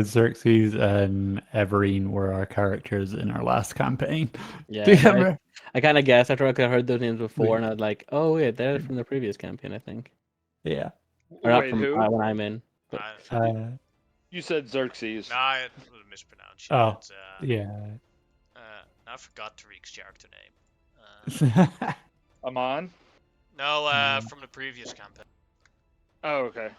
Xerxes and Everine were our characters in our last campaign. Yeah, Do you I, remember? I kind of guessed after I heard those names before, and I was like, "Oh wait, they're from the previous campaign, I think." Yeah. Or not Wait, from who? when I'm in. But You said Xerxes. Nah, it was mispronounced. Oh. It's, yeah. I forgot Tariq's character name. Amon? No, from the previous campaign. Oh, okay.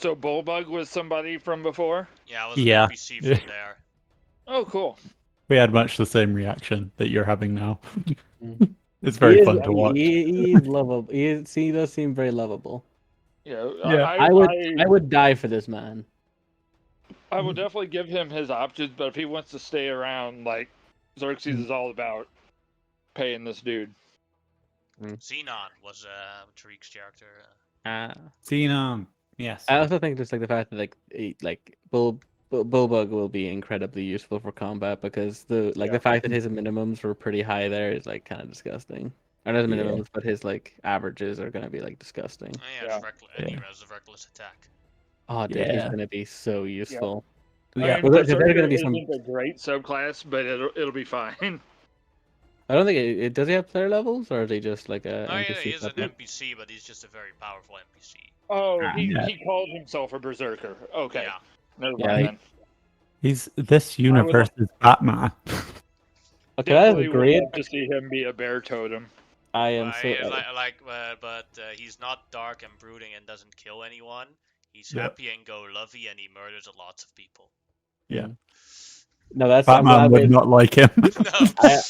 So Bullbug was somebody from before? Yeah, I was an Yeah. NPC from there. Oh, cool. We had much the same reaction that you're having now. Mm. It's very He is, fun to watch. he is lovable. He does seem very lovable. Yeah, Yeah. I would die for this man. I will definitely give him his options, but if he wants to stay around, like Xerxes is all about paying this dude. Xenon was Tariq's character. Xenon. Yes. I also think just like the fact that Bullbug will be incredibly useful for combat because the fact that his minimums were pretty high there is like kind of disgusting. Or not his Yeah. minimums, but his like averages are gonna be like disgusting. Oh, yeah, and he Yeah. has a reckless attack. Oh, dude, he's Yeah. gonna be so useful. Yeah. I mean, Well, there's Berserker gonna be some. isn't a great subclass, but it'll be fine. I don't think it does. He have player levels, or is he just like a Oh, yeah, NPC? he is an puppet? NPC, but he's just a very powerful NPC. Oh, Yeah. he called himself a Berserker. Okay, Yeah. never Yeah, mind he- then. He's this universe's Batman. Okay, that is Definitely would great. love to see him be a bear totem. I am But so. he's not dark and brooding and doesn't kill anyone. He's Yeah. happy and go lovey, and he murders lots of people. Yeah. No, that's. I'm Batman glad would not like him. No.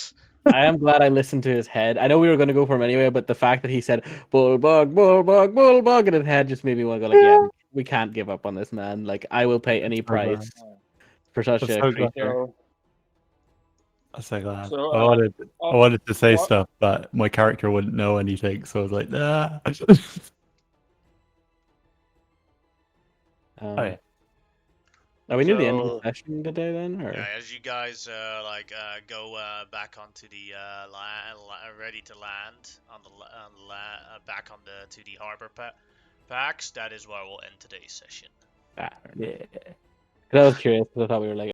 I am glad I listened to his head. I know we were going to go for him anyway, but the fact that he said "bullbug, bullbug, bullbug" in his head just made me want to go like, yeah, we can't give up on this man. Like, I will pay any price for such I'm a so glad. creature. So, I'm so glad. So, I wanted to say what- stuff, but my character wouldn't know anything, so I was like, nah. Oh, yeah. Are we near the end of the So- session today then, or? Yeah, as you guys go back onto the ready to land on back on to the harbor packs, that is where we'll end today's session. Ah, Yeah. I was curious because I thought we were like